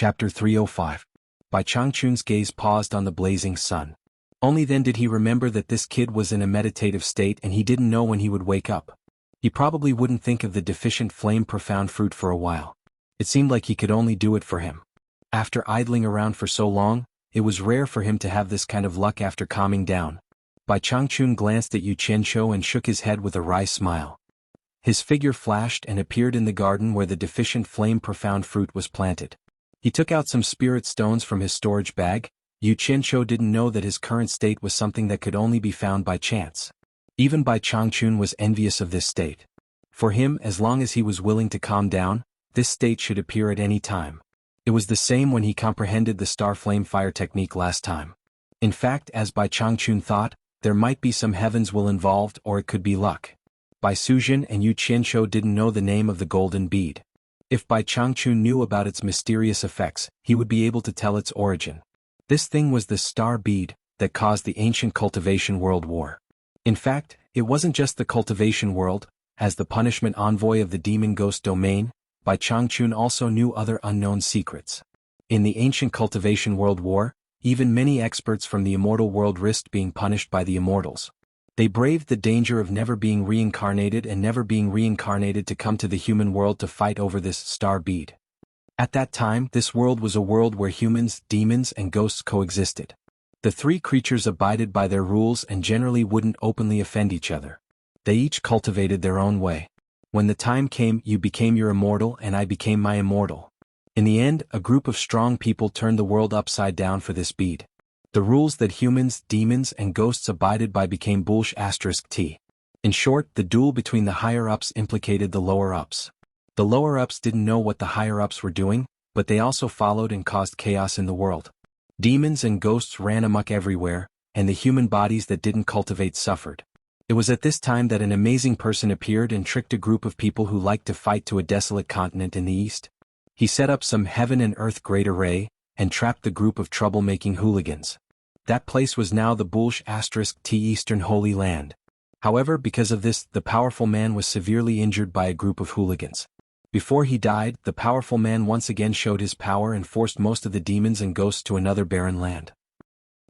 Chapter 305. Bai Changchun's gaze paused on the blazing sun. Only then did he remember that this kid was in a meditative state and he didn't know when he would wake up. He probably wouldn't think of the deficient flame profound fruit for a while. It seemed like he could only do it for him. After idling around for so long, it was rare for him to have this kind of luck after calming down. Bai Changchun glanced at Yu Qianqiu and shook his head with a wry smile. His figure flashed and appeared in the garden where the deficient flame profound fruit was planted. He took out some spirit stones from his storage bag. Yu Qianqiu didn't know that his current state was something that could only be found by chance. Even Bai Changchun was envious of this state. For him, as long as he was willing to calm down, this state should appear at any time. It was the same when he comprehended the star flame fire technique last time. In fact, as Bai Changchun thought, there might be some heaven's will involved or it could be luck. Bai Suzhen and Yu Qianqiu didn't know the name of the golden bead. If Bai Changchun knew about its mysterious effects, he would be able to tell its origin. This thing was the star bead that caused the ancient cultivation world war. In fact, it wasn't just the cultivation world. As the punishment envoy of the demon ghost domain, Bai Changchun also knew other unknown secrets. In the ancient cultivation world war, even many experts from the immortal world risked being punished by the immortals. They braved the danger of never being reincarnated and never being reincarnated to come to the human world to fight over this star bead. At that time, this world was a world where humans, demons, and ghosts coexisted. The three creatures abided by their rules and generally wouldn't openly offend each other. They each cultivated their own way. When the time came, you became your immortal and I became my immortal. In the end, a group of strong people turned the world upside down for this bead. The rules that humans, demons, and ghosts abided by became **T. In short, the duel between the higher-ups implicated the lower-ups. The lower-ups didn't know what the higher-ups were doing, but they also followed and caused chaos in the world. Demons and ghosts ran amok everywhere, and the human bodies that didn't cultivate suffered. It was at this time that an amazing person appeared and tricked a group of people who liked to fight to a desolate continent in the east. He set up some heaven and earth great array, and trapped the group of troublemaking hooligans. That place was now the **T Eastern Holy Land. However, because of this, the powerful man was severely injured by a group of hooligans. Before he died, the powerful man once again showed his power and forced most of the demons and ghosts to another barren land.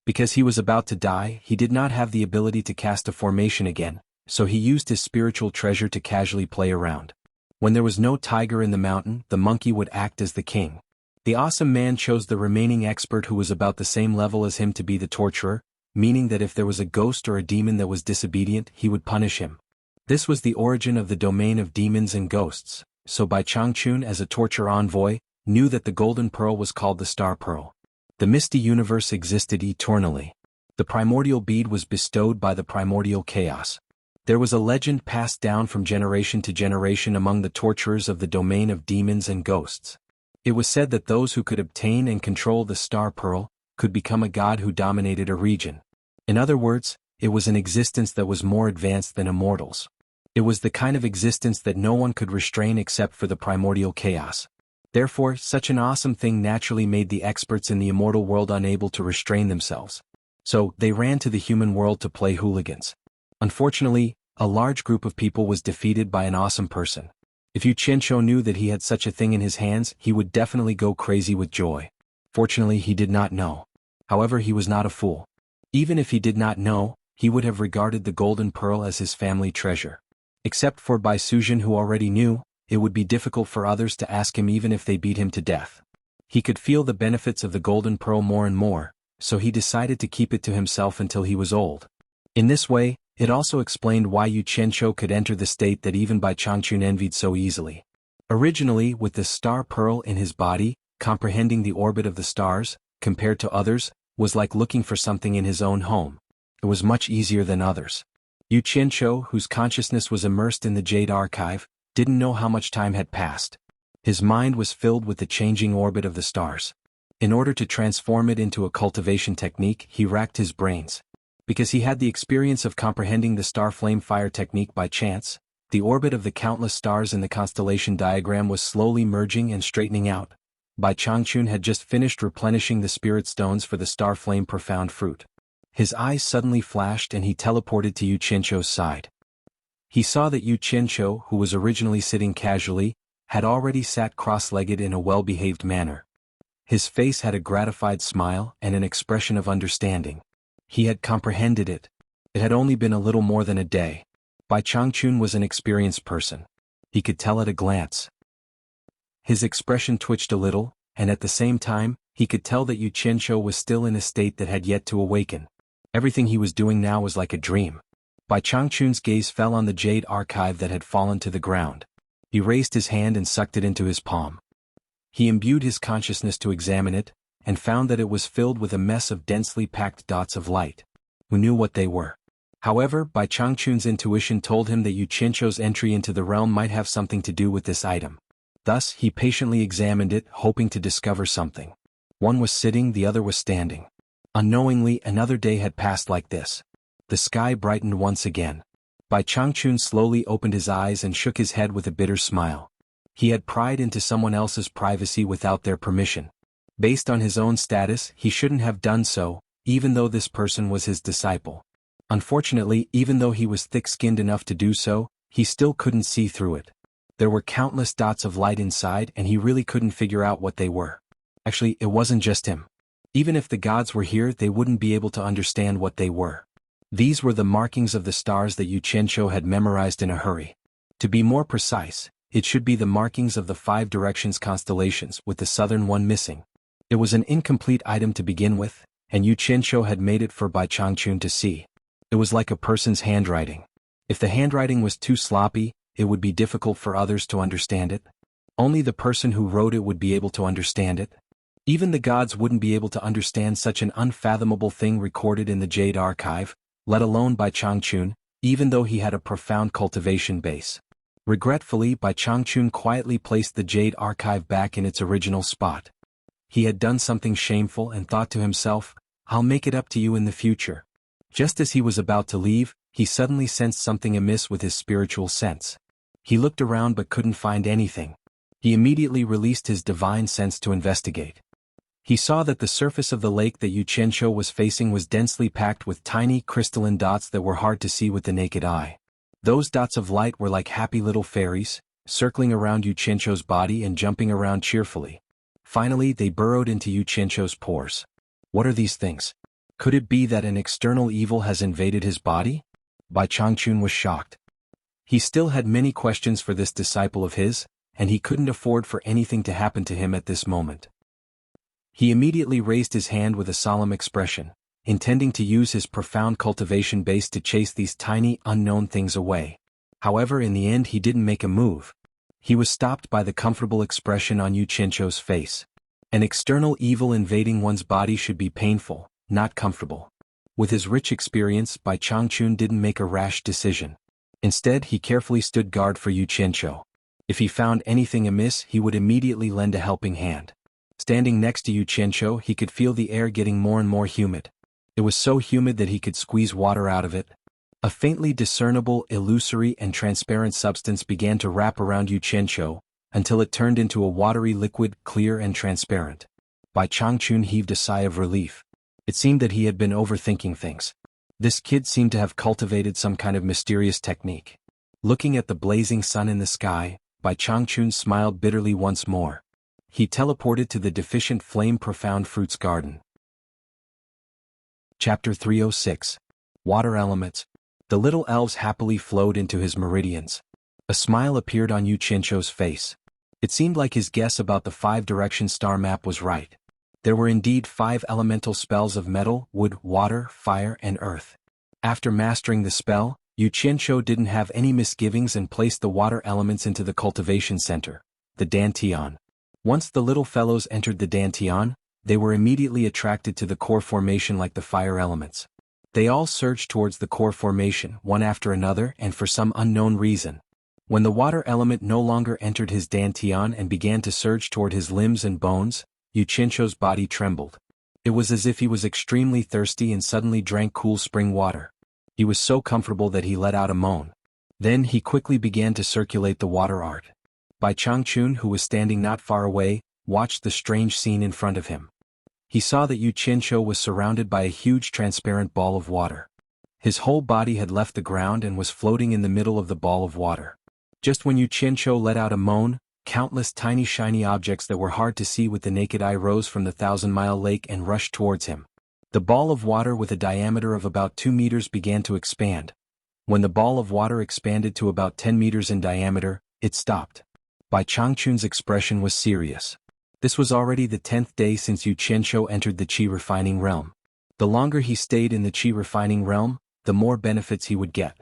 Because he was about to die, he did not have the ability to cast a formation again, so he used his spiritual treasure to casually play around. When there was no tiger in the mountain, the monkey would act as the king. The awesome man chose the remaining expert who was about the same level as him to be the torturer, meaning that if there was a ghost or a demon that was disobedient, he would punish him. This was the origin of the domain of demons and ghosts, so Bai Changchun as a torture envoy, knew that the golden pearl was called the star pearl. The misty universe existed eternally. The primordial bead was bestowed by the primordial chaos. There was a legend passed down from generation to generation among the torturers of the domain of demons and ghosts. It was said that those who could obtain and control the star pearl could become a god who dominated a region. In other words, it was an existence that was more advanced than immortals. It was the kind of existence that no one could restrain except for the primordial chaos. Therefore, such an awesome thing naturally made the experts in the immortal world unable to restrain themselves. So, they ran to the human world to play hooligans. Unfortunately, a large group of people was defeated by an awesome person. If Yu Qianqiu knew that he had such a thing in his hands, he would definitely go crazy with joy. Fortunately, he did not know. However, he was not a fool. Even if he did not know, he would have regarded the golden pearl as his family treasure. Except for Bai Suzhen, who already knew, it would be difficult for others to ask him even if they beat him to death. He could feel the benefits of the golden pearl more and more, so he decided to keep it to himself until he was old. In this way, it also explained why Yu Qianqiu could enter the state that even Bai Changchun envied so easily. Originally, with the star pearl in his body, comprehending the orbit of the stars, compared to others, was like looking for something in his own home. It was much easier than others. Yu Qianqiu, whose consciousness was immersed in the Jade Archive, didn't know how much time had passed. His mind was filled with the changing orbit of the stars. In order to transform it into a cultivation technique, he racked his brains. Because he had the experience of comprehending the star flame fire technique by chance, the orbit of the countless stars in the constellation diagram was slowly merging and straightening out. Bai Changchun had just finished replenishing the spirit stones for the star flame profound fruit. His eyes suddenly flashed and he teleported to Yu Qianqiu's side. He saw that Yu Qianqiu, who was originally sitting casually, had already sat cross-legged in a well-behaved manner. His face had a gratified smile and an expression of understanding. He had comprehended it. It had only been a little more than a day. Bai Changchun was an experienced person. He could tell at a glance. His expression twitched a little, and at the same time, he could tell that Yu Qianqiu was still in a state that had yet to awaken. Everything he was doing now was like a dream. Bai Changchun's gaze fell on the jade archive that had fallen to the ground. He raised his hand and sucked it into his palm. He imbued his consciousness to examine it, and found that it was filled with a mess of densely packed dots of light. Who knew what they were? However, Bai Changchun's intuition told him that Yu Qianqiu's entry into the realm might have something to do with this item. Thus, he patiently examined it, hoping to discover something. One was sitting, the other was standing. Unknowingly, another day had passed like this. The sky brightened once again. Bai Changchun slowly opened his eyes and shook his head with a bitter smile. He had pried into someone else's privacy without their permission. Based on his own status, he shouldn't have done so, even though this person was his disciple. Unfortunately, even though he was thick-skinned enough to do so, he still couldn't see through it. There were countless dots of light inside and he really couldn't figure out what they were. Actually, it wasn't just him. Even if the gods were here, they wouldn't be able to understand what they were. These were the markings of the stars that Yu Qianqiu had memorized in a hurry. To be more precise, it should be the markings of the 5 directions constellations, with the southern one missing. It was an incomplete item to begin with, and Yu Qianqiu had made it for Bai Changchun to see. It was like a person's handwriting. If the handwriting was too sloppy, it would be difficult for others to understand it. Only the person who wrote it would be able to understand it. Even the gods wouldn't be able to understand such an unfathomable thing recorded in the Jade Archive, let alone Bai Changchun, even though he had a profound cultivation base. Regretfully, Bai Changchun quietly placed the Jade Archive back in its original spot. He had done something shameful and thought to himself, "I'll make it up to you in the future." Just as he was about to leave, he suddenly sensed something amiss with his spiritual sense. He looked around but couldn't find anything. He immediately released his divine sense to investigate. He saw that the surface of the lake that Yu Qianqiu was facing was densely packed with tiny crystalline dots that were hard to see with the naked eye. Those dots of light were like happy little fairies, circling around Yu Qianqiu's body and jumping around cheerfully. Finally, they burrowed into Yu Qianqiu's pores. What are these things? Could it be that an external evil has invaded his body? Bai Changchun was shocked. He still had many questions for this disciple of his, and he couldn't afford for anything to happen to him at this moment. He immediately raised his hand with a solemn expression, intending to use his profound cultivation base to chase these tiny, unknown things away. However, in the end he didn't make a move. He was stopped by the comfortable expression on Yu Qianqiu's face. An external evil invading one's body should be painful, not comfortable. With his rich experience, Bai Changchun didn't make a rash decision. Instead, he carefully stood guard for Yu Qianqiu. If he found anything amiss, he would immediately lend a helping hand. Standing next to Yu Qianqiu, he could feel the air getting more and more humid. It was so humid that he could squeeze water out of it. A faintly discernible, illusory and transparent substance began to wrap around Yu Qianqiu, until it turned into a watery liquid, clear and transparent. Bai Changchun heaved a sigh of relief. It seemed that he had been overthinking things. This kid seemed to have cultivated some kind of mysterious technique. Looking at the blazing sun in the sky, Bai Changchun smiled bitterly once more. He teleported to the deficient flame profound fruits garden. Chapter 306. Water Elements. The little elves happily flowed into his meridians. A smile appeared on Yu Qianqiu's face. It seemed like his guess about the 5-direction star map was right. There were indeed 5 elemental spells of metal, wood, water, fire, and earth. After mastering the spell, Yu Qianqiu didn't have any misgivings and placed the water elements into the cultivation center, the Dantian. Once the little fellows entered the Dantian, they were immediately attracted to the core formation like the fire elements. They all surged towards the core formation, one after another and for some unknown reason. When the water element no longer entered his Dantian and began to surge toward his limbs and bones, Yu Qianqiu's body trembled. It was as if he was extremely thirsty and suddenly drank cool spring water. He was so comfortable that he let out a moan. Then he quickly began to circulate the water art. Bai Changchun, who was standing not far away, watched the strange scene in front of him. He saw that Yu Qianqiu was surrounded by a huge transparent ball of water. His whole body had left the ground and was floating in the middle of the ball of water. Just when Yu Qianqiu let out a moan, Countless tiny shiny objects that were hard to see with the naked eye rose from the 1,000-mile lake and rushed towards him. The ball of water with a diameter of about 2 meters began to expand. When the ball of water expanded to about 10 meters in diameter, it stopped. Bai Changchun's expression was serious. This was already the 10th day since Yu Qianqiu entered the qi refining realm. The longer he stayed in the qi refining realm, the more benefits he would get.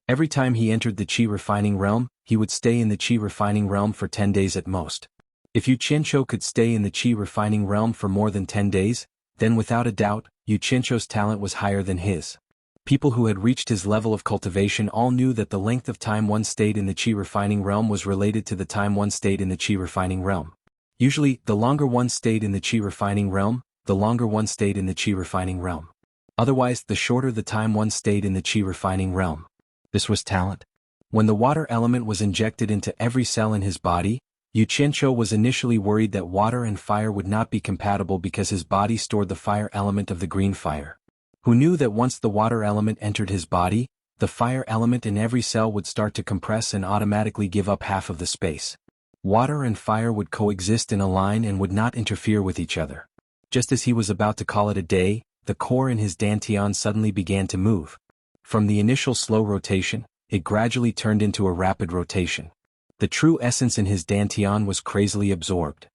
Every time he entered the qi refining realm, he would stay in the qi refining realm for 10 days at most. If Yu Qianqiu could stay in the qi refining realm for more than 10 days, then without a doubt, Yu Qianqiu's talent was higher than his. People who had reached his level of cultivation all knew that the length of time one stayed in the qi refining realm was related to the time one stayed in the qi refining realm. Usually, the longer one stayed in the qi refining realm, the longer one stayed in the qi refining realm. Otherwise, the shorter the time one stayed in the qi refining realm. This was talent. When the water element was injected into every cell in his body, Yu Qianqiu was initially worried that water and fire would not be compatible because his body stored the fire element of the green fire. Who knew that once the water element entered his body, the fire element in every cell would start to compress and automatically give up half of the space. Water and fire would coexist in a line and would not interfere with each other. Just as he was about to call it a day, the core in his dantian suddenly began to move. From the initial slow rotation, it gradually turned into a rapid rotation. The true essence in his dantian was crazily absorbed.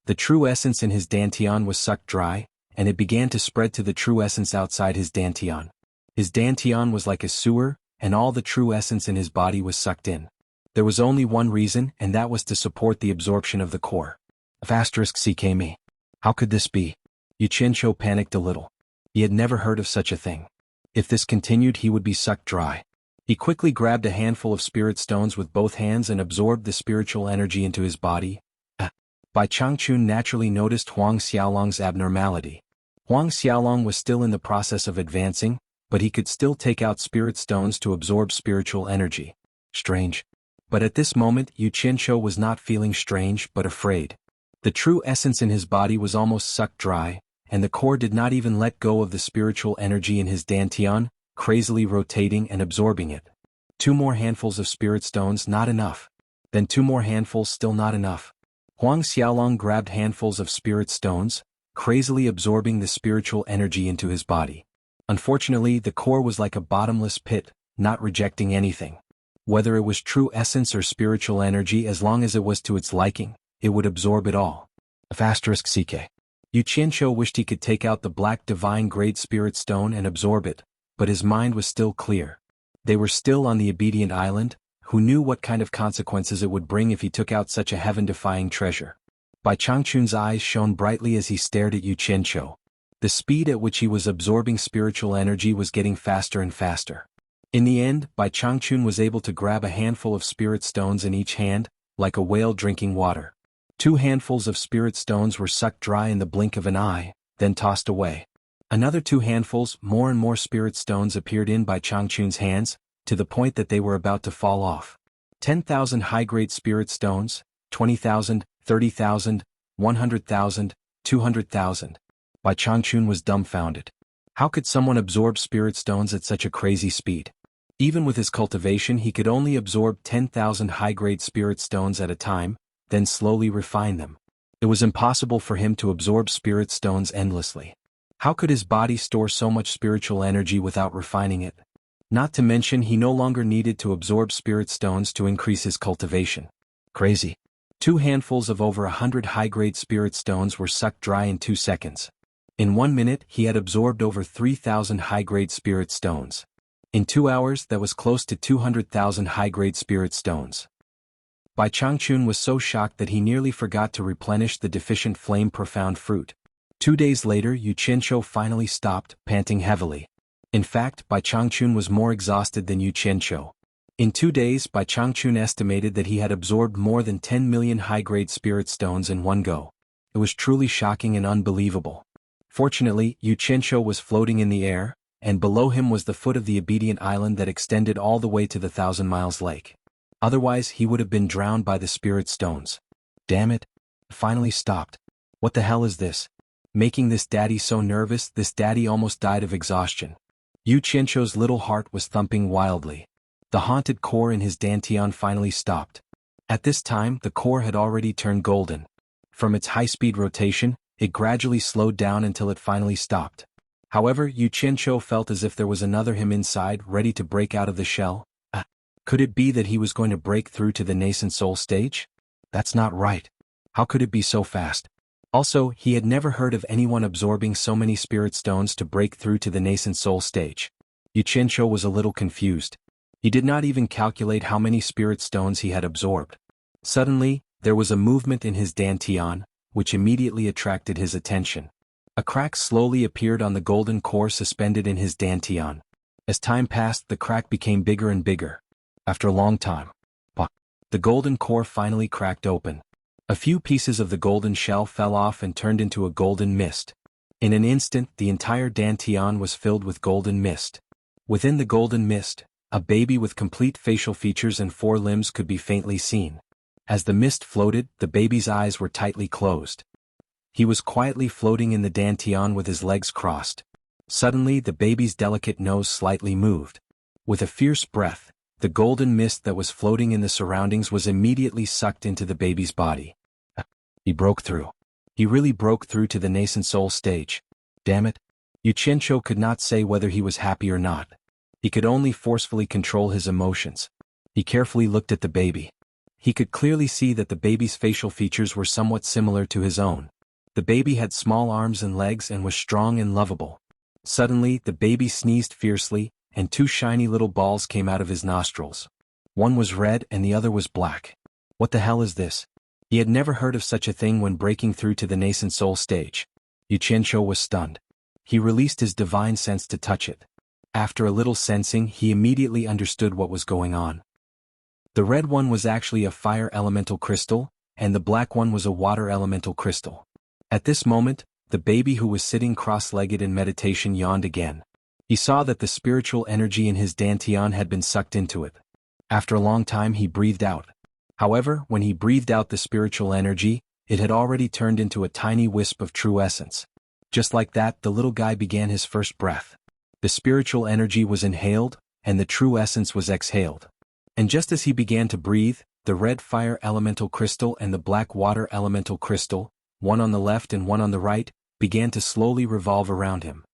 The true essence in his dantian was sucked dry, and it began to spread to the true essence outside his dantian. His dantian was like a sewer, and all the true essence in his body was sucked in. There was only one reason, and that was to support the absorption of the core. *CK. How could this be? Yu Qianqiu panicked a little. He had never heard of such a thing. If this continued, he would be sucked dry. He quickly grabbed a handful of spirit stones with both hands and absorbed the spiritual energy into his body. Bai Changchun naturally noticed Huang Xiaolong's abnormality. Huang Xiaolong was still in the process of advancing, but he could still take out spirit stones to absorb spiritual energy. Strange. But at this moment, Yu Qianqiu was not feeling strange but afraid. The true essence in his body was almost sucked dry, and the core did not even let go of the spiritual energy in his dantian, crazily rotating and absorbing it. 2 more handfuls of spirit stones, not enough. Then 2 more handfuls, still not enough. Huang Xiaolong grabbed handfuls of spirit stones, crazily absorbing the spiritual energy into his body. Unfortunately, the core was like a bottomless pit, not rejecting anything. Whether it was true essence or spiritual energy, as long as it was to its liking, it would absorb it all. *CK. Yu Qianqiu wished he could take out the black divine grade spirit stone and absorb it, but his mind was still clear. They were still on the obedient island. Who knew what kind of consequences it would bring if he took out such a heaven-defying treasure? Bai Changchun's eyes shone brightly as he stared at Yu Qianqiu. The speed at which he was absorbing spiritual energy was getting faster and faster. In the end, Bai Changchun was able to grab a handful of spirit stones in each hand, like a whale drinking water. 2 handfuls of spirit stones were sucked dry in the blink of an eye, then tossed away. Another 2 handfuls, more and more spirit stones appeared in Bai Changchun's hands, to the point that they were about to fall off. 10,000 high-grade spirit stones, 20,000, 30,000, 100,000, 200,000. Bai Changchun was dumbfounded. How could someone absorb spirit stones at such a crazy speed? Even with his cultivation, he could only absorb 10,000 high-grade spirit stones at a time, then slowly refine them. It was impossible for him to absorb spirit stones endlessly. How could his body store so much spiritual energy without refining it? Not to mention, he no longer needed to absorb spirit stones to increase his cultivation. Crazy. 2 handfuls of over 100 high-grade spirit stones were sucked dry in 2 seconds. In 1 minute, he had absorbed over 3,000 high-grade spirit stones. In 2 hours, that was close to 200,000 high-grade spirit stones. Bai Changchun was so shocked that he nearly forgot to replenish the deficient flame profound fruit. 2 days later, Yu Qianqiu finally stopped, panting heavily. In fact, Bai Changchun was more exhausted than Yu Qianqiu. In 2 days, Bai Changchun estimated that he had absorbed more than 10 million high-grade spirit stones in one go. It was truly shocking and unbelievable. Fortunately, Yu Qianqiu was floating in the air, and below him was the foot of the obedient island that extended all the way to the 1,000 miles lake. Otherwise, he would have been drowned by the spirit stones. Damn it. It finally stopped. What the hell is this? Making this daddy so nervous, this daddy almost died of exhaustion. Yu Qianqiu's little heart was thumping wildly. The haunted core in his dantian finally stopped. At this time, the core had already turned golden. From its high-speed rotation, it gradually slowed down until it finally stopped. However, Yu Qianqiu felt as if there was another him inside, ready to break out of the shell. Could it be that he was going to break through to the nascent soul stage? That's not right. How could it be so fast? Also, he had never heard of anyone absorbing so many spirit stones to break through to the nascent soul stage. Yu Qianqiu was a little confused. He did not even calculate how many spirit stones he had absorbed. Suddenly, there was a movement in his dantian, which immediately attracted his attention. A crack slowly appeared on the golden core suspended in his dantian. As time passed, the crack became bigger and bigger. After a long time, the golden core finally cracked open. A few pieces of the golden shell fell off and turned into a golden mist. In an instant, the entire dantian was filled with golden mist. Within the golden mist, a baby with complete facial features and 4 limbs could be faintly seen. As the mist floated, the baby's eyes were tightly closed. He was quietly floating in the dantian with his legs crossed. Suddenly, the baby's delicate nose slightly moved. With a fierce breath, the golden mist that was floating in the surroundings was immediately sucked into the baby's body. He broke through. He really broke through to the nascent soul stage. Damn it. Yu Qianqiu could not say whether he was happy or not. He could only forcefully control his emotions. He carefully looked at the baby. He could clearly see that the baby's facial features were somewhat similar to his own. The baby had small arms and legs and was strong and lovable. Suddenly, the baby sneezed fiercely, and 2 shiny little balls came out of his nostrils. One was red and the other was black. What the hell is this? He had never heard of such a thing when breaking through to the nascent soul stage. Yu Qianqiu was stunned. He released his divine sense to touch it. After a little sensing, he immediately understood what was going on. The red one was actually a fire elemental crystal, and the black one was a water elemental crystal. At this moment, the baby who was sitting cross-legged in meditation yawned again. He saw that the spiritual energy in his dantian had been sucked into it. After a long time, he breathed out. However, when he breathed out the spiritual energy, it had already turned into a tiny wisp of true essence. Just like that, the little guy began his first breath. The spiritual energy was inhaled, and the true essence was exhaled. And just as he began to breathe, the red fire elemental crystal and the black water elemental crystal, one on the left and one on the right, began to slowly revolve around him.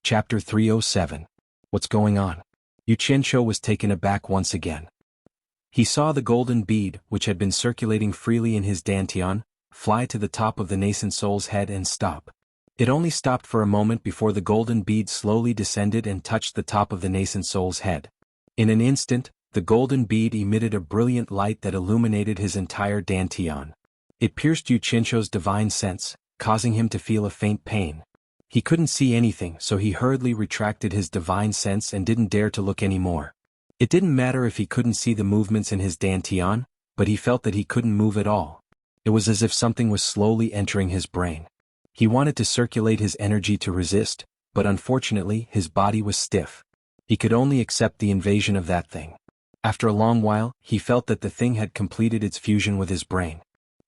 Chapter 307. What's going on? Yu Qianqiu was taken aback once again. He saw the golden bead, which had been circulating freely in his dantian, fly to the top of the nascent soul's head and stop. It only stopped for a moment before the golden bead slowly descended and touched the top of the nascent soul's head. In an instant, the golden bead emitted a brilliant light that illuminated his entire dantian. It pierced Yu Qianqiu's divine sense, causing him to feel a faint pain. He couldn't see anything, so he hurriedly retracted his divine sense and didn't dare to look anymore. It didn't matter if he couldn't see the movements in his dantian, but he felt that he couldn't move at all. It was as if something was slowly entering his brain. He wanted to circulate his energy to resist, but unfortunately his body was stiff. He could only accept the invasion of that thing. After a long while, he felt that the thing had completed its fusion with his brain.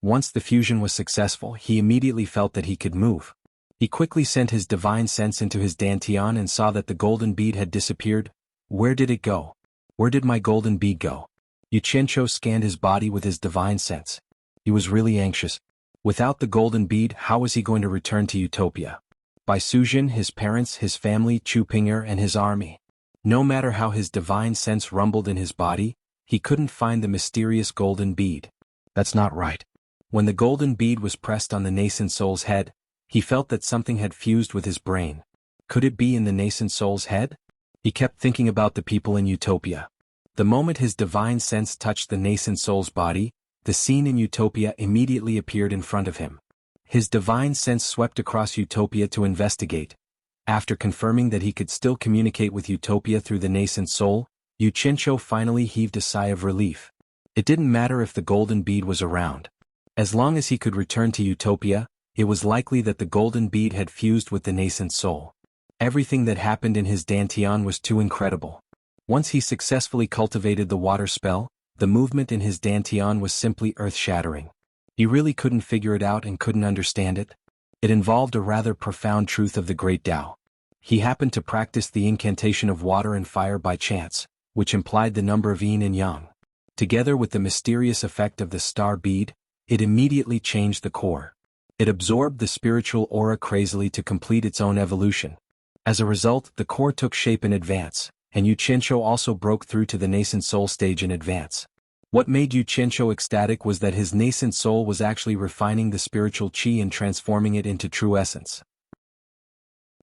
Once the fusion was successful, he immediately felt that he could move. He quickly sent his divine sense into his dantian and saw that the golden bead had disappeared. Where did it go? Where did my golden bead go? Yu Qianqiu scanned his body with his divine sense. He was really anxious. Without the golden bead, how was he going to return to Utopia? By Suzhin, his parents, his family, Chu Ping'er, and his army. No matter how his divine sense rumbled in his body, he couldn't find the mysterious golden bead. That's not right. When the golden bead was pressed on the nascent soul's head, he felt that something had fused with his brain. Could it be in the nascent soul's head? He kept thinking about the people in Utopia. The moment his divine sense touched the nascent soul's body, the scene in Utopia immediately appeared in front of him. His divine sense swept across Utopia to investigate. After confirming that he could still communicate with Utopia through the nascent soul, Yu Qianqiu finally heaved a sigh of relief. It didn't matter if the golden bead was around. As long as he could return to Utopia, it was likely that the golden bead had fused with the nascent soul. Everything that happened in his dantian was too incredible. Once he successfully cultivated the water spell, the movement in his dantian was simply earth-shattering. He really couldn't figure it out and couldn't understand it. It involved a rather profound truth of the great Tao. He happened to practice the incantation of water and fire by chance, which implied the number of yin and yang. Together with the mysterious effect of the star bead, it immediately changed the core. It absorbed the spiritual aura crazily to complete its own evolution. As a result, the core took shape in advance, and Yu Qianzhou also broke through to the nascent soul stage in advance. What made Yu Qianzhou ecstatic was that his nascent soul was actually refining the spiritual qi and transforming it into true essence.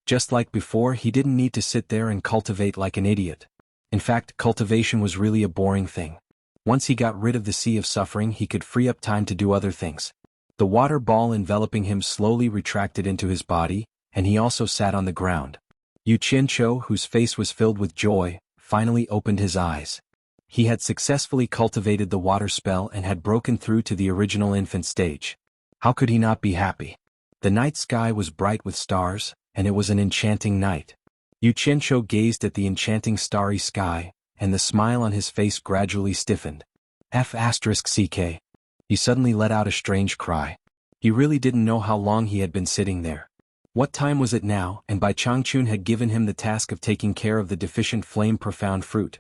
Just like before, he didn't need to sit there and cultivate like an idiot. In fact, cultivation was really a boring thing. Once he got rid of the sea of suffering, he could free up time to do other things. The water ball enveloping him slowly retracted into his body, and he also sat on the ground. Yu Qianzhou, whose face was filled with joy, finally opened his eyes. He had successfully cultivated the water spell and had broken through to the original infant stage. How could he not be happy? The night sky was bright with stars, and it was an enchanting night. Yu Qianzhou gazed at the enchanting starry sky, and the smile on his face gradually stiffened. F***ck. He suddenly let out a strange cry. He really didn't know how long he had been sitting there. What time was it now? And Bai Changchun had given him the task of taking care of the deficient flame profound fruit.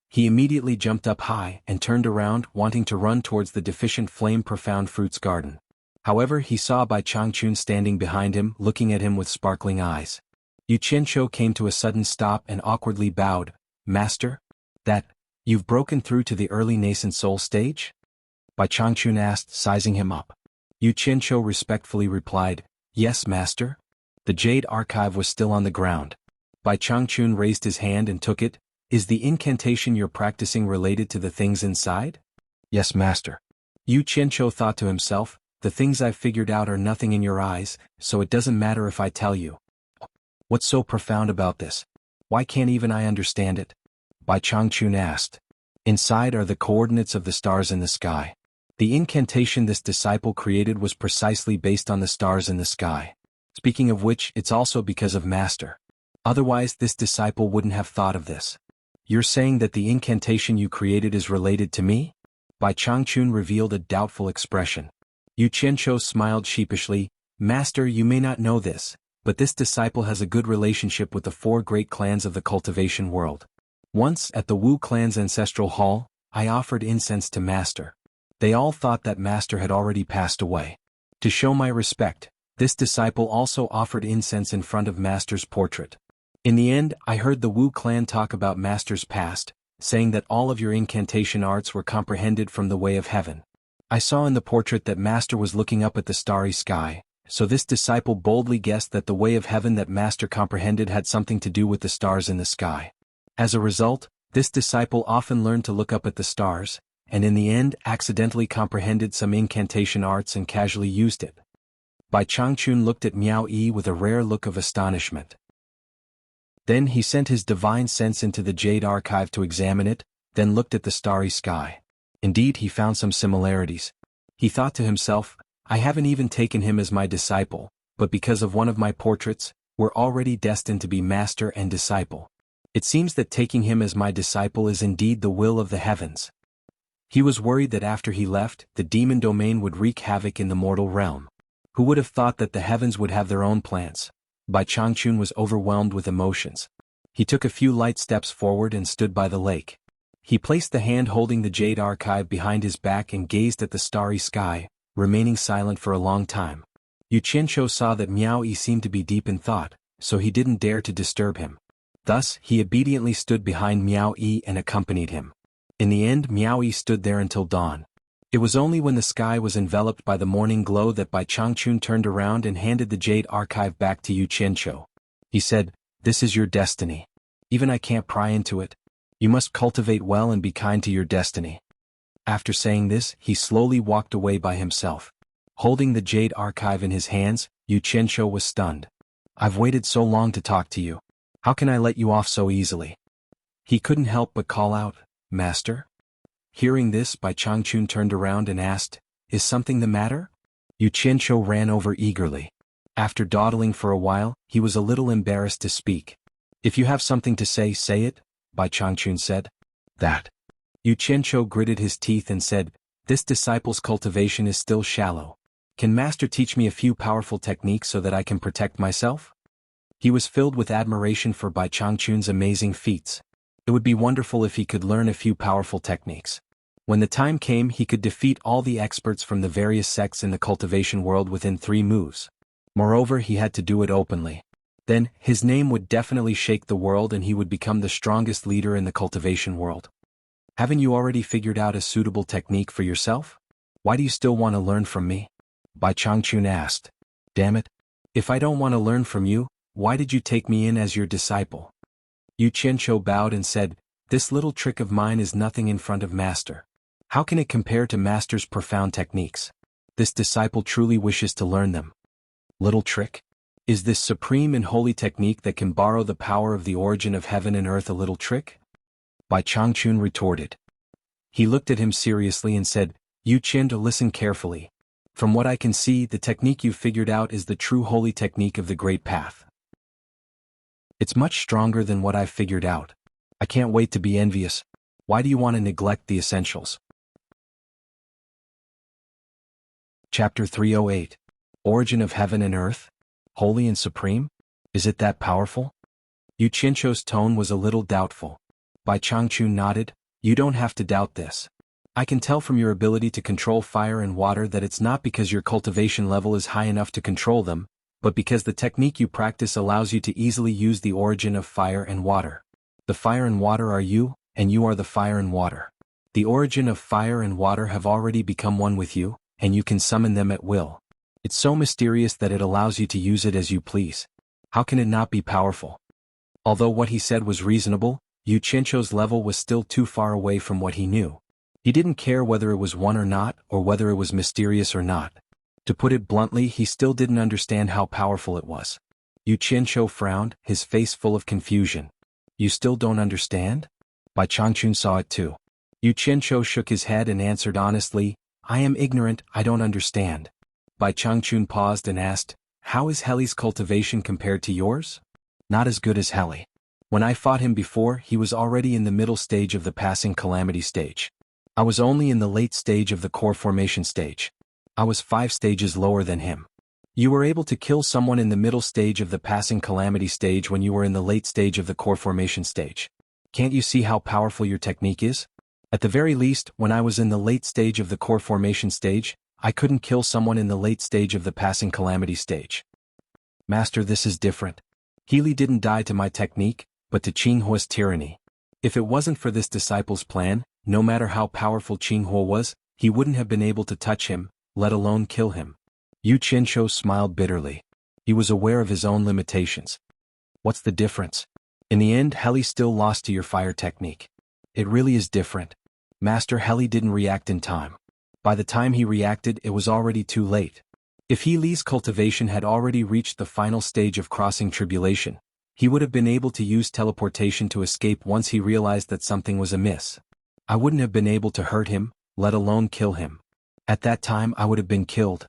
He immediately jumped up high and turned around, wanting to run towards the deficient flame profound fruit's garden. However, he saw Bai Changchun standing behind him, looking at him with sparkling eyes. Yu Qianzhou came to a sudden stop and awkwardly bowed. Master? You've broken through to the early nascent soul stage? Bai Changchun asked, sizing him up. Yu Qianzhou respectfully replied, Yes, master. The jade archive was still on the ground. Bai Changchun raised his hand and took it. Is the incantation you're practicing related to the things inside? Yes, master. Yu Qianzhou thought to himself, the things I've figured out are nothing in your eyes, so it doesn't matter if I tell you. What's so profound about this? Why can't even I understand it? Bai Changchun asked. Inside are the coordinates of the stars in the sky. The incantation this disciple created was precisely based on the stars in the sky. Speaking of which, it's also because of Master. Otherwise, this disciple wouldn't have thought of this. You're saying that the incantation you created is related to me? Bai Changchun revealed a doubtful expression. Yu Qianzhou smiled sheepishly. Master, you may not know this, but this disciple has a good relationship with the 4 great clans of the cultivation world. Once, at the Wu clan's ancestral hall, I offered incense to Master. They all thought that Master had already passed away. To show my respect, this disciple also offered incense in front of Master's portrait. In the end, I heard the Wu clan talk about Master's past, saying that all of your incantation arts were comprehended from the way of heaven. I saw in the portrait that Master was looking up at the starry sky, so this disciple boldly guessed that the way of heaven that Master comprehended had something to do with the stars in the sky. As a result, this disciple often learned to look up at the stars, and in the end accidentally comprehended some incantation arts and casually used it. Bai Changchun looked at Miao Yi with a rare look of astonishment. Then he sent his divine sense into the jade archive to examine it, then looked at the starry sky. Indeed, he found some similarities. He thought to himself, I haven't even taken him as my disciple, but because of one of my portraits, we're already destined to be master and disciple. It seems that taking him as my disciple is indeed the will of the heavens. He was worried that after he left, the demon domain would wreak havoc in the mortal realm. Who would have thought that the heavens would have their own plans? Bai Changchun was overwhelmed with emotions. He took a few light steps forward and stood by the lake. He placed the hand holding the jade archive behind his back and gazed at the starry sky, remaining silent for a long time. Yu Qianzhou saw that Miao Yi seemed to be deep in thought, so he didn't dare to disturb him. Thus, he obediently stood behind Miao Yi and accompanied him. In the end, Miao Yi stood there until dawn. It was only when the sky was enveloped by the morning glow that Bai Changchun turned around and handed the jade archive back to Yu Qianzhou. He said, This is your destiny. Even I can't pry into it. You must cultivate well and be kind to your destiny. After saying this, he slowly walked away by himself. Holding the jade archive in his hands, Yu Qianzhou was stunned. I've waited so long to talk to you. How can I let you off so easily? He couldn't help but call out, Master? Hearing this, Bai Changchun turned around and asked, Is something the matter? Yu Qianzhou ran over eagerly. After dawdling for a while, he was a little embarrassed to speak. If you have something to say, say it, Bai Changchun said. That. Yu Qianzhou gritted his teeth and said, This disciple's cultivation is still shallow. Can Master teach me a few powerful techniques so that I can protect myself? He was filled with admiration for Bai Changchun's amazing feats. It would be wonderful if he could learn a few powerful techniques. When the time came, he could defeat all the experts from the various sects in the cultivation world within 3 moves. Moreover, he had to do it openly. Then, his name would definitely shake the world and he would become the strongest leader in the cultivation world. Haven't you already figured out a suitable technique for yourself? Why do you still want to learn from me? Bai Changchun asked. Damn it. If I don't want to learn from you, why did you take me in as your disciple? Yu Qianqiu bowed and said, this little trick of mine is nothing in front of Master. How can it compare to Master's profound techniques? This disciple truly wishes to learn them. Little trick? Is this supreme and holy technique that can borrow the power of the origin of heaven and earth a little trick? Bai Changchun retorted. He looked at him seriously and said, Yu Qian, to listen carefully. From what I can see, the technique you've figured out is the true holy technique of the Great Path. It's much stronger than what I've figured out. I can't wait to be envious. Why do you want to neglect the essentials? Chapter 308. Origin of Heaven and Earth? Holy and Supreme? Is it that powerful? Yu Qianqiu's tone was a little doubtful. Bai Changchun nodded. You don't have to doubt this. I can tell from your ability to control fire and water that it's not because your cultivation level is high enough to control them, but because the technique you practice allows you to easily use the origin of fire and water. The fire and water are you, and you are the fire and water. The origin of fire and water have already become one with you, and you can summon them at will. It's so mysterious that it allows you to use it as you please. How can it not be powerful? Although what he said was reasonable, Yu Qianqiu's level was still too far away from what he knew. He didn't care whether it was one or not, or whether it was mysterious or not. To put it bluntly, he still didn't understand how powerful it was. Yu Qianqiu frowned, his face full of confusion. You still don't understand? Bai Changchun saw it too. Yu Qianqiu shook his head and answered honestly, I am ignorant, I don't understand. Bai Changchun paused and asked, how is Heli's cultivation compared to yours? Not as good as Heli. When I fought him before, he was already in the middle stage of the passing calamity stage. I was only in the late stage of the core formation stage. I was 5 stages lower than him. You were able to kill someone in the middle stage of the passing calamity stage when you were in the late stage of the core formation stage. Can't you see how powerful your technique is? At the very least, when I was in the late stage of the core formation stage, I couldn't kill someone in the late stage of the passing calamity stage. Master, this is different. Healy didn't die to my technique, but to Qinghua's tyranny. If it wasn't for this disciple's plan, no matter how powerful Qinghua was, he wouldn't have been able to touch him, let alone kill him. Yu Qianqiu smiled bitterly. He was aware of his own limitations. What's the difference? In the end, Heli still lost to your fire technique. It really is different. Master, Heli didn't react in time. By the time he reacted, it was already too late. If Healy's cultivation had already reached the final stage of crossing tribulation, he would have been able to use teleportation to escape once he realized that something was amiss. I wouldn't have been able to hurt him, let alone kill him. At that time I would have been killed.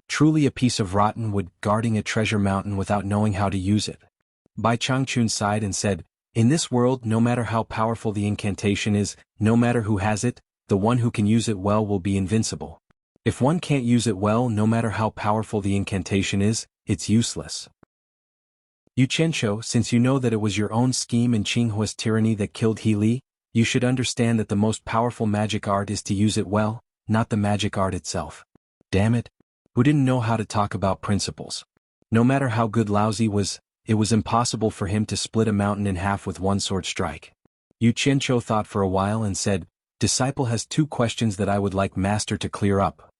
Truly a piece of rotten wood guarding a treasure mountain without knowing how to use it. Bai Changchun sighed and said, in this world, no matter how powerful the incantation is, no matter who has it, the one who can use it well will be invincible. If one can't use it well, no matter how powerful the incantation is, it's useless. Yu Qianqiu, since you know that it was your own scheme and Qinghua's tyranny that killed Healy, you should understand that the most powerful magic art is to use it well, not the magic art itself. Damn it. Who didn't know how to talk about principles? No matter how good Laozi was, it was impossible for him to split a mountain in half with one sword strike. Yu Qianqiu thought for a while and said, Disciple has 2 questions that I would like Master to clear up.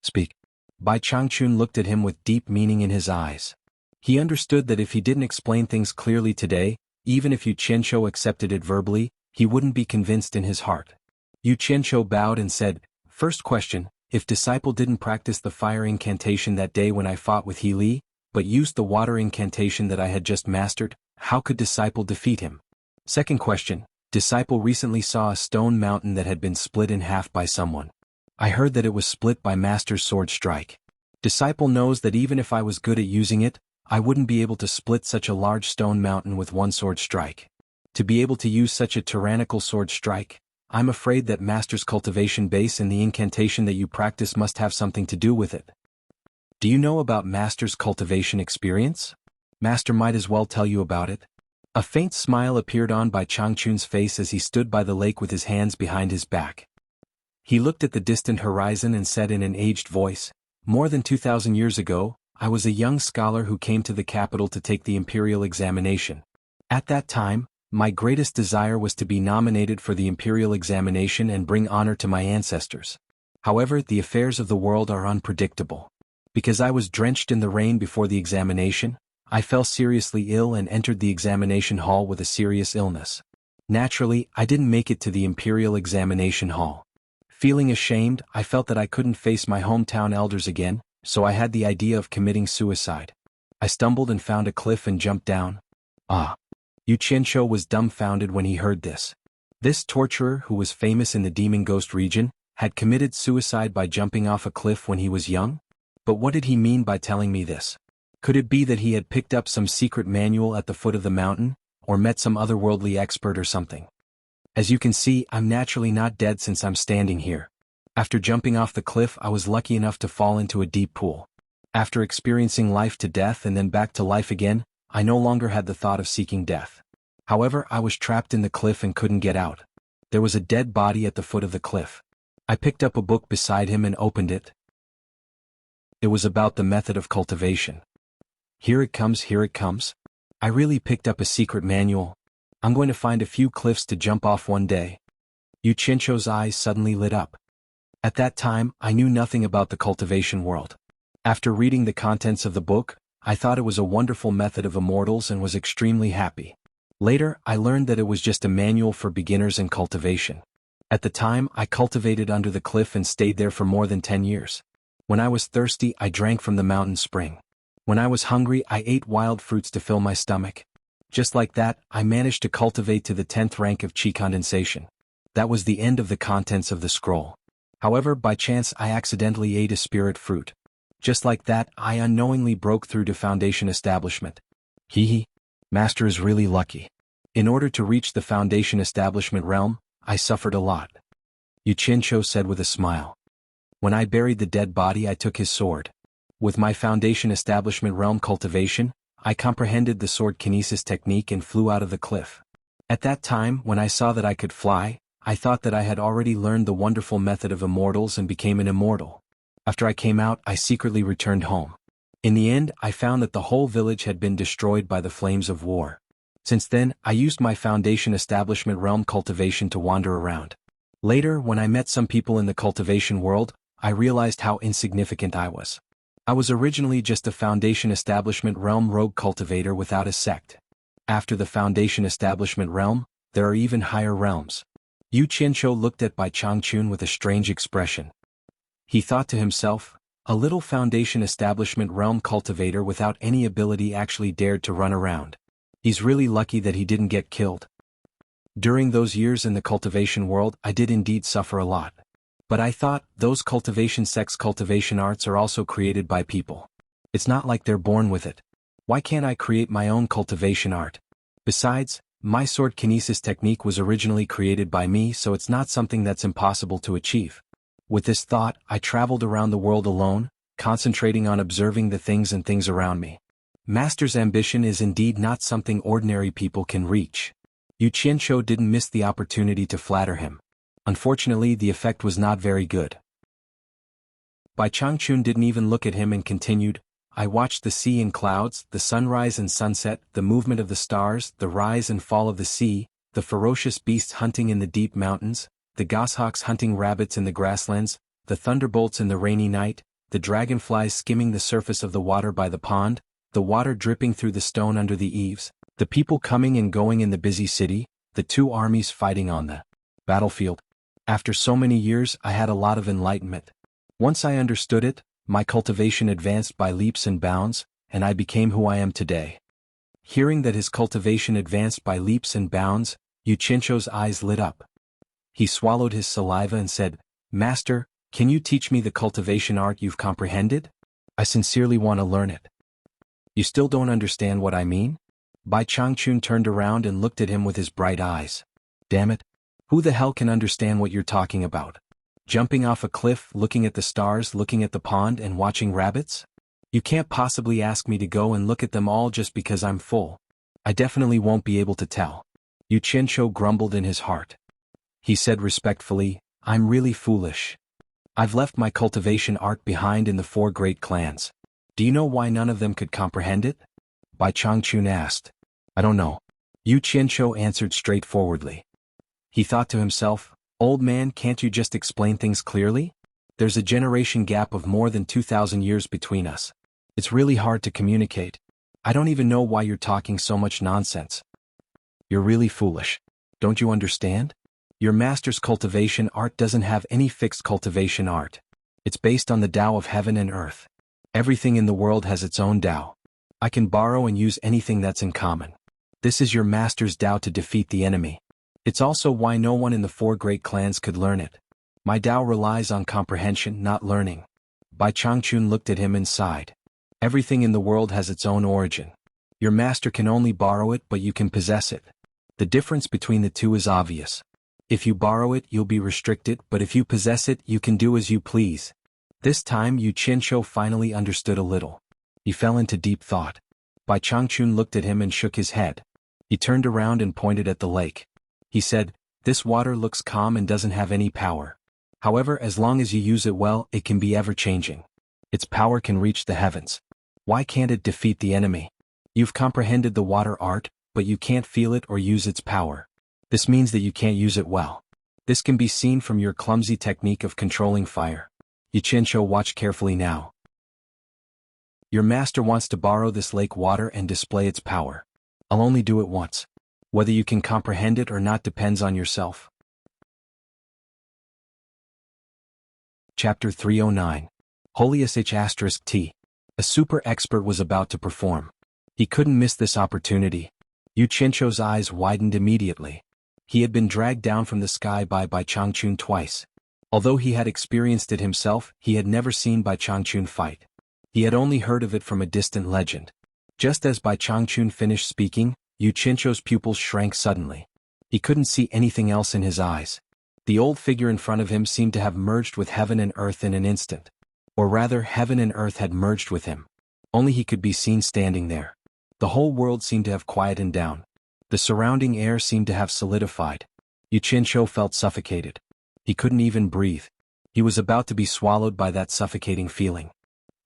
Speak. Bai Changchun looked at him with deep meaning in his eyes. He understood that if he didn't explain things clearly today, even if Yu Qianqiu accepted it verbally, he wouldn't be convinced in his heart. Yu Qianqiu bowed and said, First question, if Disciple didn't practice the fire incantation that day when I fought with Healy, but used the water incantation that I had just mastered, how could Disciple defeat him? Second question, Disciple recently saw a stone mountain that had been split in half by someone. I heard that it was split by Master's sword strike. Disciple knows that even if I was good at using it, I wouldn't be able to split such a large stone mountain with one sword strike. To be able to use such a tyrannical sword strike, I'm afraid that Master's cultivation base and the incantation that you practice must have something to do with it. Do you know about Master's cultivation experience? Master might as well tell you about it. A faint smile appeared on Bai Changchun's face as he stood by the lake with his hands behind his back. He looked at the distant horizon and said in an aged voice, "More than 2,000 years ago, I was a young scholar who came to the capital to take the imperial examination. At that time, my greatest desire was to be nominated for the imperial examination and bring honor to my ancestors. However, the affairs of the world are unpredictable. Because I was drenched in the rain before the examination, I fell seriously ill and entered the examination hall with a serious illness. Naturally, I didn't make it to the imperial examination hall. Feeling ashamed, I felt that I couldn't face my hometown elders again, so I had the idea of committing suicide. I stumbled and found a cliff and jumped down." Ah! Yu Qianqiu was dumbfounded when he heard this. This torturer, who was famous in the demon ghost region, had committed suicide by jumping off a cliff when he was young? But what did he mean by telling me this? Could it be that he had picked up some secret manual at the foot of the mountain, or met some otherworldly expert or something? As you can see, I'm naturally not dead since I'm standing here. After jumping off the cliff, I was lucky enough to fall into a deep pool. After experiencing life to death and then back to life again, I no longer had the thought of seeking death. However, I was trapped in the cliff and couldn't get out. There was a dead body at the foot of the cliff. I picked up a book beside him and opened it. It was about the method of cultivation. Here it comes, here it comes. I really picked up a secret manual. I'm going to find a few cliffs to jump off one day. Yu Qianqiu's eyes suddenly lit up. At that time, I knew nothing about the cultivation world. After reading the contents of the book, I thought it was a wonderful method of immortals and was extremely happy. Later, I learned that it was just a manual for beginners in cultivation. At the time, I cultivated under the cliff and stayed there for more than 10 years. When I was thirsty, I drank from the mountain spring. When I was hungry, I ate wild fruits to fill my stomach. Just like that, I managed to cultivate to the 10th rank of qi condensation. That was the end of the contents of the scroll. However, by chance I accidentally ate a spirit fruit. Just like that, I unknowingly broke through to foundation establishment. Hee. Master is really lucky. In order to reach the foundation establishment realm, I suffered a lot. Yu Qianqiu said with a smile. When I buried the dead body, I took his sword. With my foundation establishment realm cultivation, I comprehended the sword kinesis technique and flew out of the cliff. At that time, when I saw that I could fly, I thought that I had already learned the wonderful method of immortals and became an immortal. After I came out, I secretly returned home. In the end, I found that the whole village had been destroyed by the flames of war. Since then, I used my foundation establishment realm cultivation to wander around. Later, when I met some people in the cultivation world, I realized how insignificant I was. I was originally just a foundation establishment realm rogue cultivator without a sect. After the foundation establishment realm, there are even higher realms. Yu Qianqiu looked at Bai Changchun with a strange expression. He thought to himself, a little foundation establishment realm cultivator without any ability actually dared to run around. He's really lucky that he didn't get killed. During those years in the cultivation world, I did indeed suffer a lot. But I thought, those cultivation sects cultivation arts are also created by people. It's not like they're born with it. Why can't I create my own cultivation art? Besides, my sword kinesis technique was originally created by me, so it's not something that's impossible to achieve. With this thought, I traveled around the world alone, concentrating on observing the things and things around me. Master's ambition is indeed not something ordinary people can reach. Yu Qianqiu didn't miss the opportunity to flatter him. Unfortunately, the effect was not very good. Bai Changchun didn't even look at him and continued, I watched the sea and clouds, the sunrise and sunset, the movement of the stars, the rise and fall of the sea, the ferocious beasts hunting in the deep mountains, the goshawks hunting rabbits in the grasslands, the thunderbolts in the rainy night, the dragonflies skimming the surface of the water by the pond, the water dripping through the stone under the eaves, the people coming and going in the busy city, the two armies fighting on the battlefield. After so many years, I had a lot of enlightenment. Once I understood it, my cultivation advanced by leaps and bounds, and I became who I am today. Hearing that his cultivation advanced by leaps and bounds, Yu Qianqiu's eyes lit up. He swallowed his saliva and said, Master, can you teach me the cultivation art you've comprehended? I sincerely want to learn it. You still don't understand what I mean? Bai Changchun turned around and looked at him with his bright eyes. Damn it. Who the hell can understand what you're talking about? Jumping off a cliff, looking at the stars, looking at the pond, and watching rabbits? You can't possibly ask me to go and look at them all just because I'm full. I definitely won't be able to tell. Yu Qianqiu grumbled in his heart. He said respectfully, I'm really foolish. I've left my cultivation art behind in the 4 great clans. Do you know why none of them could comprehend it? Bai Changchun asked. I don't know. Yu Qianqiu answered straightforwardly. He thought to himself, old man, can't you just explain things clearly? There's a generation gap of more than 2,000 years between us. It's really hard to communicate. I don't even know why you're talking so much nonsense. You're really foolish. Don't you understand? Your master's cultivation art doesn't have any fixed cultivation art. It's based on the Tao of heaven and earth. Everything in the world has its own Tao. I can borrow and use anything that's in common. This is your master's Tao to defeat the enemy. It's also why no one in the 4 great clans could learn it. My Tao relies on comprehension, not learning. Bai Changchun looked at him and sighed. Everything in the world has its own origin. Your master can only borrow it, but you can possess it. The difference between the two is obvious. If you borrow it, you'll be restricted, but if you possess it, you can do as you please. This time Yu Qianqiu finally understood a little. He fell into deep thought. Bai Changchun looked at him and shook his head. He turned around and pointed at the lake. He said, this water looks calm and doesn't have any power. However, as long as you use it well, it can be ever-changing. Its power can reach the heavens. Why can't it defeat the enemy? You've comprehended the water art, but you can't feel it or use its power. This means that you can't use it well. This can be seen from your clumsy technique of controlling fire. Yu Qianqiu, watch carefully now. Your master wants to borrow this lake water and display its power. I'll only do it once. Whether you can comprehend it or not depends on yourself. Chapter 309. Holius H*T. A super expert was about to perform. He couldn't miss this opportunity. Yu Qianqiu's eyes widened immediately. He had been dragged down from the sky by Bai Changchun twice. Although he had experienced it himself, he had never seen Bai Changchun fight. He had only heard of it from a distant legend. Just as Bai Changchun finished speaking, Yu Qianqiu's pupils shrank suddenly. He couldn't see anything else in his eyes. The old figure in front of him seemed to have merged with heaven and earth in an instant. Or rather, heaven and earth had merged with him. Only he could be seen standing there. The whole world seemed to have quietened down. The surrounding air seemed to have solidified. Yu Qianqiu felt suffocated. He couldn't even breathe. He was about to be swallowed by that suffocating feeling.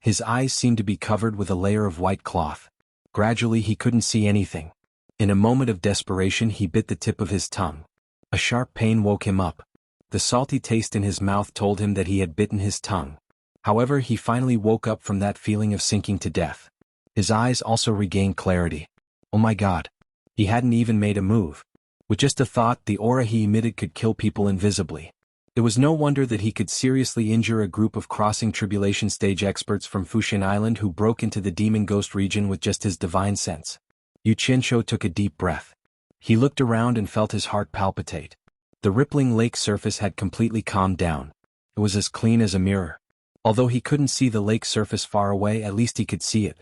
His eyes seemed to be covered with a layer of white cloth. Gradually he couldn't see anything. In a moment of desperation he bit the tip of his tongue. A sharp pain woke him up. The salty taste in his mouth told him that he had bitten his tongue. However, he finally woke up from that feeling of sinking to death. His eyes also regained clarity. Oh my God. He hadn't even made a move. With just a thought, the aura he emitted could kill people invisibly. It was no wonder that he could seriously injure a group of crossing tribulation stage experts from Fuxian Island who broke into the demon ghost region with just his divine sense. Yu Qianqiu took a deep breath. He looked around and felt his heart palpitate. The rippling lake surface had completely calmed down. It was as clean as a mirror. Although he couldn't see the lake surface far away, at least he could see it.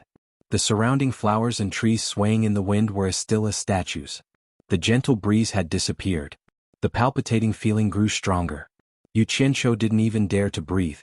The surrounding flowers and trees swaying in the wind were as still as statues. The gentle breeze had disappeared. The palpitating feeling grew stronger. Yu Qianqiu didn't even dare to breathe.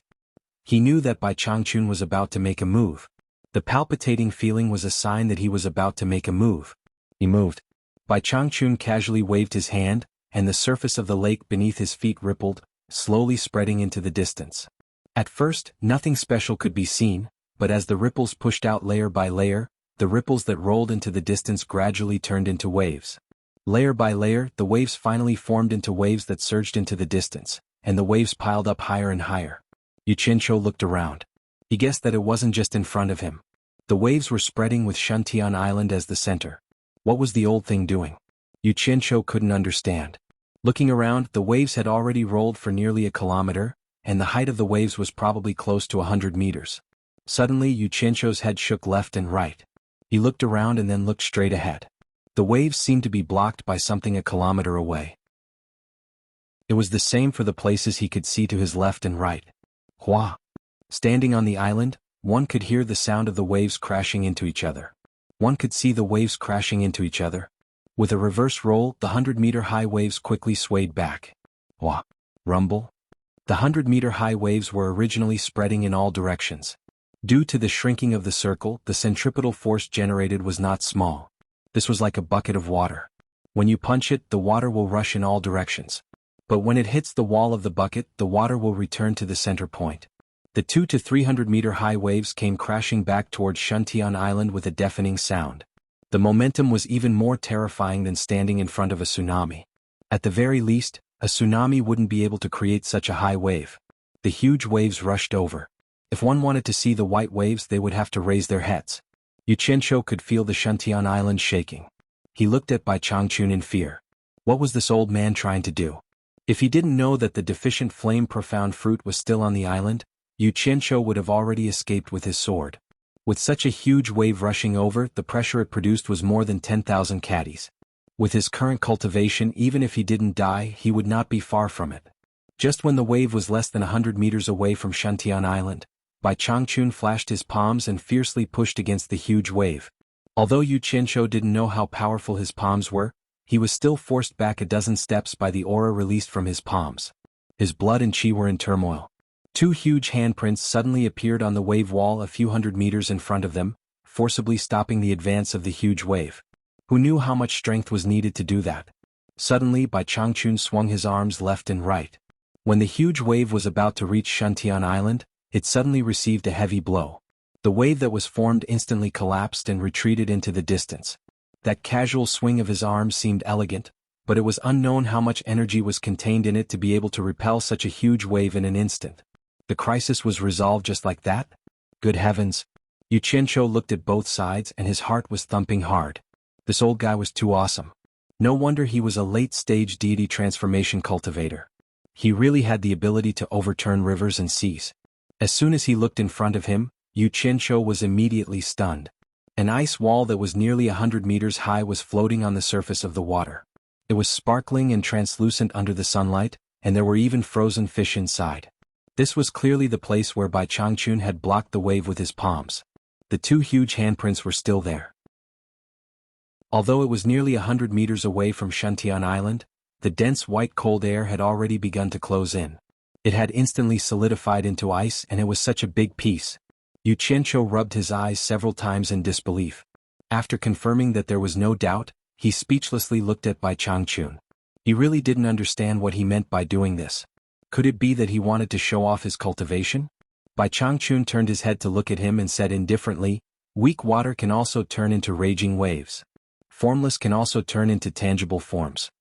He knew that Bai Changchun was about to make a move. The palpitating feeling was a sign that he was about to make a move. He moved. Bai Changchun casually waved his hand, and the surface of the lake beneath his feet rippled, slowly spreading into the distance. At first, nothing special could be seen, but as the ripples pushed out layer by layer, the ripples that rolled into the distance gradually turned into waves. Layer by layer, the waves finally formed into waves that surged into the distance, and the waves piled up higher and higher. Yu Qianqiu looked around. He guessed that it wasn't just in front of him. The waves were spreading with Shuntian Island as the center. What was the old thing doing? Yu Qianqiu couldn't understand. Looking around, the waves had already rolled for nearly a kilometer, and the height of the waves was probably close to 100 meters. Suddenly Yu Qianqiu's head shook left and right. He looked around and then looked straight ahead. The waves seemed to be blocked by something a kilometer away. It was the same for the places he could see to his left and right. Hua! Standing on the island, one could hear the sound of the waves crashing into each other. One could see the waves crashing into each other. With a reverse roll, the 100-meter-high waves quickly swayed back. Hua! Rumble! The 100-meter-high waves were originally spreading in all directions. Due to the shrinking of the circle, the centripetal force generated was not small. This was like a bucket of water. When you punch it, the water will rush in all directions. But when it hits the wall of the bucket, the water will return to the center point. The 200 to 300 meter high waves came crashing back towards Shuntian Island with a deafening sound. The momentum was even more terrifying than standing in front of a tsunami. At the very least, a tsunami wouldn't be able to create such a high wave. The huge waves rushed over. If one wanted to see the white waves, they would have to raise their heads. Yu Qianqiu could feel the Shuntian Island shaking. He looked at Bai Changchun in fear. What was this old man trying to do? If he didn't know that the deficient flame-profound fruit was still on the island, Yu Qianqiu would have already escaped with his sword. With such a huge wave rushing over, the pressure it produced was more than 10,000 caddies. With his current cultivation, even if he didn't die, he would not be far from it. Just when the wave was less than 100 meters away from Shuntian Island, Bai Changchun flashed his palms and fiercely pushed against the huge wave. Although Yu Qianqiu didn't know how powerful his palms were, he was still forced back a dozen steps by the aura released from his palms. His blood and chi were in turmoil. Two huge handprints suddenly appeared on the wave wall a few hundred meters in front of them, forcibly stopping the advance of the huge wave. Who knew how much strength was needed to do that? Suddenly, Bai Changchun swung his arms left and right. When the huge wave was about to reach Shuntian Island, it suddenly received a heavy blow. The wave that was formed instantly collapsed and retreated into the distance. That casual swing of his arms seemed elegant, but it was unknown how much energy was contained in it to be able to repel such a huge wave in an instant. The crisis was resolved just like that? Good heavens! Yu Qianqiu looked at both sides and his heart was thumping hard. This old guy was too awesome. No wonder he was a late-stage deity transformation cultivator. He really had the ability to overturn rivers and seas. As soon as he looked in front of him, Yu Qianqiu was immediately stunned. An ice wall that was nearly 100 meters high was floating on the surface of the water. It was sparkling and translucent under the sunlight, and there were even frozen fish inside. This was clearly the place where Bai Changchun had blocked the wave with his palms. The two huge handprints were still there. Although it was nearly 100 meters away from Shuntian Island, the dense white cold air had already begun to close in. It had instantly solidified into ice, and it was such a big piece. Yu Qianqiu rubbed his eyes several times in disbelief. After confirming that there was no doubt, he speechlessly looked at Bai Changchun. He really didn't understand what he meant by doing this. Could it be that he wanted to show off his cultivation? Bai Changchun turned his head to look at him and said indifferently, "Weak water can also turn into raging waves. Formless can also turn into tangible forms."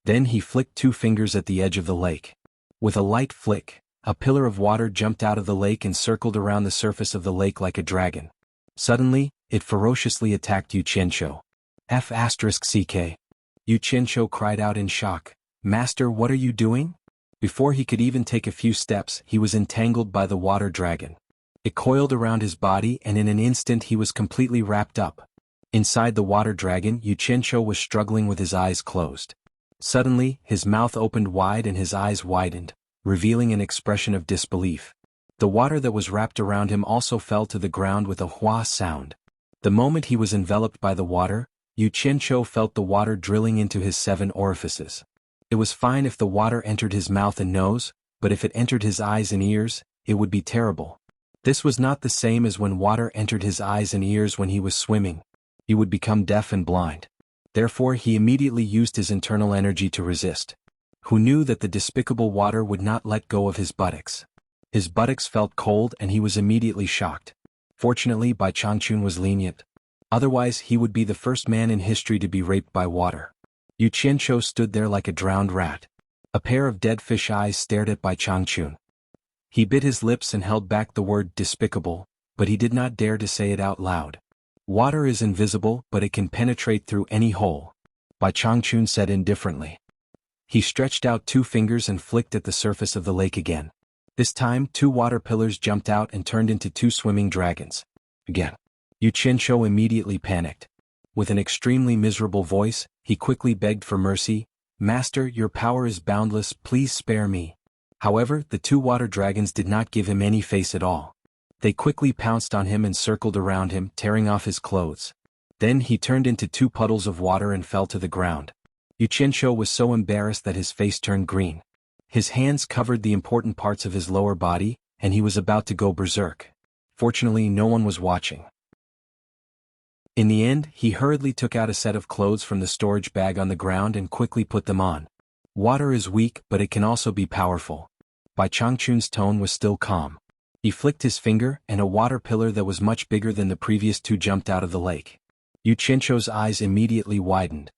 Then he flicked two fingers at the edge of the lake. With a light flick, a pillar of water jumped out of the lake and circled around the surface of the lake like a dragon. Suddenly, it ferociously attacked Yu Qianqiu. F***ck. Yu Qianqiu cried out in shock. "Master, what are you doing?" Before he could even take a few steps, he was entangled by the water dragon. It coiled around his body and in an instant he was completely wrapped up. Inside the water dragon, Yu Qianqiu was struggling with his eyes closed. Suddenly, his mouth opened wide and his eyes widened, revealing an expression of disbelief. The water that was wrapped around him also fell to the ground with a hua sound. The moment he was enveloped by the water, Yu Qianqiu felt the water drilling into his 7 orifices. It was fine if the water entered his mouth and nose, but if it entered his eyes and ears, it would be terrible. This was not the same as when water entered his eyes and ears when he was swimming. He would become deaf and blind. Therefore he immediately used his internal energy to resist. Who knew that the despicable water would not let go of his buttocks? His buttocks felt cold and he was immediately shocked. Fortunately, Bai Changchun was lenient. Otherwise he would be the first man in history to be raped by water. Yu Qianqiu stood there like a drowned rat. A pair of dead fish eyes stared at Bai Changchun. He bit his lips and held back the word despicable, but he did not dare to say it out loud. Water is invisible, but it can penetrate through any hole, Bai Changchun said indifferently. He stretched out 2 fingers and flicked at the surface of the lake again. This time 2 water pillars jumped out and turned into 2 swimming dragons. Again. Yu Qianqiu immediately panicked. With an extremely miserable voice, he quickly begged for mercy. "Master, your power is boundless, please spare me." However, the 2 water dragons did not give him any face at all. They quickly pounced on him and circled around him, tearing off his clothes. Then he turned into 2 puddles of water and fell to the ground. Yu Qianqiu was so embarrassed that his face turned green. His hands covered the important parts of his lower body, and he was about to go berserk. Fortunately, no one was watching. In the end, he hurriedly took out a set of clothes from the storage bag on the ground and quickly put them on. Water is weak, but it can also be powerful. Bai Changchun's tone was still calm. He flicked his finger, and a water pillar that was much bigger than the previous two jumped out of the lake. Yu Qianzhou's eyes immediately widened.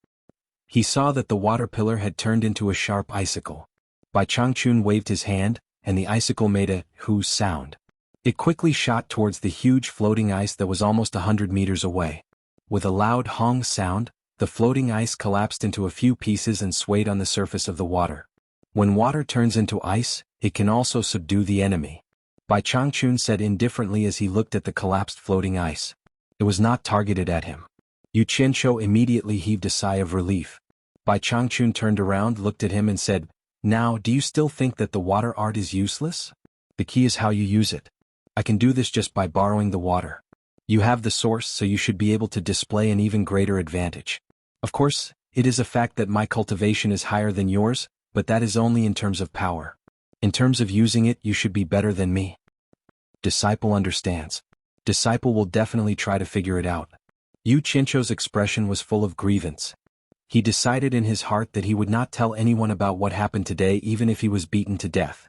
He saw that the water pillar had turned into a sharp icicle. Bai Changchun waved his hand, and the icicle made a "hoo" sound. It quickly shot towards the huge floating ice that was almost 100 meters away. With a loud hong sound, the floating ice collapsed into a few pieces and swayed on the surface of the water. When water turns into ice, it can also subdue the enemy. Bai Changchun said indifferently as he looked at the collapsed floating ice. It was not targeted at him. Yu Qianzhou immediately heaved a sigh of relief. Bai Changchun turned around, looked at him and said, "Now, do you still think that the water art is useless? The key is how you use it. I can do this just by borrowing the water. You have the source, so you should be able to display an even greater advantage. Of course, it is a fact that my cultivation is higher than yours, but that is only in terms of power. In terms of using it, you should be better than me." Disciple understands. Disciple will definitely try to figure it out. Yu Qianzhou's expression was full of grievance. He decided in his heart that he would not tell anyone about what happened today even if he was beaten to death.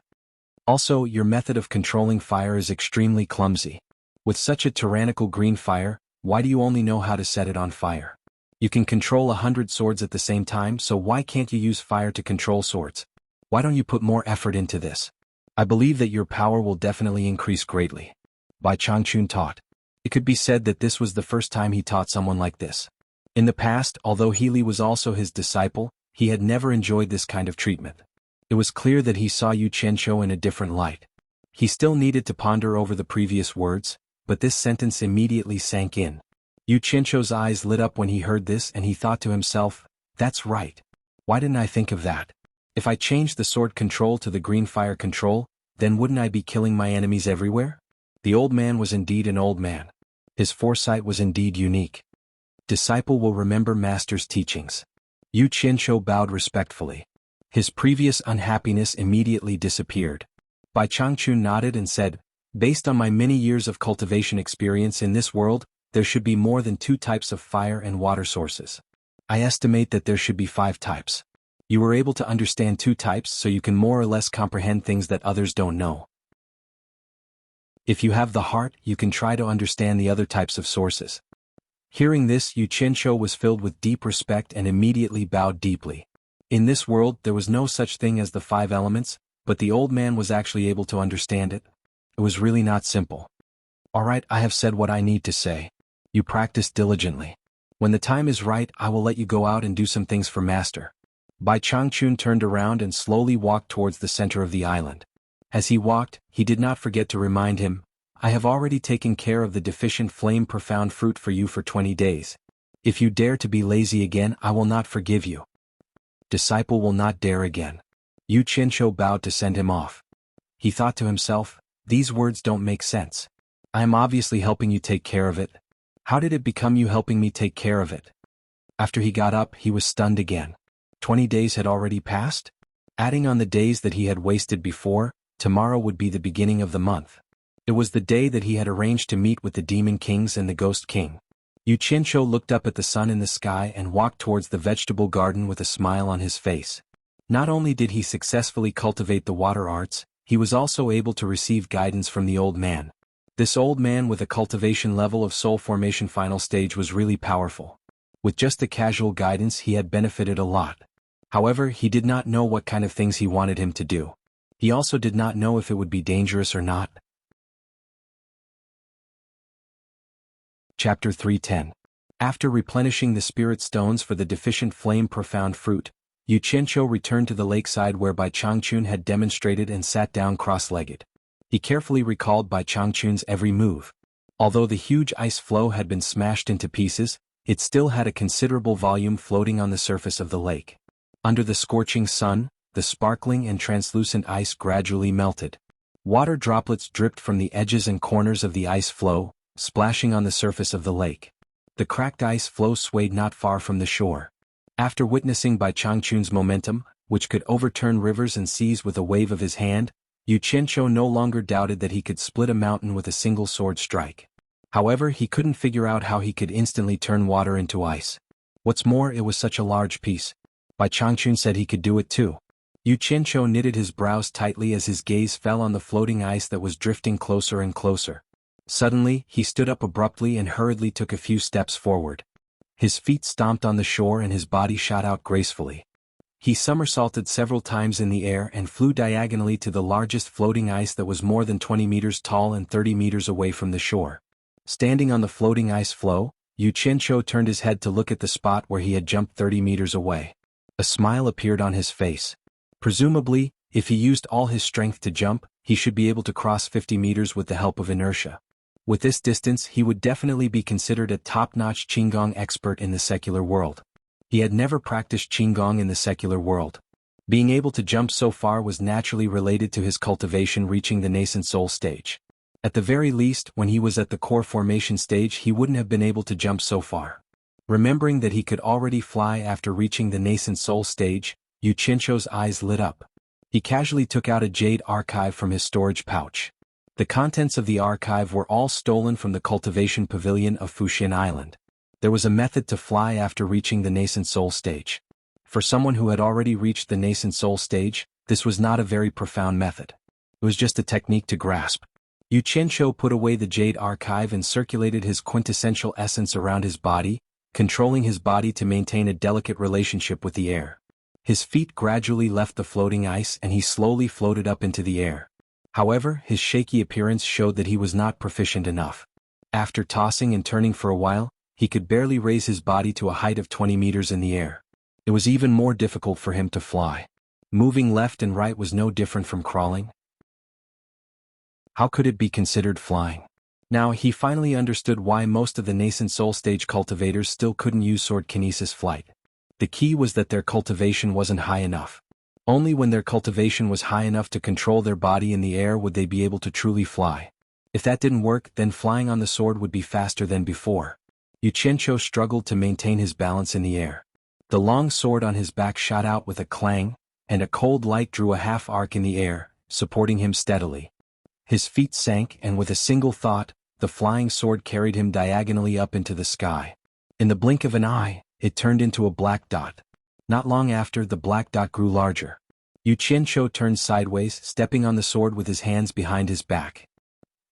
Also, your method of controlling fire is extremely clumsy. With such a tyrannical green fire, why do you only know how to set it on fire? You can control 100 swords at the same time, so why can't you use fire to control swords? Why don't you put more effort into this? I believe that your power will definitely increase greatly. Bai Changchun taught. It could be said that this was the first time he taught someone like this. In the past, although Healy was also his disciple, he had never enjoyed this kind of treatment. It was clear that he saw Yu Qianzhou in a different light. He still needed to ponder over the previous words, but this sentence immediately sank in. Yu Qianzhou's eyes lit up when he heard this, and he thought to himself, "That's right. Why didn't I think of that? If I changed the sword control to the green fire control, then wouldn't I be killing my enemies everywhere?" The old man was indeed an old man. His foresight was indeed unique. Disciple will remember master's teachings. Yu Qianzhou bowed respectfully. His previous unhappiness immediately disappeared. Bai Changchun nodded and said, "Based on my many years of cultivation experience in this world, there should be more than 2 types of fire and water sources. I estimate that there should be 5 types. You were able to understand 2 types, so you can more or less comprehend things that others don't know. If you have the heart, you can try to understand the other types of sources." Hearing this, Yu Qianzhou was filled with deep respect and immediately bowed deeply. In this world, there was no such thing as the 5 elements, but the old man was actually able to understand it. It was really not simple. "Alright, I have said what I need to say. You practice diligently. When the time is right, I will let you go out and do some things for master." Bai Changchun turned around and slowly walked towards the center of the island. As he walked, he did not forget to remind him, "I have already taken care of the deficient flame profound fruit for you for 20 days. If you dare to be lazy again, I will not forgive you." Disciple will not dare again. Yu Qianzhou bowed to send him off. He thought to himself, "These words don't make sense. I am obviously helping you take care of it. How did it become you helping me take care of it?" After he got up, he was stunned again. 20 days had already passed? Adding on the days that he had wasted before, tomorrow would be the beginning of the month. It was the day that he had arranged to meet with the Demon Kings and the Ghost King. Yu Qianzhou looked up at the sun in the sky and walked towards the vegetable garden with a smile on his face. Not only did he successfully cultivate the water arts, he was also able to receive guidance from the old man. This old man with a cultivation level of soul formation final stage was really powerful. With just the casual guidance, he had benefited a lot. However, he did not know what kind of things he wanted him to do. He also did not know if it would be dangerous or not. Chapter 310. After replenishing the spirit stones for the deficient flame profound fruit, Yu Qianzhou returned to the lakeside where Bai Changchun had demonstrated and sat down cross-legged. He carefully recalled Bai Changchun's every move. Although the huge ice floe had been smashed into pieces, it still had a considerable volume floating on the surface of the lake. Under the scorching sun, the sparkling and translucent ice gradually melted. Water droplets dripped from the edges and corners of the ice floe, splashing on the surface of the lake. The cracked ice floe swayed not far from the shore. After witnessing Bai Changchun's momentum, which could overturn rivers and seas with a wave of his hand, Yu Qianzhou no longer doubted that he could split a mountain with a single sword strike. However, he couldn't figure out how he could instantly turn water into ice. What's more, it was such a large piece. Bai Changchun said he could do it too. Yu Qianqiu knitted his brows tightly as his gaze fell on the floating ice that was drifting closer and closer. Suddenly, he stood up abruptly and hurriedly took a few steps forward. His feet stomped on the shore and his body shot out gracefully. He somersaulted several times in the air and flew diagonally to the largest floating ice that was more than 20 meters tall and 30 meters away from the shore. Standing on the floating ice floe, Yu Qianqiu turned his head to look at the spot where he had jumped 30 meters away. A smile appeared on his face. Presumably, if he used all his strength to jump, he should be able to cross 50 meters with the help of inertia. With this distance, he would definitely be considered a top-notch Qigong expert in the secular world. He had never practiced Qigong in the secular world. Being able to jump so far was naturally related to his cultivation reaching the nascent soul stage. At the very least, when he was at the core formation stage, he wouldn't have been able to jump so far. Remembering that he could already fly after reaching the nascent soul stage, Yu Qianqiu's eyes lit up. He casually took out a jade archive from his storage pouch. The contents of the archive were all stolen from the cultivation pavilion of Fuxin Island. There was a method to fly after reaching the nascent soul stage. For someone who had already reached the nascent soul stage, this was not a very profound method. It was just a technique to grasp. Yu Qianqiu put away the jade archive and circulated his quintessential essence around his body, controlling his body to maintain a delicate relationship with the air. His feet gradually left the floating ice and he slowly floated up into the air. However, his shaky appearance showed that he was not proficient enough. After tossing and turning for a while, he could barely raise his body to a height of 20 meters in the air. It was even more difficult for him to fly. Moving left and right was no different from crawling. How could it be considered flying? Now he finally understood why most of the nascent soul stage cultivators still couldn't use sword kinesis flight. The key was that their cultivation wasn't high enough. Only when their cultivation was high enough to control their body in the air would they be able to truly fly. If that didn't work, then flying on the sword would be faster than before. Yu Qianqiu struggled to maintain his balance in the air. The long sword on his back shot out with a clang, and a cold light drew a half arc in the air, supporting him steadily. His feet sank and with a single thought, the flying sword carried him diagonally up into the sky. In the blink of an eye, it turned into a black dot. Not long after, the black dot grew larger. Yu Qianqiu turned sideways, stepping on the sword with his hands behind his back.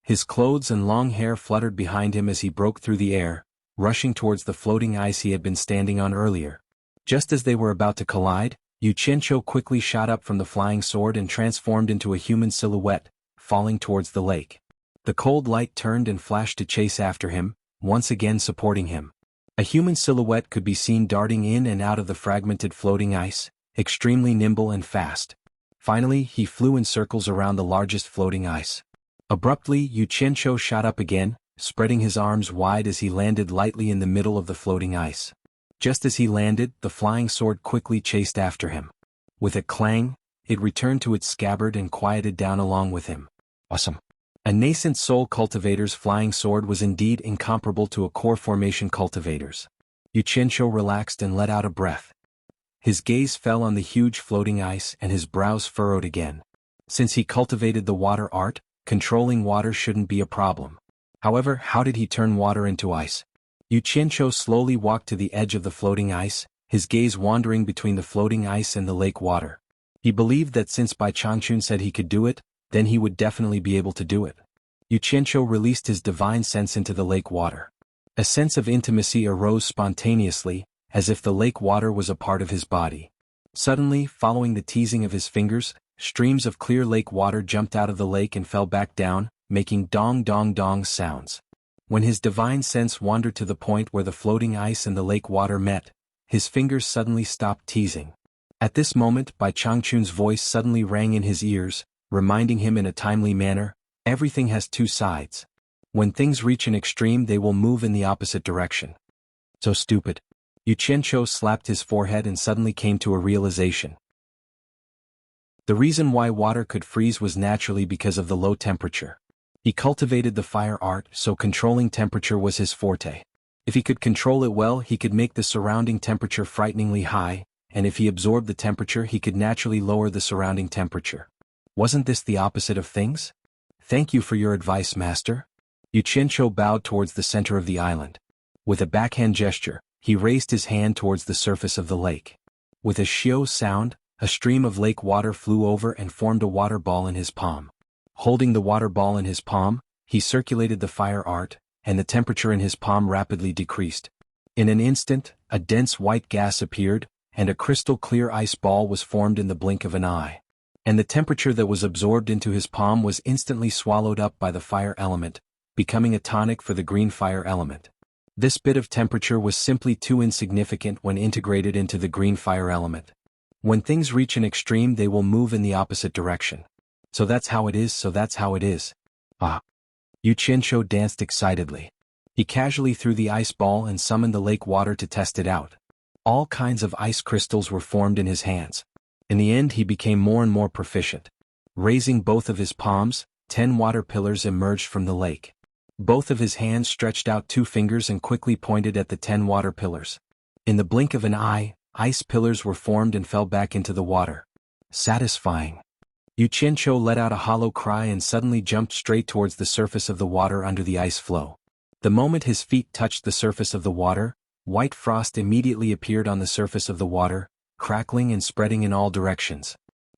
His clothes and long hair fluttered behind him as he broke through the air, rushing towards the floating ice he had been standing on earlier. Just as they were about to collide, Yu Qianqiu quickly shot up from the flying sword and transformed into a human silhouette, falling towards the lake. The cold light turned and flashed to chase after him, once again supporting him. A human silhouette could be seen darting in and out of the fragmented floating ice, extremely nimble and fast. Finally, he flew in circles around the largest floating ice. Abruptly, Yu Qianqiu shot up again, spreading his arms wide as he landed lightly in the middle of the floating ice. Just as he landed, the flying sword quickly chased after him. With a clang, it returned to its scabbard and quieted down along with him. Awesome. A nascent soul cultivator's flying sword was indeed incomparable to a core formation cultivator's. Yu Qianqiu relaxed and let out a breath. His gaze fell on the huge floating ice and his brows furrowed again. Since he cultivated the water art, controlling water shouldn't be a problem. However, how did he turn water into ice? Yu Qianqiu slowly walked to the edge of the floating ice, his gaze wandering between the floating ice and the lake water. He believed that since Bai Changchun said he could do it, then he would definitely be able to do it. Yu Qianqiu released his divine sense into the lake water. A sense of intimacy arose spontaneously, as if the lake water was a part of his body. Suddenly, following the teasing of his fingers, streams of clear lake water jumped out of the lake and fell back down, making dong-dong-dong sounds. When his divine sense wandered to the point where the floating ice and the lake water met, his fingers suddenly stopped teasing. At this moment, Bai Changchun's voice suddenly rang in his ears, reminding him in a timely manner, everything has two sides. When things reach an extreme, they will move in the opposite direction. So stupid. Yu Qianqiu slapped his forehead and suddenly came to a realization. The reason why water could freeze was naturally because of the low temperature. He cultivated the fire art, so controlling temperature was his forte. If he could control it well, he could make the surrounding temperature frighteningly high, and if he absorbed the temperature, he could naturally lower the surrounding temperature. Wasn't this the opposite of things? Thank you for your advice, master. Yu Qianqiu bowed towards the center of the island. With a backhand gesture, he raised his hand towards the surface of the lake. With a shio sound, a stream of lake water flew over and formed a water ball in his palm. Holding the water ball in his palm, he circulated the fire art, and the temperature in his palm rapidly decreased. In an instant, a dense white gas appeared, and a crystal-clear ice ball was formed in the blink of an eye. And the temperature that was absorbed into his palm was instantly swallowed up by the fire element, becoming a tonic for the green fire element. This bit of temperature was simply too insignificant when integrated into the green fire element. When things reach an extreme, they will move in the opposite direction. So that's how it is. Ah. Yu Qianqiu danced excitedly. He casually threw the ice ball and summoned the lake water to test it out. All kinds of ice crystals were formed in his hands. In the end, he became more and more proficient. Raising both of his palms, 10 water pillars emerged from the lake. Both of his hands stretched out 2 fingers and quickly pointed at the 10 water pillars. In the blink of an eye, ice pillars were formed and fell back into the water. Satisfying. Yu Qianqiu let out a hollow cry and suddenly jumped straight towards the surface of the water under the ice flow. The moment his feet touched the surface of the water, white frost immediately appeared on the surface of the water, crackling and spreading in all directions.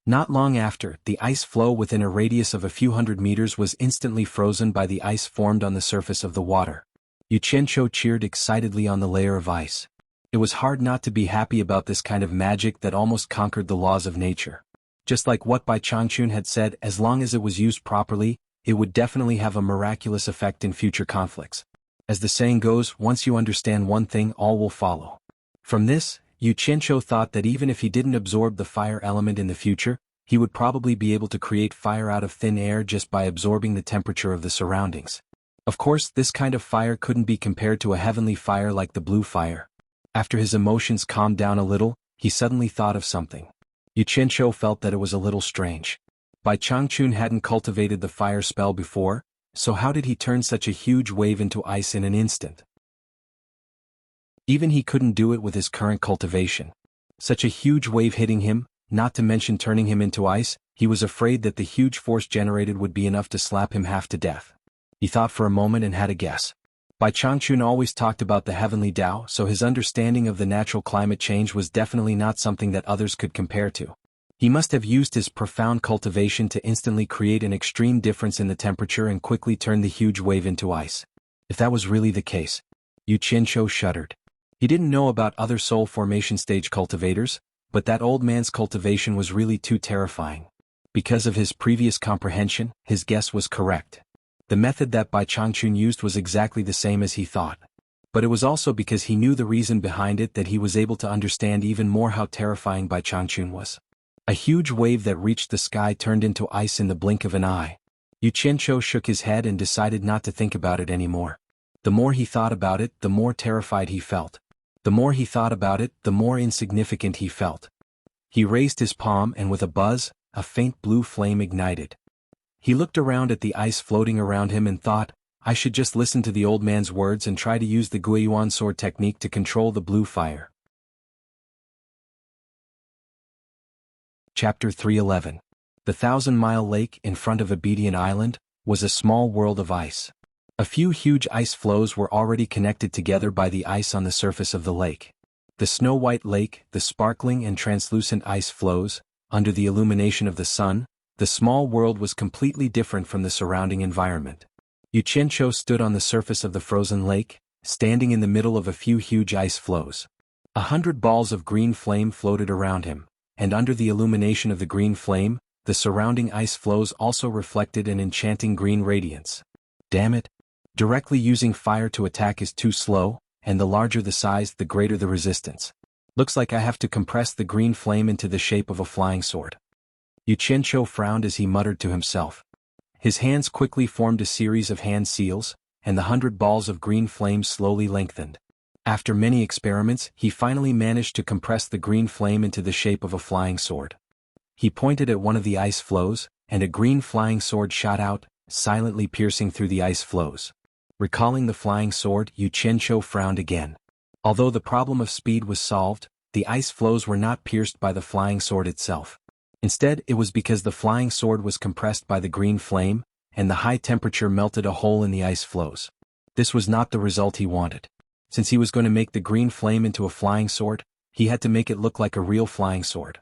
Not long after, the ice flow within a radius of a few hundred meters was instantly frozen by the ice formed on the surface of the water. Yu Qianqiu cheered excitedly on the layer of ice. It was hard not to be happy about this kind of magic that almost conquered the laws of nature. Just like what Bai Changchun had said, as long as it was used properly, it would definitely have a miraculous effect in future conflicts. As the saying goes, once you understand one thing, all will follow. From this, Yu Qianqiu thought that even if he didn't absorb the fire element in the future, he would probably be able to create fire out of thin air just by absorbing the temperature of the surroundings. Of course, this kind of fire couldn't be compared to a heavenly fire like the blue fire. After his emotions calmed down a little, he suddenly thought of something. Yu Qianqiu felt that it was a little strange. Bai Changchun hadn't cultivated the fire spell before, so how did he turn such a huge wave into ice in an instant? Even he couldn't do it with his current cultivation. Such a huge wave hitting him, not to mention turning him into ice, he was afraid that the huge force generated would be enough to slap him half to death. He thought for a moment and had a guess. Bai Changchun always talked about the heavenly Tao, so his understanding of the natural climate change was definitely not something that others could compare to. He must have used his profound cultivation to instantly create an extreme difference in the temperature and quickly turn the huge wave into ice. If that was really the case, Yu Qianqiu shuddered. He didn't know about other soul formation stage cultivators, but that old man's cultivation was really too terrifying. Because of his previous comprehension, his guess was correct. The method that Bai Changchun used was exactly the same as he thought. But it was also because he knew the reason behind it that he was able to understand even more how terrifying Bai Changchun was. A huge wave that reached the sky turned into ice in the blink of an eye. Yu Qianqiu shook his head and decided not to think about it anymore. The more he thought about it, the more terrified he felt. The more he thought about it, the more insignificant he felt. He raised his palm and with a buzz, a faint blue flame ignited. He looked around at the ice floating around him and thought, I should just listen to the old man's words and try to use the Guiyuan sword technique to control the blue fire. Chapter 311. The 1,000-mile lake in front of Obedient Island was a small world of ice. A few huge ice flows were already connected together by the ice on the surface of the lake. The snow-white lake, the sparkling and translucent ice flows, under the illumination of the sun, the small world was completely different from the surrounding environment. Yu Qianqiu stood on the surface of the frozen lake, standing in the middle of a few huge ice flows. 100 balls of green flame floated around him, and under the illumination of the green flame, the surrounding ice flows also reflected an enchanting green radiance. Damn it! Directly using fire to attack is too slow, and the larger the size, the greater the resistance. Looks like I have to compress the green flame into the shape of a flying sword. Yu Qianqiu frowned as he muttered to himself. His hands quickly formed a series of hand seals, and the 100 balls of green flame slowly lengthened. After many experiments, he finally managed to compress the green flame into the shape of a flying sword. He pointed at one of the ice flows, and a green flying sword shot out, silently piercing through the ice flows. Recalling the flying sword, Yu Qianqiu frowned again. Although the problem of speed was solved, the ice flows were not pierced by the flying sword itself. Instead, it was because the flying sword was compressed by the green flame, and the high temperature melted a hole in the ice flows. This was not the result he wanted. Since he was going to make the green flame into a flying sword, he had to make it look like a real flying sword.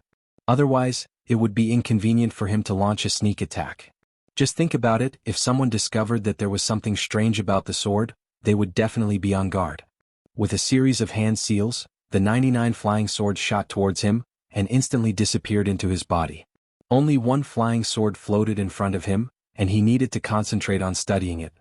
Otherwise, it would be inconvenient for him to launch a sneak attack. Just think about it, if someone discovered that there was something strange about the sword, they would definitely be on guard. With a series of hand seals, the 99 flying swords shot towards him, and instantly disappeared into his body. Only one flying sword floated in front of him, and he needed to concentrate on studying it.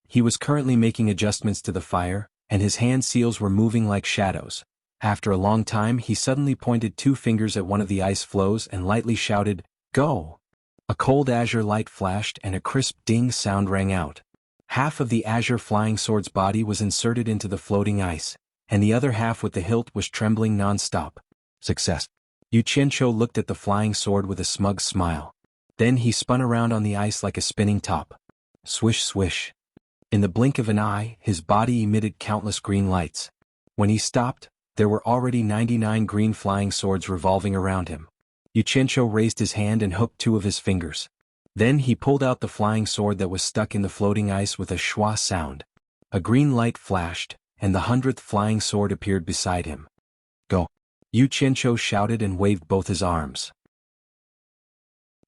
He was currently making adjustments to the fire, and his hand seals were moving like shadows. After a long time he suddenly pointed 2 fingers at one of the ice floes and lightly shouted, "Go!" A cold azure light flashed and a crisp ding sound rang out. Half of the azure flying sword's body was inserted into the floating ice, and the other half with the hilt was trembling non-stop. Success. Yu Qianqiu looked at the flying sword with a smug smile. Then he spun around on the ice like a spinning top. Swish swish. In the blink of an eye, his body emitted countless green lights. When he stopped, there were already 99 green flying swords revolving around him. Yu Qianqiu raised his hand and hooked 2 of his fingers. Then he pulled out the flying sword that was stuck in the floating ice with a schwa sound. A green light flashed, and the 100th flying sword appeared beside him. Go! Yu Qianqiu shouted and waved both his arms.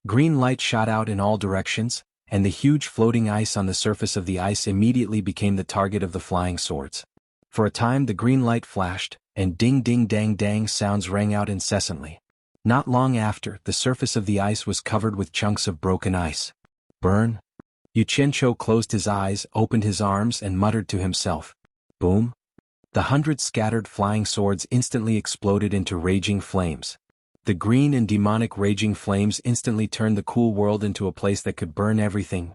Green light shot out in all directions, and the huge floating ice on the surface of the ice immediately became the target of the flying swords. For a time the green light flashed, and ding-ding-dang-dang sounds rang out incessantly. Not long after, the surface of the ice was covered with chunks of broken ice. Burn! Yu Qianqiu closed his eyes, opened his arms and muttered to himself. Boom! The 100 scattered flying swords instantly exploded into raging flames. The green and demonic raging flames instantly turned the cool world into a place that could burn everything.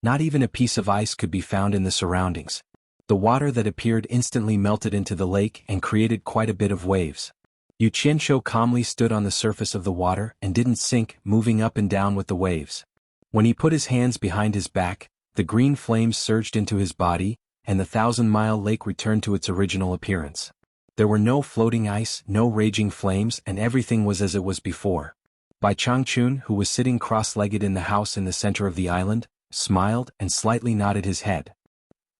Not even a piece of ice could be found in the surroundings. The water that appeared instantly melted into the lake and created quite a bit of waves. Yu Qianqiu calmly stood on the surface of the water and didn't sink, moving up and down with the waves. When he put his hands behind his back, the green flames surged into his body, and the 1,000-mile lake returned to its original appearance. There were no floating ice, no raging flames, and everything was as it was before. Bai Changchun, who was sitting cross-legged in the house in the center of the island, smiled and slightly nodded his head.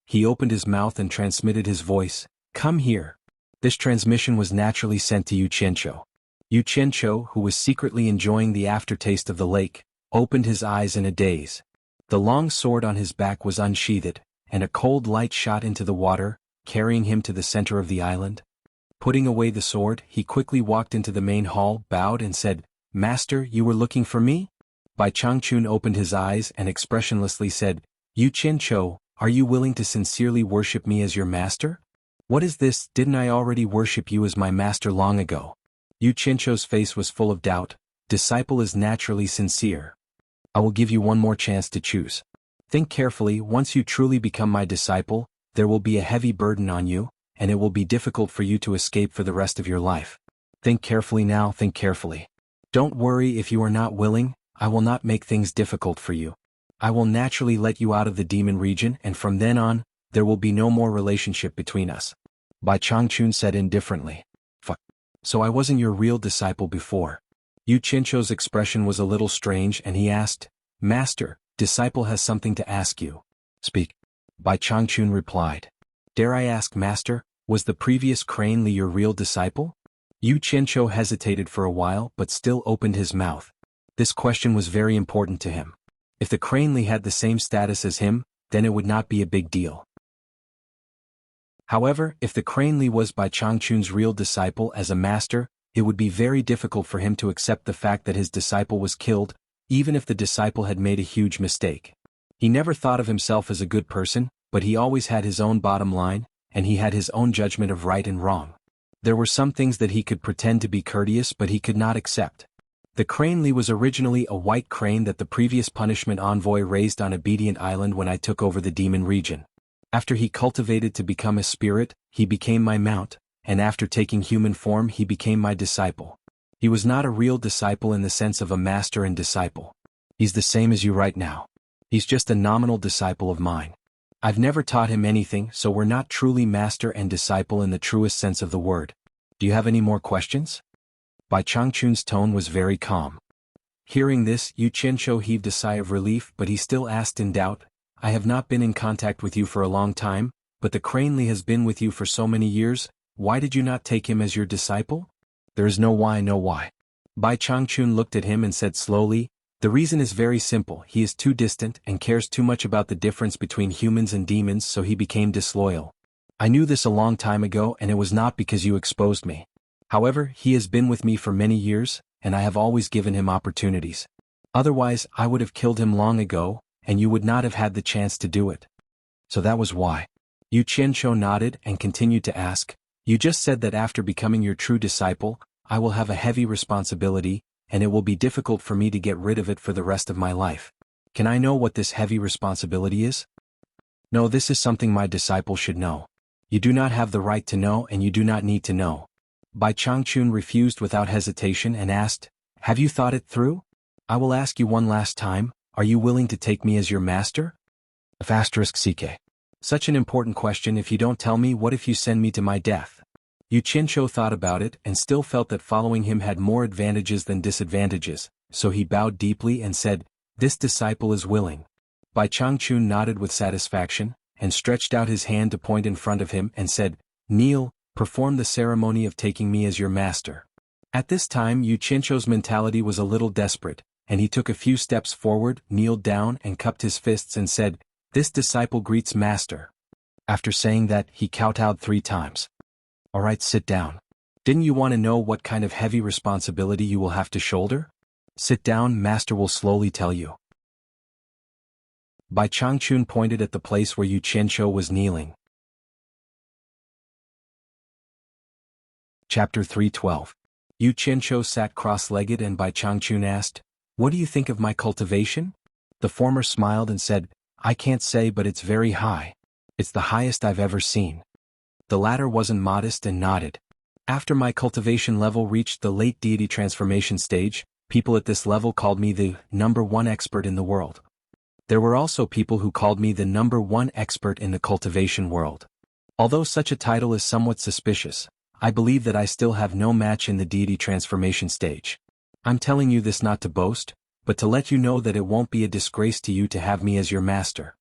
He opened his mouth and transmitted his voice, "Come here." This transmission was naturally sent to Yu Qianqiu. Yu Qianqiu, who was secretly enjoying the aftertaste of the lake, opened his eyes in a daze. The long sword on his back was unsheathed, and a cold light shot into the water, carrying him to the center of the island. Putting away the sword, he quickly walked into the main hall, bowed and said, "Master, you were looking for me?" Bai Changchun opened his eyes and expressionlessly said, "Yu Qianqiu, are you willing to sincerely worship me as your master?" "What is this? Didn't I already worship you as my master long ago?" Yu Qianqiu's face was full of doubt. Disciple is naturally sincere. "I will give you one more chance to choose. Think carefully. Once you truly become my disciple, there will be a heavy burden on you, and it will be difficult for you to escape for the rest of your life. Think carefully now, think carefully. Don't worry if you are not willing, I will not make things difficult for you. I will naturally let you out of the demon region, and from then on, there will be no more relationship between us." Bai Changchun said indifferently. "Fuck. So I wasn't your real disciple before." Yu Qianqiu's expression was a little strange and he asked, "Master, disciple has something to ask you." "Speak." Bai Changchun replied. "Dare I ask, Master, was the previous Crane Li your real disciple?" Yu Qianqiu hesitated for a while but still opened his mouth. This question was very important to him. If the Crane Li had the same status as him, then it would not be a big deal. However, if the Crane Li was Bai Changchun's real disciple as a master, it would be very difficult for him to accept the fact that his disciple was killed, even if the disciple had made a huge mistake. He never thought of himself as a good person, but he always had his own bottom line, and he had his own judgment of right and wrong. There were some things that he could pretend to be courteous but he could not accept. The Crane Li was originally a white crane that the previous punishment envoy raised on Obedient Island when I took over the demon region. After he cultivated to become a spirit, he became my mount, and after taking human form he became my disciple. He was not a real disciple in the sense of a master and disciple. He's the same as you right now. He's just a nominal disciple of mine. I've never taught him anything, so we're not truly master and disciple in the truest sense of the word. Do you have any more questions? Bai Changchun's tone was very calm. Hearing this, Yu Qianqiu heaved a sigh of relief, but he still asked in doubt, "I have not been in contact with you for a long time, but the Crane Li has been with you for so many years, Why did you not take him as your disciple? There is no why, no why. Bai Changchun looked at him and said slowly, the reason is very simple. He is too distant and cares too much about the difference between humans and demons, so he became disloyal. I knew this a long time ago, and it was not because you exposed me. However, he has been with me for many years, and I have always given him opportunities. Otherwise, I would have killed him long ago, and you would not have had the chance to do it. So that was why. Yu Qianzhou nodded and continued to ask, you just said that after becoming your true disciple, I will have a heavy responsibility, and it will be difficult for me to get rid of it for the rest of my life. Can I know what this heavy responsibility is? No, this is something my disciple should know. You do not have the right to know, and you do not need to know. Bai Changchun refused without hesitation and asked, have you thought it through? I will ask you one last time, are you willing to take me as your master? *CK. Such an important question. If you don't tell me, what if you send me to my death? Yu Qianzhou thought about it and still felt that following him had more advantages than disadvantages, so he bowed deeply and said, this disciple is willing. Bai Changchun nodded with satisfaction, and stretched out his hand to point in front of him and said, kneel, perform the ceremony of taking me as your master. At this time Yu Qianzhou's mentality was a little desperate, and he took a few steps forward, kneeled down and cupped his fists and said, this disciple greets master. After saying that, he kowtowed 3 times. Alright, sit down. Didn't you want to know what kind of heavy responsibility you will have to shoulder? Sit down, master will slowly tell you. Bai Changchun pointed at the place where Yu Qianzhou was kneeling. Chapter 3:12. Yu Qianzhou sat cross-legged and Bai Changchun asked, what do you think of my cultivation? The former smiled and said, I can't say, but it's very high. It's the highest I've ever seen. The latter wasn't modest and nodded. After my cultivation level reached the late deity transformation stage, people at this level called me the #1 expert in the world. There were also people who called me the #1 expert in the cultivation world. Although such a title is somewhat suspicious, I believe that I still have no match in the deity transformation stage. I'm telling you this not to boast, but to let you know that it won't be a disgrace to you to have me as your master.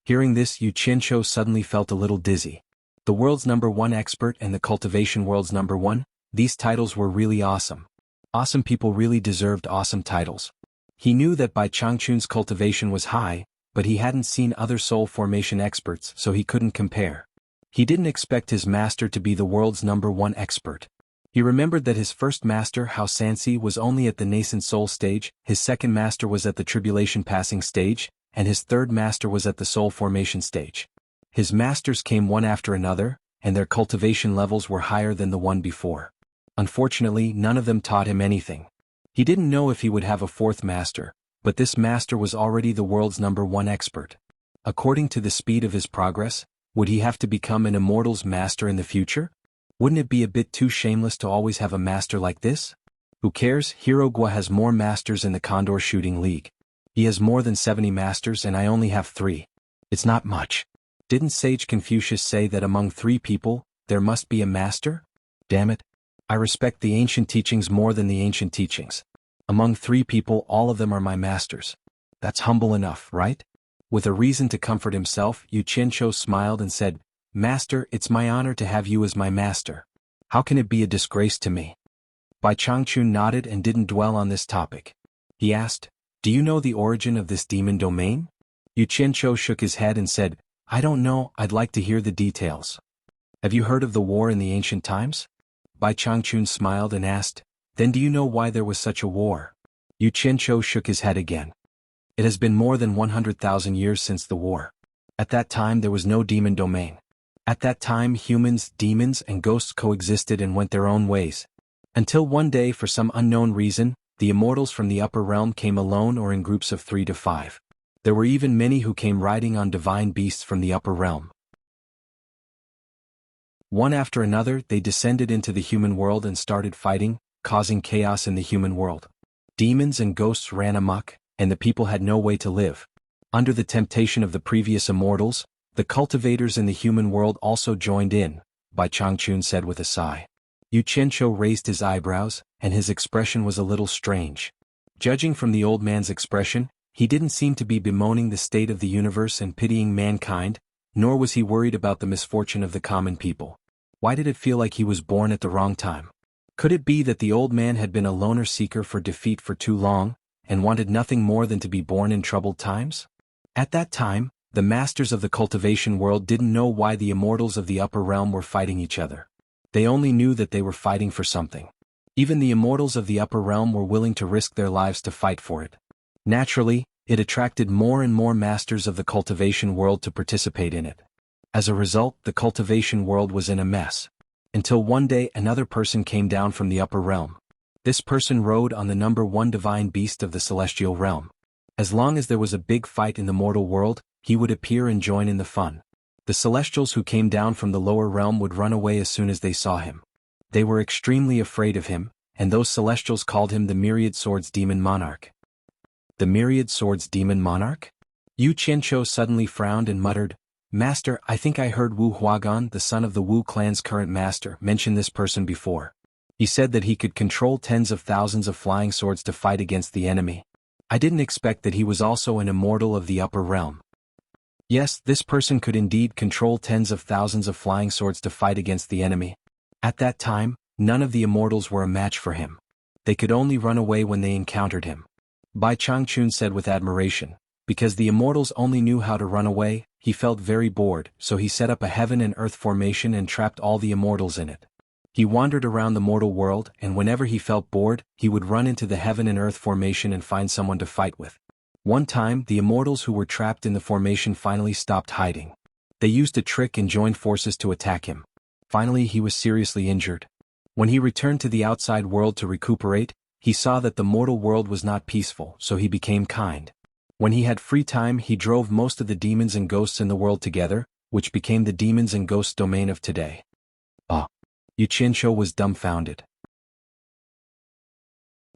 Hearing this, Yu Qianzhou suddenly felt a little dizzy. The world's #1 expert and the cultivation world's #1, these titles were really awesome. Awesome people really deserved awesome titles. He knew that Bai Changchun's cultivation was high, but he hadn't seen other soul formation experts, so he couldn't compare. He didn't expect his master to be the world's #1 expert. He remembered that his first master, Hao Sansi, was only at the nascent soul stage, his second master was at the tribulation passing stage, and his third master was at the soul formation stage. His masters came one after another, and their cultivation levels were higher than the one before. Unfortunately, none of them taught him anything. He didn't know if he would have a fourth master, but this master was already the world's #1 expert. According to the speed of his progress, would he have to become an immortal's master in the future? Wouldn't it be a bit too shameless to always have a master like this? Who cares? Hirogwa has more masters in the Condor Shooting League. He has more than 70 masters and I only have 3. It's not much. Didn't Sage Confucius say that among 3 people, there must be a master? Damn it. I respect the ancient teachings more than the ancient teachings. Among 3 people, all of them are my masters. That's humble enough, right? With a reason to comfort himself, Yu Qianzhou smiled and said, Master, it's my honor to have you as my master. How can it be a disgrace to me? Bai Changchun nodded and didn't dwell on this topic. He asked, do you know the origin of this demon domain? Yu Qianzhou shook his head and said, I don't know, I'd like to hear the details. Have you heard of the war in the ancient times? Bai Changchun smiled and asked, then do you know why there was such a war? Yu Qianzhou shook his head again. It has been more than 100,000 years since the war. At that time there was no demon domain. At that time humans, demons and ghosts coexisted and went their own ways. Until one day, for some unknown reason, the immortals from the upper realm came alone or in groups of 3 to 5. There were even many who came riding on divine beasts from the upper realm. One after another, they descended into the human world and started fighting, causing chaos in the human world. Demons and ghosts ran amok, and the people had no way to live. Under the temptation of the previous immortals, the cultivators in the human world also joined in, Bai Changchun said with a sigh. Yu Qianzhou raised his eyebrows, and his expression was a little strange. Judging from the old man's expression, he didn't seem to be bemoaning the state of the universe and pitying mankind, nor was he worried about the misfortune of the common people. Why did it feel like he was born at the wrong time? Could it be that the old man had been a loner seeker for defeat for too long, and wanted nothing more than to be born in troubled times? At that time, the masters of the cultivation world didn't know why the immortals of the upper realm were fighting each other. They only knew that they were fighting for something. Even the immortals of the upper realm were willing to risk their lives to fight for it. Naturally, it attracted more and more masters of the cultivation world to participate in it. As a result, the cultivation world was in a mess. Until one day another person came down from the upper realm. This person rode on the number 1 divine beast of the celestial realm. As long as there was a big fight in the mortal world, he would appear and join in the fun. The celestials who came down from the lower realm would run away as soon as they saw him. They were extremely afraid of him, and those celestials called him the Myriad Swords Demon Monarch. The Myriad Swords Demon Monarch? Yu Qianqiu suddenly frowned and muttered, "Master, I think I heard Wu Huagan, the son of the Wu clan's current master, mention this person before. He said that he could control tens of thousands of flying swords to fight against the enemy. I didn't expect that he was also an immortal of the upper realm." Yes, this person could indeed control tens of thousands of flying swords to fight against the enemy. At that time, none of the immortals were a match for him. They could only run away when they encountered him. Bai Changchun said with admiration, because the immortals only knew how to run away, he felt very bored, so he set up a heaven and earth formation and trapped all the immortals in it. He wandered around the mortal world, and whenever he felt bored, he would run into the heaven and earth formation and find someone to fight with. One time, the immortals who were trapped in the formation finally stopped hiding. They used a trick and joined forces to attack him. Finally, he was seriously injured. When he returned to the outside world to recuperate, he saw that the mortal world was not peaceful, so he became kind. When he had free time, he drove most of the demons and ghosts in the world together, which became the demons and ghosts domain of today. Yu Qianqiu was dumbfounded.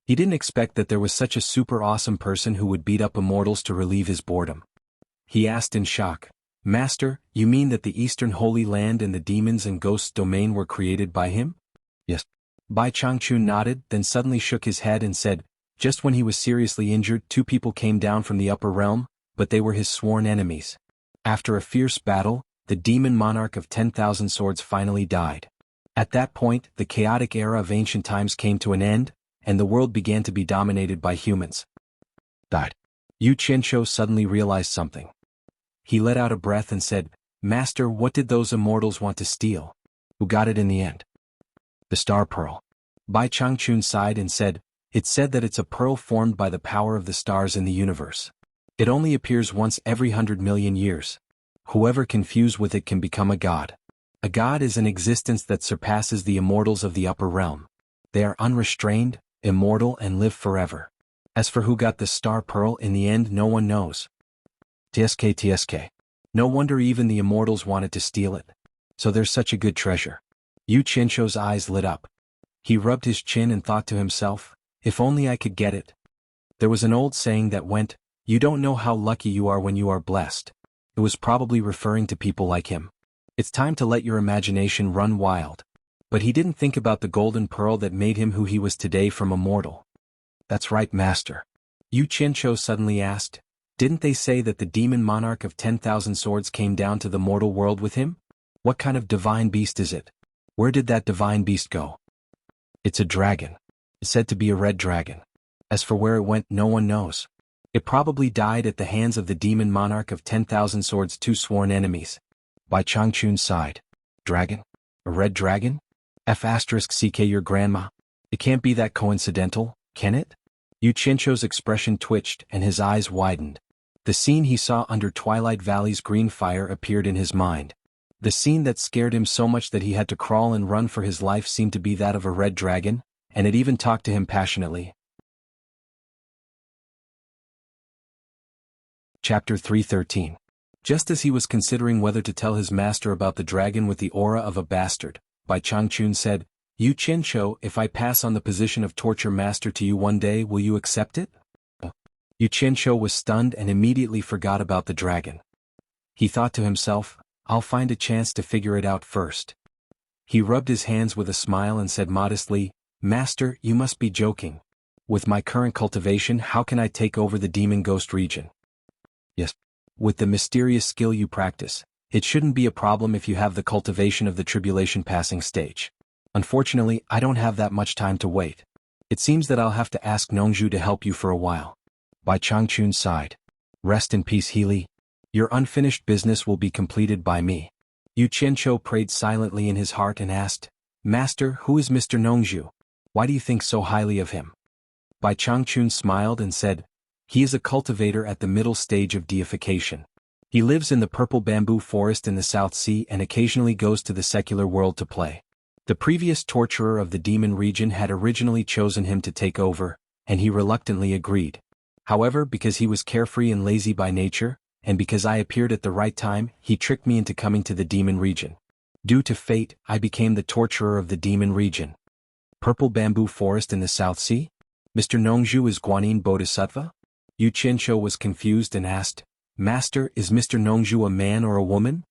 He didn't expect that there was such a super awesome person who would beat up immortals to relieve his boredom. He asked in shock, "Master, you mean that the Eastern Holy Land and the demons and ghosts domain were created by him?" "Yes." Bai Changchun nodded, then suddenly shook his head and said, "Just when he was seriously injured, 2 people came down from the upper realm, but they were his sworn enemies. After a fierce battle, the demon monarch of 10,000 swords finally died. At that point, the chaotic era of ancient times came to an end, and the world began to be dominated by humans." Yu Qianqiu suddenly realized something. He let out a breath and said, "Master, what did those immortals want to steal? Who got it in the end?" "The star pearl." Bai Changchun sighed and said, "It's said that it's a pearl formed by the power of the stars in the universe. It only appears once every 100 million years. Whoever confused with it can become a god. A god is an existence that surpasses the immortals of the upper realm. They are unrestrained, immortal and live forever. As for who got the star pearl in the end, no one knows. TSK. No wonder even the immortals wanted to steal it. So there's such a good treasure." Yu Qianqiu's eyes lit up. He rubbed his chin and thought to himself, "If only I could get it." There was an old saying that went, "You don't know how lucky you are when you are blessed." It was probably referring to people like him. It's time to let your imagination run wild. But he didn't think about the golden pearl that made him who he was today from a mortal. "That's right, Master." Yu Qianqiu suddenly asked, "Didn't they say that the demon monarch of 10,000 swords came down to the mortal world with him? What kind of divine beast is it? Where did that divine beast go?" "It's a dragon. It's said to be a red dragon. As for where it went, no one knows. It probably died at the hands of the demon monarch of 10,000 swords, 2 sworn enemies." Bai Changchun sighed. "Dragon? A red dragon? F***ck your grandma. It can't be that coincidental, can it?" Yu Qianqiu's expression twitched and his eyes widened. The scene he saw under Twilight Valley's green fire appeared in his mind. The scene that scared him so much that he had to crawl and run for his life seemed to be that of a red dragon, and it even talked to him passionately. Chapter 313. Just as he was considering whether to tell his master about the dragon with the aura of a bastard, Bai Changchun said, "Yu Qianqiu, if I pass on the position of torture master to you one day, will you accept it?" Yu Qianqiu was stunned and immediately forgot about the dragon. He thought to himself, "I'll find a chance to figure it out first." He rubbed his hands with a smile and said modestly, "Master, you must be joking. With my current cultivation, how can I take over the demon ghost region?" "Yes. With the mysterious skill you practice, It shouldn't be a problem if you have the cultivation of the tribulation passing stage. Unfortunately, I don't have that much time to wait. It seems that I'll have to ask Nongzhu to help you for a while. Bai Changchun sighed. Rest in peace, Healy. Your unfinished business will be completed by me. Yu Qianqiu prayed silently in his heart and asked, Master, who is Mr. Nongzhu? Why do you think so highly of him? Bai Changchun smiled and said, he is a cultivator at the middle stage of deification. He lives in the purple bamboo forest in the South Sea and occasionally goes to the secular world to play. The previous torturer of the demon region had originally chosen him to take over, and he reluctantly agreed. However, because he was carefree and lazy by nature, and because I appeared at the right time, he tricked me into coming to the demon region. Due to fate, I became the torturer of the demon region. Purple bamboo forest in the South Sea? Mr. Nongzhu is Guanyin Bodhisattva? Yu Qianqiu was confused and asked, Master, is Mr. Nongzhu a man or a woman?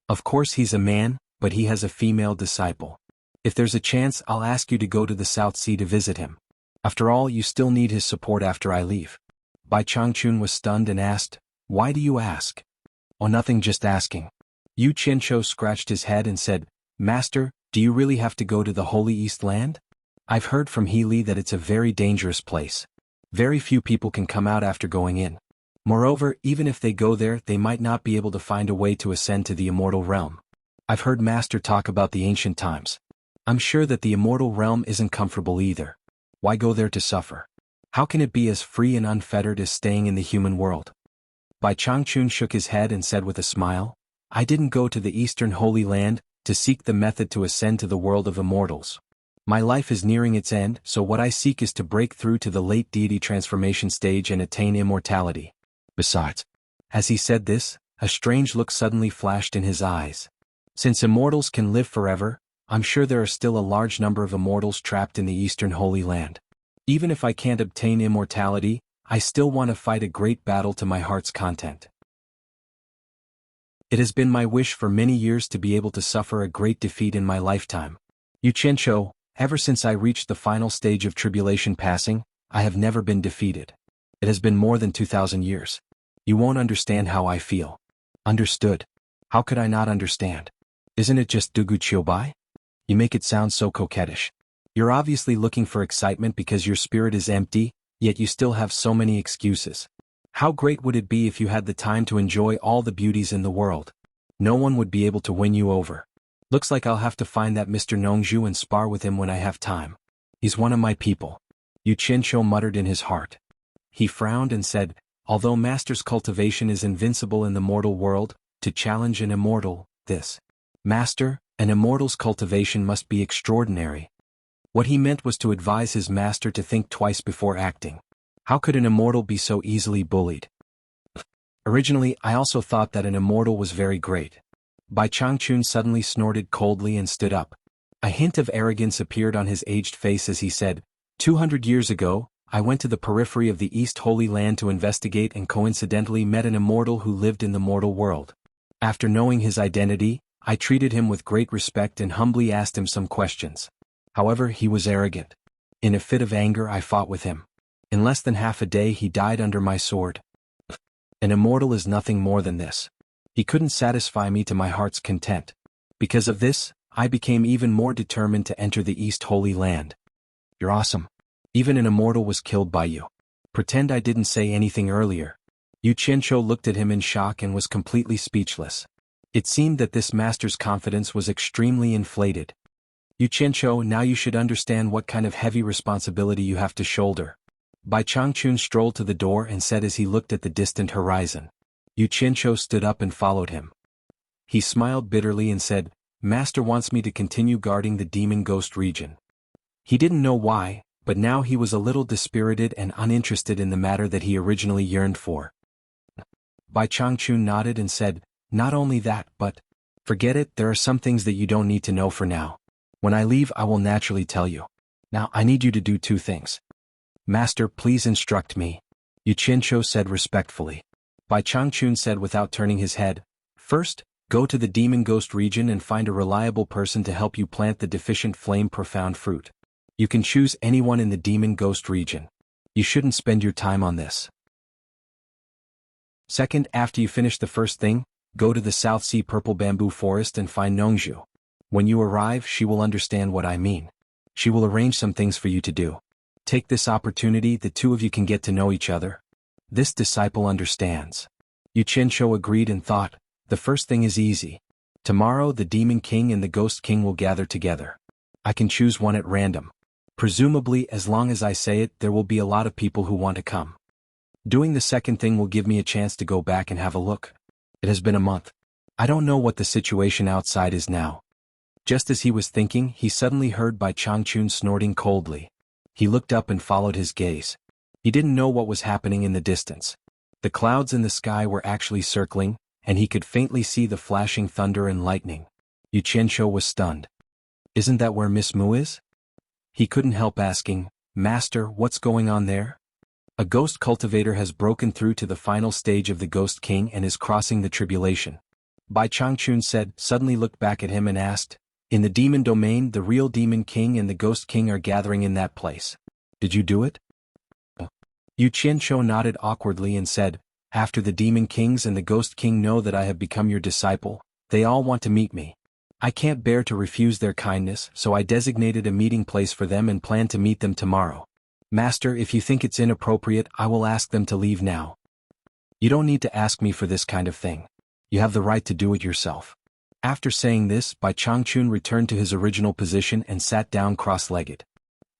Of course he's a man, but he has a female disciple. If there's a chance, I'll ask you to go to the South Sea to visit him. After all, you still need his support after I leave. Bai Changchun was stunned and asked, why do you ask? Oh, nothing, just asking. Yu Qianqiu scratched his head and said, Master, do you really have to go to the Holy East Land? I've heard from Healy that it's a very dangerous place. Very few people can come out after going in. Moreover, even if they go there, they might not be able to find a way to ascend to the immortal realm. I've heard Master talk about the ancient times. I'm sure that the immortal realm isn't comfortable either. Why go there to suffer? How can it be as free and unfettered as staying in the human world? Bai Changchun shook his head and said with a smile, I didn't go to the Eastern Holy Land to seek the method to ascend to the world of immortals. My life is nearing its end, so what I seek is to break through to the late deity transformation stage and attain immortality. Besides, as he said this, a strange look suddenly flashed in his eyes. Since immortals can live forever, I'm sure there are still a large number of immortals trapped in the Eastern Holy Land. Even if I can't obtain immortality, I still want to fight a great battle to my heart's content. It has been my wish for many years to be able to suffer a great defeat in my lifetime. Yu Qianqiu, ever since I reached the final stage of tribulation passing, I have never been defeated. It has been more than 2,000 years. You won't understand how I feel. Understood? How could I not understand? Isn't it just Dugu Qiubai? You make it sound so coquettish. You're obviously looking for excitement because your spirit is empty, yet you still have so many excuses. How great would it be if you had the time to enjoy all the beauties in the world? No one would be able to win you over. Looks like I'll have to find that Mr. Nongzhu and spar with him when I have time. He's one of my people. Yu Qianqiu muttered in his heart. He frowned and said, although Master's cultivation is invincible in the mortal world, to challenge an immortal, this. Master, an immortal's cultivation must be extraordinary. What he meant was to advise his master to think twice before acting. How could an immortal be so easily bullied? Originally, I also thought that an immortal was very great. Bai Changchun suddenly snorted coldly and stood up. A hint of arrogance appeared on his aged face as he said, 200 years ago, I went to the periphery of the East Holy Land to investigate and coincidentally met an immortal who lived in the mortal world. After knowing his identity, I treated him with great respect and humbly asked him some questions. However, he was arrogant. In a fit of anger, I fought with him. In less than half a day, he died under my sword. An immortal is nothing more than this. He couldn't satisfy me to my heart's content. Because of this, I became even more determined to enter the East Holy Land. You're awesome. Even an immortal was killed by you. Pretend I didn't say anything earlier. Yu Qianqiu looked at him in shock and was completely speechless. It seemed that this master's confidence was extremely inflated. Yu Qianqiu, now you should understand what kind of heavy responsibility you have to shoulder. Bai Changchun strolled to the door and said as he looked at the distant horizon. Yu Qianqiu stood up and followed him. He smiled bitterly and said, Master wants me to continue guarding the demon ghost region. He didn't know why, but now he was a little dispirited and uninterested in the matter that he originally yearned for. Bai Changchun nodded and said, not only that, but, forget it, there are some things that you don't need to know for now. When I leave, I will naturally tell you. Now, I need you to do 2 things. Master, please instruct me. Yu Qianqiu said respectfully. Bai Changchun said without turning his head, first, go to the demon ghost region and find a reliable person to help you plant the deficient flame profound fruit. You can choose anyone in the demon ghost region. You shouldn't spend your time on this. Second, after you finish the first thing, Go to the South Sea Purple Bamboo Forest and find Nongju. When you arrive, she will understand what I mean. She will arrange some things for you to do. Take this opportunity, the two of you can get to know each other. This disciple understands. Yu Qianshou agreed and thought, the first thing is easy. Tomorrow the Demon King and the Ghost King will gather together. I can choose one at random. Presumably, as long as I say it, there will be a lot of people who want to come. Doing the second thing will give me a chance to go back and have a look. It has been a month. I don't know what the situation outside is now. Just as he was thinking, he suddenly heard Bai Changchun snorting coldly. He looked up and followed his gaze. He didn't know what was happening in the distance. The clouds in the sky were actually circling, and he could faintly see the flashing thunder and lightning. Yu Qianshou was stunned. Isn't that where Miss Mu is? He couldn't help asking, Master, what's going on there? A ghost cultivator has broken through to the final stage of the Ghost King and is crossing the tribulation. Bai Changchun said, suddenly looked back at him and asked, in the demon domain, the real Demon King and the Ghost King are gathering in that place. Did you do it? Yu Qianshou nodded awkwardly and said, after the Demon Kings and the Ghost King know that I have become your disciple, they all want to meet me. I can't bear to refuse their kindness, so I designated a meeting place for them and plan to meet them tomorrow. Master, if you think it's inappropriate, I will ask them to leave now. You don't need to ask me for this kind of thing. You have the right to do it yourself. After saying this, Bai Changchun returned to his original position and sat down cross-legged.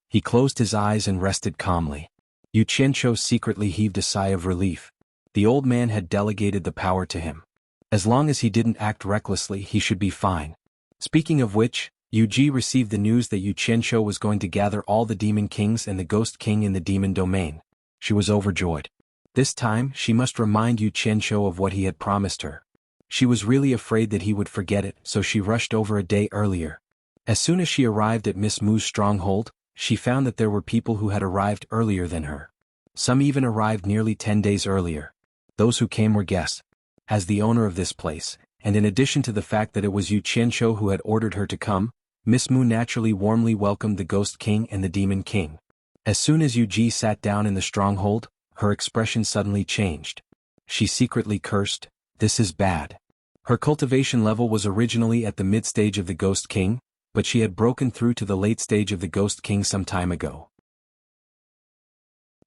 He closed his eyes and rested calmly. Yu Qianshou secretly heaved a sigh of relief. The old man had delegated the power to him. As long as he didn't act recklessly, he should be fine. Speaking of which, Yu Ji received the news that Yu Qianshou was going to gather all the Demon Kings and the Ghost King in the demon domain. She was overjoyed. This time, she must remind Yu Qianshou of what he had promised her. She was really afraid that he would forget it, so she rushed over a day earlier. As soon as she arrived at Miss Mu's stronghold, she found that there were people who had arrived earlier than her. Some even arrived nearly 10 days earlier. Those who came were guests. As the owner of this place, and in addition to the fact that it was Yu Qianshou who had ordered her to come, Miss Mu naturally warmly welcomed the Ghost King and the Demon King. As soon as Yu Ji sat down in the stronghold, her expression suddenly changed. She secretly cursed, "This is bad." Her cultivation level was originally at the mid-stage of the Ghost King, but she had broken through to the late stage of the Ghost King some time ago.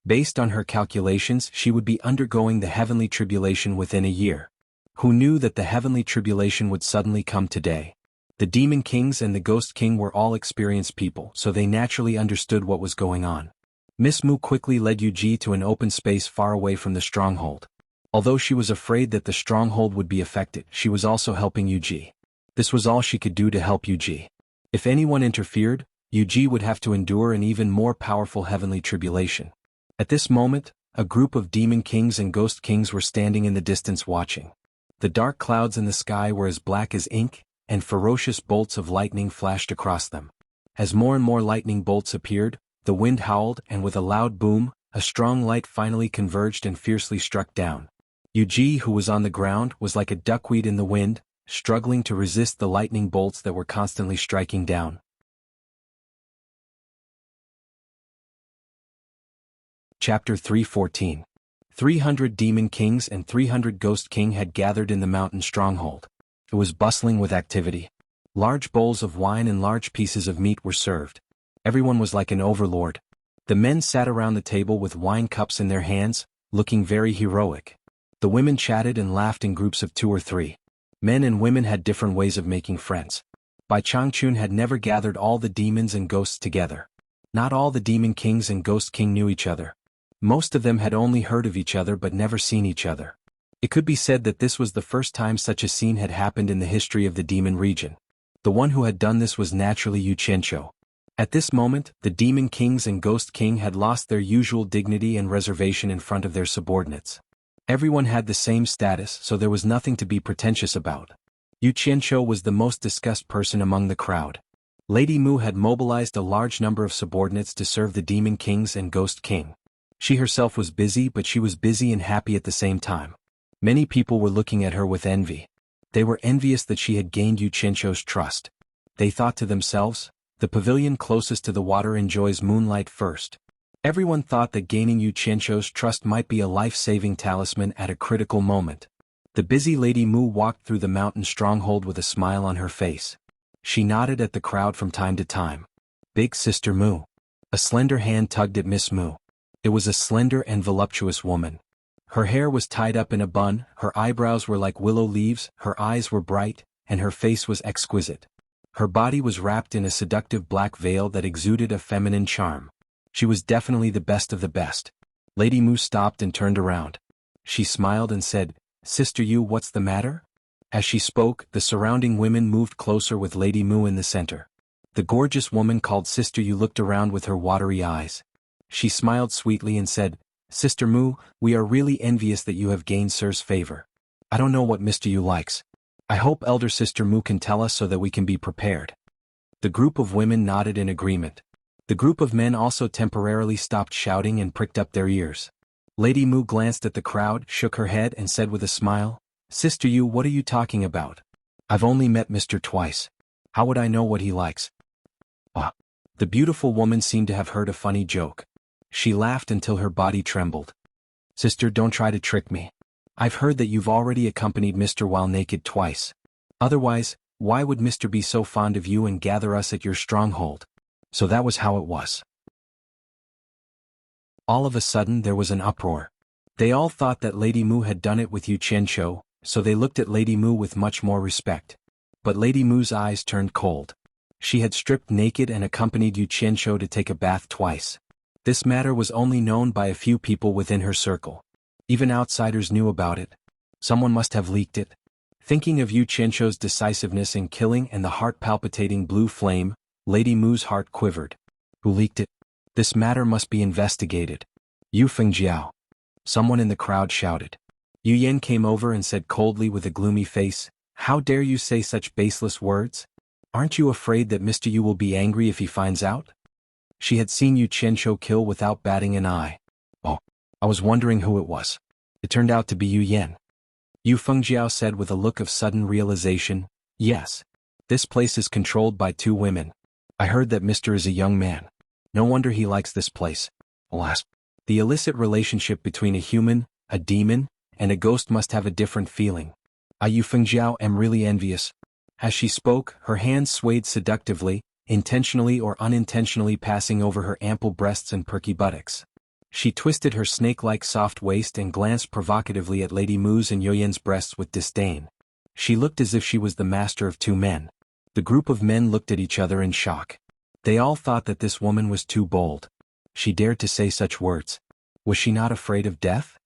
Based on her calculations, she would be undergoing the heavenly tribulation within a year. Who knew that the heavenly tribulation would suddenly come today? The Demon Kings and the Ghost King were all experienced people, so they naturally understood what was going on. Miss Mu quickly led Yu Ji to an open space far away from the stronghold. Although she was afraid that the stronghold would be affected, she was also helping Yu Ji. This was all she could do to help Yu Ji. If anyone interfered, Yu Ji would have to endure an even more powerful heavenly tribulation. At this moment, a group of Demon Kings and Ghost Kings were standing in the distance watching. The dark clouds in the sky were as black as ink, and ferocious bolts of lightning flashed across them. As more and more lightning bolts appeared, the wind howled, and with a loud boom, a strong light finally converged and fiercely struck down. Yu Ji, who was on the ground, was like a duckweed in the wind, struggling to resist the lightning bolts that were constantly striking down. Chapter 3:14. 300 Demon Kings and 300 Ghost King had gathered in the mountain stronghold. It was bustling with activity. Large bowls of wine and large pieces of meat were served. Everyone was like an overlord. The men sat around the table with wine cups in their hands, looking very heroic. The women chatted and laughed in groups of 2 or 3. Men and women had different ways of making friends. Bai Changchun had never gathered all the demons and ghosts together. Not all the Demon Kings and Ghost King knew each other. Most of them had only heard of each other but never seen each other. It could be said that this was the first time such a scene had happened in the history of the demon region. The one who had done this was naturally Yu Qianshou. At this moment, the Demon Kings and Ghost King had lost their usual dignity and reservation in front of their subordinates. Everyone had the same status, so there was nothing to be pretentious about. Yu Qianshou was the most discussed person among the crowd. Lady Mu had mobilized a large number of subordinates to serve the Demon Kings and Ghost King. She herself was busy, but she was busy and happy at the same time. Many people were looking at her with envy. They were envious that she had gained Yu Qianshou's trust. They thought to themselves, the pavilion closest to the water enjoys moonlight first. Everyone thought that gaining Yu Qianshou's trust might be a life-saving talisman at a critical moment. The The busy Lady Mu walked through the mountain stronghold with a smile on her face. She nodded at the crowd from time to time. Big Sister Mu. A slender hand tugged at Miss Mu. It was a slender and voluptuous woman. Her hair was tied up in a bun, her eyebrows were like willow leaves, her eyes were bright, and her face was exquisite. Her body was wrapped in a seductive black veil that exuded a feminine charm. She was definitely the best of the best. Lady Mu stopped and turned around. She smiled and said, "Sister Yu, what's the matter?" As she spoke, the surrounding women moved closer with Lady Mu in the center. The gorgeous woman called Sister Yu looked around with her watery eyes. She smiled sweetly and said, "Sister Mu, we are really envious that you have gained Sir's favor. I don't know what Mr. Yu likes. I hope Elder Sister Mu can tell us so that we can be prepared." The group of women nodded in agreement. The group of men also temporarily stopped shouting and pricked up their ears. Lady Mu glanced at the crowd, shook her head and said with a smile, "Sister Yu, what are you talking about? I've only met Mr. twice. How would I know what he likes?" Ah. The beautiful woman seemed to have heard a funny joke. She laughed until her body trembled. "Sister, don't try to trick me. I've heard that you've already accompanied Mr. while naked twice. Otherwise, why would Mr. be so fond of you and gather us at your stronghold?" So that was how it was. All of a sudden there was an uproar. They all thought that Lady Mu had done it with Yu Qianqiu, so they looked at Lady Mu with much more respect. But Lady Mu's eyes turned cold. She had stripped naked and accompanied Yu Qianqiu to take a bath twice. This matter was only known by a few people within her circle. Even outsiders knew about it. Someone must have leaked it. Thinking of Yu Qianqiu's decisiveness in killing and the heart-palpitating blue flame, Lady Mu's heart quivered. Who leaked it? This matter must be investigated. Yu Fengjiao. Someone in the crowd shouted. Yu Yan came over and said coldly with a gloomy face, "How dare you say such baseless words? Aren't you afraid that Mr. Yu will be angry if he finds out?" She had seen Yu Qianqiu kill without batting an eye. "Oh, I was wondering who it was. It turned out to be Yu Yan." Yu Fengjiao said with a look of sudden realization, "Yes. This place is controlled by two women. I heard that Mr. is a young man. No wonder he likes this place. Alas, the illicit relationship between a human, a demon, and a ghost must have a different feeling. I Yu Fengjiao am really envious." As she spoke, her hands swayed seductively, intentionally or unintentionally passing over her ample breasts and perky buttocks. She twisted her snake-like soft waist and glanced provocatively at Lady Mu's and Yuyan's breasts with disdain. She looked as if she was the master of two men. The group of men looked at each other in shock. They all thought that this woman was too bold. She dared to say such words. Was she not afraid of death?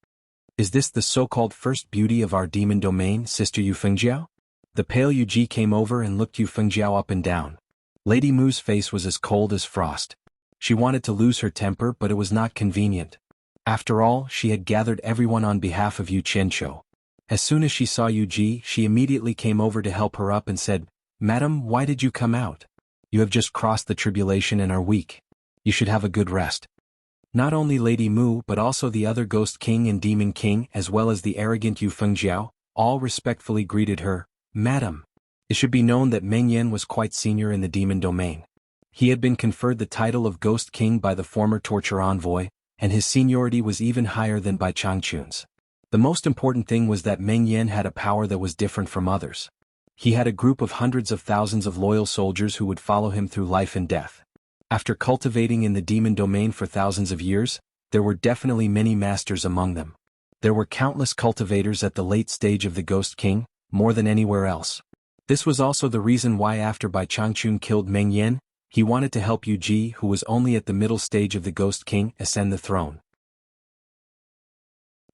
Is this the so-called first beauty of our demon domain, Sister Yu Fengjiao? The pale Yu Ji came over and looked Yu Fengjiao up and down. Lady Mu's face was as cold as frost. She wanted to lose her temper, but it was not convenient. After all, she had gathered everyone on behalf of Yu Qianqiu. As soon as she saw Yu Ji, she immediately came over to help her up and said, "Madam, why did you come out? You have just crossed the tribulation and are weak. You should have a good rest." Not only Lady Mu but also the other Ghost King and Demon King as well as the arrogant Yu Fengjiao, all respectfully greeted her, "Madam." It should be known that Meng Yan was quite senior in the demon domain. He had been conferred the title of Ghost King by the former torture envoy, and his seniority was even higher than by Changchun's. The most important thing was that Meng Yan had a power that was different from others. He had a group of hundreds of thousands of loyal soldiers who would follow him through life and death. After cultivating in the demon domain for thousands of years, there were definitely many masters among them. There were countless cultivators at the late stage of the Ghost King, more than anywhere else. This was also the reason why after Bai Changchun killed Meng Yan, he wanted to help Yu Ji, who was only at the middle stage of the Ghost King, ascend the throne.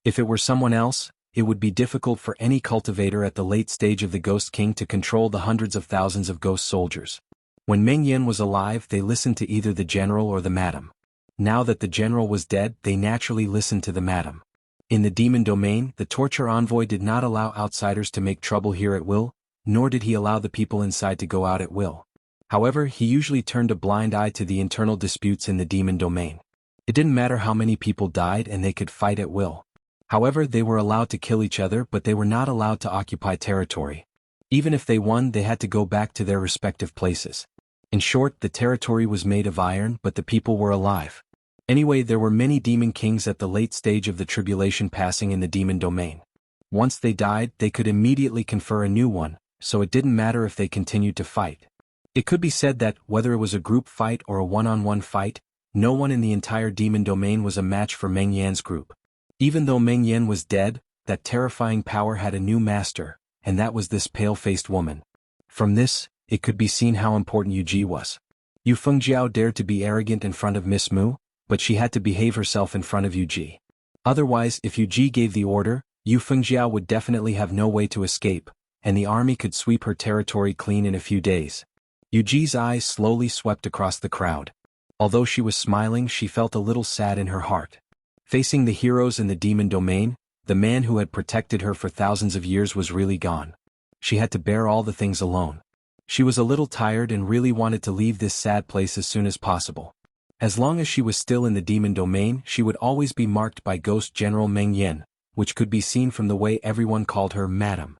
If it were someone else, it would be difficult for any cultivator at the late stage of the Ghost King to control the hundreds of thousands of ghost soldiers. When Meng Yan was alive, they listened to either the general or the madam. Now that the general was dead, they naturally listened to the madam. In the demon domain, the torture envoy did not allow outsiders to make trouble here at will, nor did he allow the people inside to go out at will. However, he usually turned a blind eye to the internal disputes in the demon domain. It didn't matter how many people died and they could fight at will. However, they were allowed to kill each other, but they were not allowed to occupy territory. Even if they won, they had to go back to their respective places. In short, the territory was made of iron, but the people were alive. Anyway, there were many demon kings at the late stage of the tribulation passing in the demon domain. Once they died, they could immediately confer a new one, so it didn't matter if they continued to fight. It could be said that, whether it was a group fight or a one-on-one fight, no one in the entire demon domain was a match for Meng Yan's group. Even though Meng Yan was dead, that terrifying power had a new master, and that was this pale-faced woman. From this, it could be seen how important Yu Ji was. Yu Fengjiao dared to be arrogant in front of Miss Mu, but she had to behave herself in front of Yu Ji. Otherwise, if Yu Ji gave the order, Yu Fengjiao would definitely have no way to escape, and the army could sweep her territory clean in a few days. Yu Ji's eyes slowly swept across the crowd. Although she was smiling, she felt a little sad in her heart. Facing the heroes in the demon domain, the man who had protected her for thousands of years was really gone. She had to bear all the things alone. She was a little tired and really wanted to leave this sad place as soon as possible. As long as she was still in the demon domain, she would always be marked by Ghost General Meng Yan, which could be seen from the way everyone called her Madam.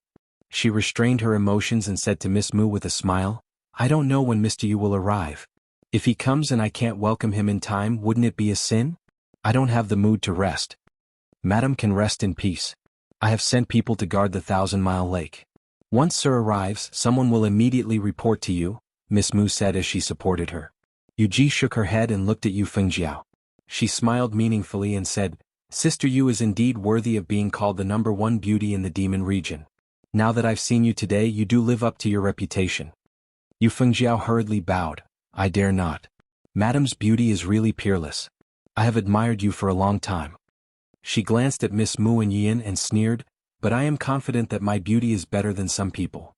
She restrained her emotions and said to Miss Mu with a smile, "I don't know when Mr. Yu will arrive. If he comes and I can't welcome him in time, wouldn't it be a sin? I don't have the mood to rest. Madam can rest in peace. I have sent people to guard the 1,000-mile lake. Once Sir arrives, someone will immediately report to you," Miss Mu said as she supported her. Yu Ji shook her head and looked at Yu Fengjiao. She smiled meaningfully and said, "Sister Yu is indeed worthy of being called the #1 beauty in the demon region. Now that I've seen you today, you do live up to your reputation." Yu Fengjiao hurriedly bowed. "I dare not. Madam's beauty is really peerless. I have admired you for a long time." She glanced at Miss Mu and Yin and sneered, "But I am confident that my beauty is better than some people.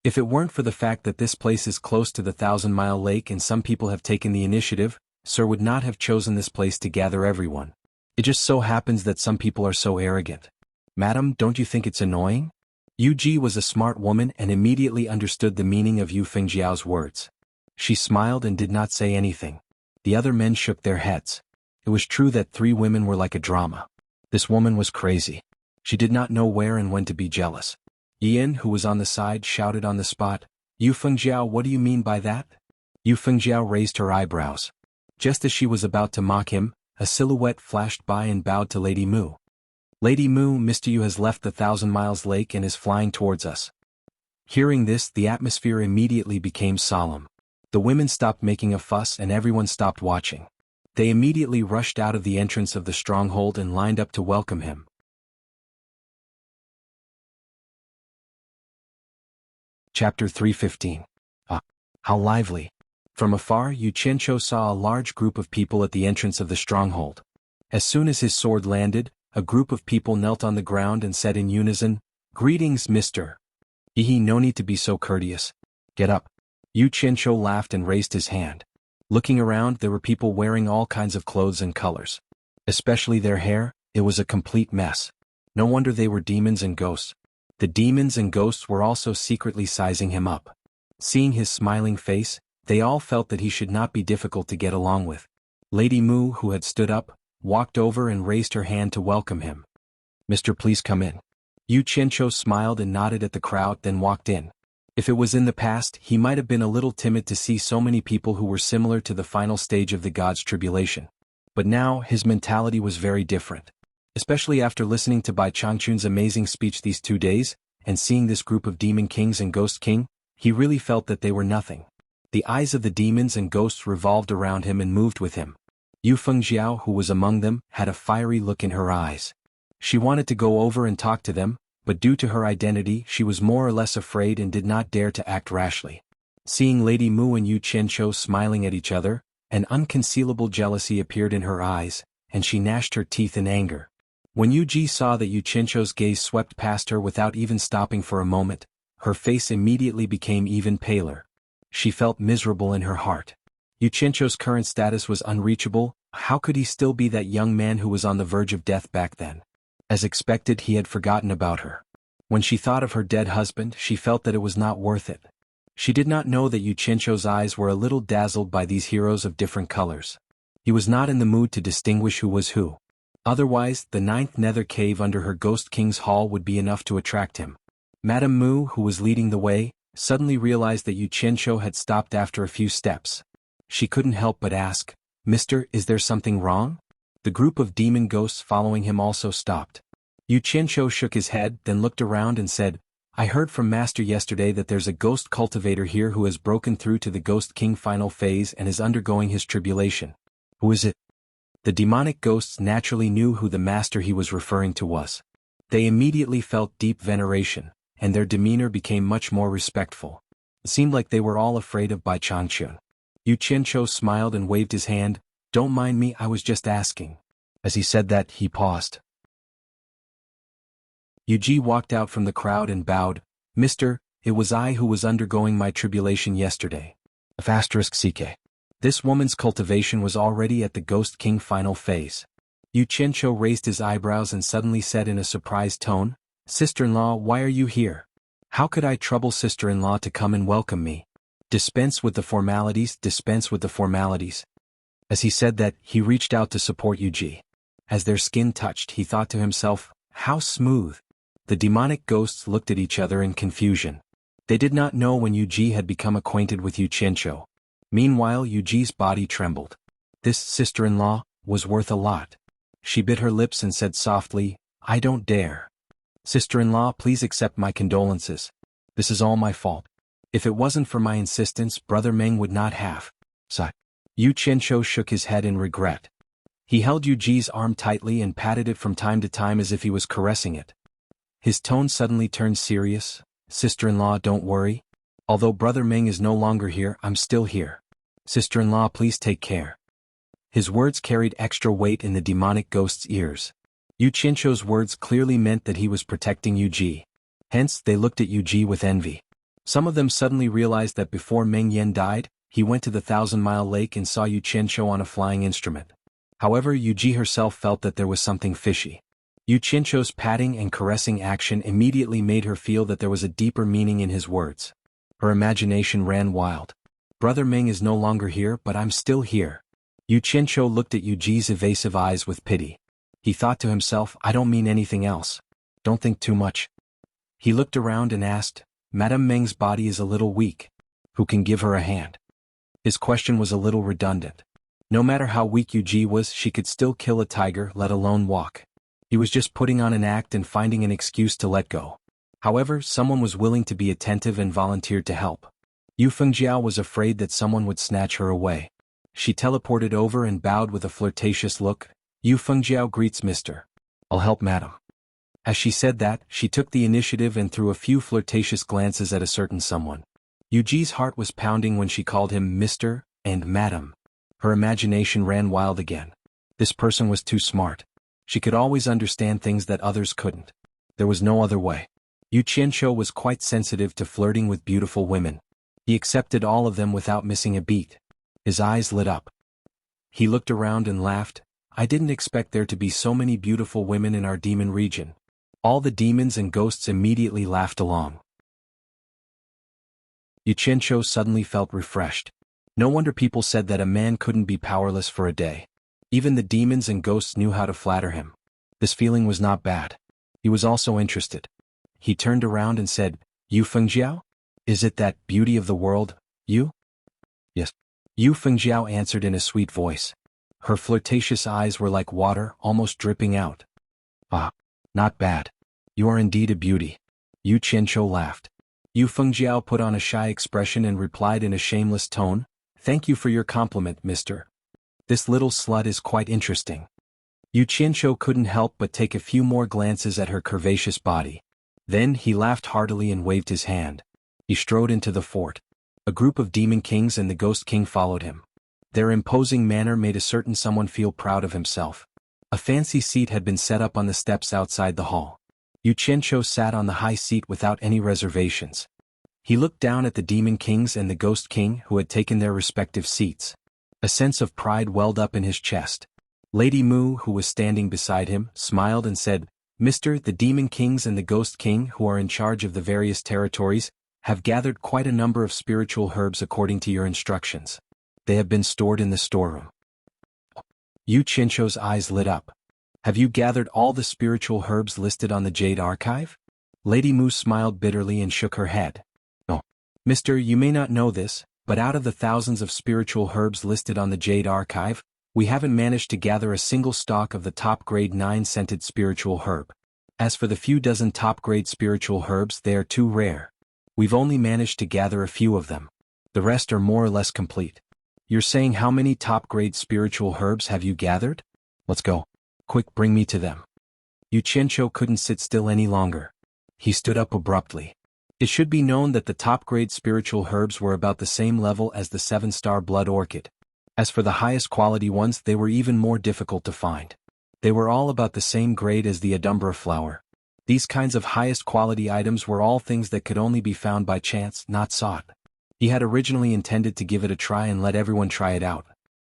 If it weren't for the fact that this place is close to the 1,000-mile lake and some people have taken the initiative, Sir would not have chosen this place to gather everyone. It just so happens that some people are so arrogant. Madam, don't you think it's annoying?" Yu Ji was a smart woman and immediately understood the meaning of Yu Fengjiao's words. She smiled and did not say anything. The other men shook their heads. It was true that 3 women were like a drama. This woman was crazy. She did not know where and when to be jealous. Yin, who was on the side, shouted on the spot, "Yu Fengjiao, what do you mean by that?" Yu Fengjiao raised her eyebrows. Just as she was about to mock him, a silhouette flashed by and bowed to Lady Mu. "Lady Mu, Mr. Yu has left the 1,000-miles lake and is flying towards us." Hearing this, the atmosphere immediately became solemn. The women stopped making a fuss and everyone stopped watching. They immediately rushed out of the entrance of the stronghold and lined up to welcome him. Chapter 315. Ah, how lively! From afar, Yu Qianqiu saw a large group of people at the entrance of the stronghold. As soon as his sword landed, a group of people knelt on the ground and said in unison, "Greetings, Mr. Yi, no need to be so courteous. Get up." Yu Qianqiu laughed and raised his hand. Looking around, there were people wearing all kinds of clothes and colors. Especially their hair, it was a complete mess. No wonder they were demons and ghosts. The demons and ghosts were also secretly sizing him up. Seeing his smiling face, they all felt that he should not be difficult to get along with. Lady Mu, who had stood up, walked over and raised her hand to welcome him. "Mr. Please come in." Yu Qianqiu smiled and nodded at the crowd, then walked in. If it was in the past, he might have been a little timid to see so many people who were similar to the final stage of the God's tribulation. But now, his mentality was very different. Especially after listening to Bai Changchun's amazing speech these 2 days, and seeing this group of demon kings and ghost king, he really felt that they were nothing. The eyes of the demons and ghosts revolved around him and moved with him. Yu Fengjiao, who was among them, had a fiery look in her eyes. She wanted to go over and talk to them, but due to her identity, she was more or less afraid and did not dare to act rashly. Seeing Lady Mu and Yu Qianqiu smiling at each other, an unconcealable jealousy appeared in her eyes, and she gnashed her teeth in anger. When Yu Ji saw that Yu Qianqiu's gaze swept past her without even stopping for a moment, her face immediately became even paler. She felt miserable in her heart. Yu Qianqiu's current status was unreachable. How could he still be that young man who was on the verge of death back then? As expected, he had forgotten about her. When she thought of her dead husband, she felt that it was not worth it. She did not know that Yu Qianqiu's eyes were a little dazzled by these heroes of different colors. He was not in the mood to distinguish who was who. Otherwise, the 9th nether cave under her Ghost King's hall would be enough to attract him. Madame Mu, who was leading the way, suddenly realized that Yu Qianqiu had stopped after a few steps. She couldn't help but ask, "Mister, is there something wrong?" The group of demon ghosts following him also stopped. Yu Qianqiu shook his head, then looked around and said, I heard from Master yesterday that there's a ghost cultivator here who has broken through to the Ghost King final phase and is undergoing his tribulation. Who is it? The demonic ghosts naturally knew who the master he was referring to was. They immediately felt deep veneration, and their demeanor became much more respectful. It seemed like they were all afraid of Bai Changchun. Yu Qianqiu smiled and waved his hand. Don't mind me, I was just asking. As he said that, he paused. Yu Ji walked out from the crowd and bowed. Mister, it was I who was undergoing my tribulation yesterday. *CK. This woman's cultivation was already at the Ghost King final phase. Yu Qianqiu raised his eyebrows and suddenly said in a surprised tone, Sister-in-law, why are you here? How could I trouble sister-in-law to come and welcome me? Dispense with the formalities, dispense with the formalities. As he said that, he reached out to support Yu Ji. As their skin touched, he thought to himself, how smooth. The demonic ghosts looked at each other in confusion. They did not know when Yu Ji had become acquainted with Yu Qianqiu. Meanwhile, Yu Ji's body trembled. This sister-in-law was worth a lot. She bit her lips and said softly, I don't dare. Sister-in-law, please accept my condolences. This is all my fault. If it wasn't for my insistence, Brother Meng would not have. Sigh. Yu Qianqiu shook his head in regret. He held Yu Ji's arm tightly and patted it from time to time as if he was caressing it. His tone suddenly turned serious. Sister-in-law, don't worry. Although Brother Meng is no longer here, I'm still here. Sister-in-law, please take care. His words carried extra weight in the demonic ghost's ears. Yu Qianqiu's words clearly meant that he was protecting Yu Ji. Hence, they looked at Yu Ji with envy. Some of them suddenly realized that before Meng Yan died, he went to the 1,000-mile lake and saw Yu Qianqiu on a flying instrument. However, Yu Ji herself felt that there was something fishy. Yu Qianqiu's patting and caressing action immediately made her feel that there was a deeper meaning in his words. Her imagination ran wild. Brother Meng is no longer here, but I'm still here. Yu Qianqiu looked at Yu Ji's evasive eyes with pity. He thought to himself, I don't mean anything else. Don't think too much. He looked around and asked, Madame Meng's body is a little weak. Who can give her a hand? His question was a little redundant. No matter how weak Yu Ji was, she could still kill a tiger, let alone walk. He was just putting on an act and finding an excuse to let go. However, someone was willing to be attentive and volunteered to help. Yu Fengjiao was afraid that someone would snatch her away. She teleported over and bowed with a flirtatious look. Yu Fengjiao greets Mr. I'll help madam. As she said that, she took the initiative and threw a few flirtatious glances at a certain someone. Yu Ji's heart was pounding when she called him Mr. and Madam. Her imagination ran wild again. This person was too smart. She could always understand things that others couldn't. There was no other way. Yu Qianqiu was quite sensitive to flirting with beautiful women. He accepted all of them without missing a beat. His eyes lit up. He looked around and laughed. I didn't expect there to be so many beautiful women in our demon region. All the demons and ghosts immediately laughed along. Yu Qianqiu suddenly felt refreshed. No wonder people said that a man couldn't be powerless for a day. Even the demons and ghosts knew how to flatter him. This feeling was not bad. He was also interested. He turned around and said, Yu Fengjiao? Is it that beauty of the world, you? Yes. Yu Fengjiao answered in a sweet voice. Her flirtatious eyes were like water, almost dripping out. Ah, not bad. You are indeed a beauty. Yu Qianqiu laughed. Yu Fengjiao put on a shy expression and replied in a shameless tone, Thank you for your compliment, mister. This little slut is quite interesting. Yu Qianqiu couldn't help but take a few more glances at her curvaceous body. Then he laughed heartily and waved his hand. He strode into the fort. A group of demon kings and the ghost king followed him. Their imposing manner made a certain someone feel proud of himself. A fancy seat had been set up on the steps outside the hall. Yu Qianqiu sat on the high seat without any reservations. He looked down at the demon kings and the ghost king who had taken their respective seats. A sense of pride welled up in his chest. Lady Mu, who was standing beside him, smiled and said, Mister, the demon kings and the ghost king who are in charge of the various territories, have gathered quite a number of spiritual herbs according to your instructions. They have been stored in the storeroom. Yu Qianqiu's eyes lit up. Have you gathered all the spiritual herbs listed on the Jade Archive? Lady Mu smiled bitterly and shook her head. No. Mister, you may not know this, but out of the thousands of spiritual herbs listed on the Jade Archive, we haven't managed to gather a single stalk of the top grade 9 scented spiritual herb. As for the few dozen top-grade spiritual herbs, they are too rare. We've only managed to gather a few of them. The rest are more or less complete. You're saying how many top-grade spiritual herbs have you gathered? Let's go. Quick, bring me to them. Yu Qianqiu couldn't sit still any longer. He stood up abruptly. It should be known that the top-grade spiritual herbs were about the same level as the 7-star blood orchid. As for the highest quality ones, they were even more difficult to find. They were all about the same grade as the adumbra flower. These kinds of highest quality items were all things that could only be found by chance, not sought. He had originally intended to give it a try and let everyone try it out.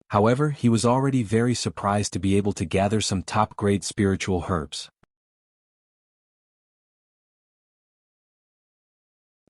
However, he was already very surprised to be able to gather some top-grade spiritual herbs.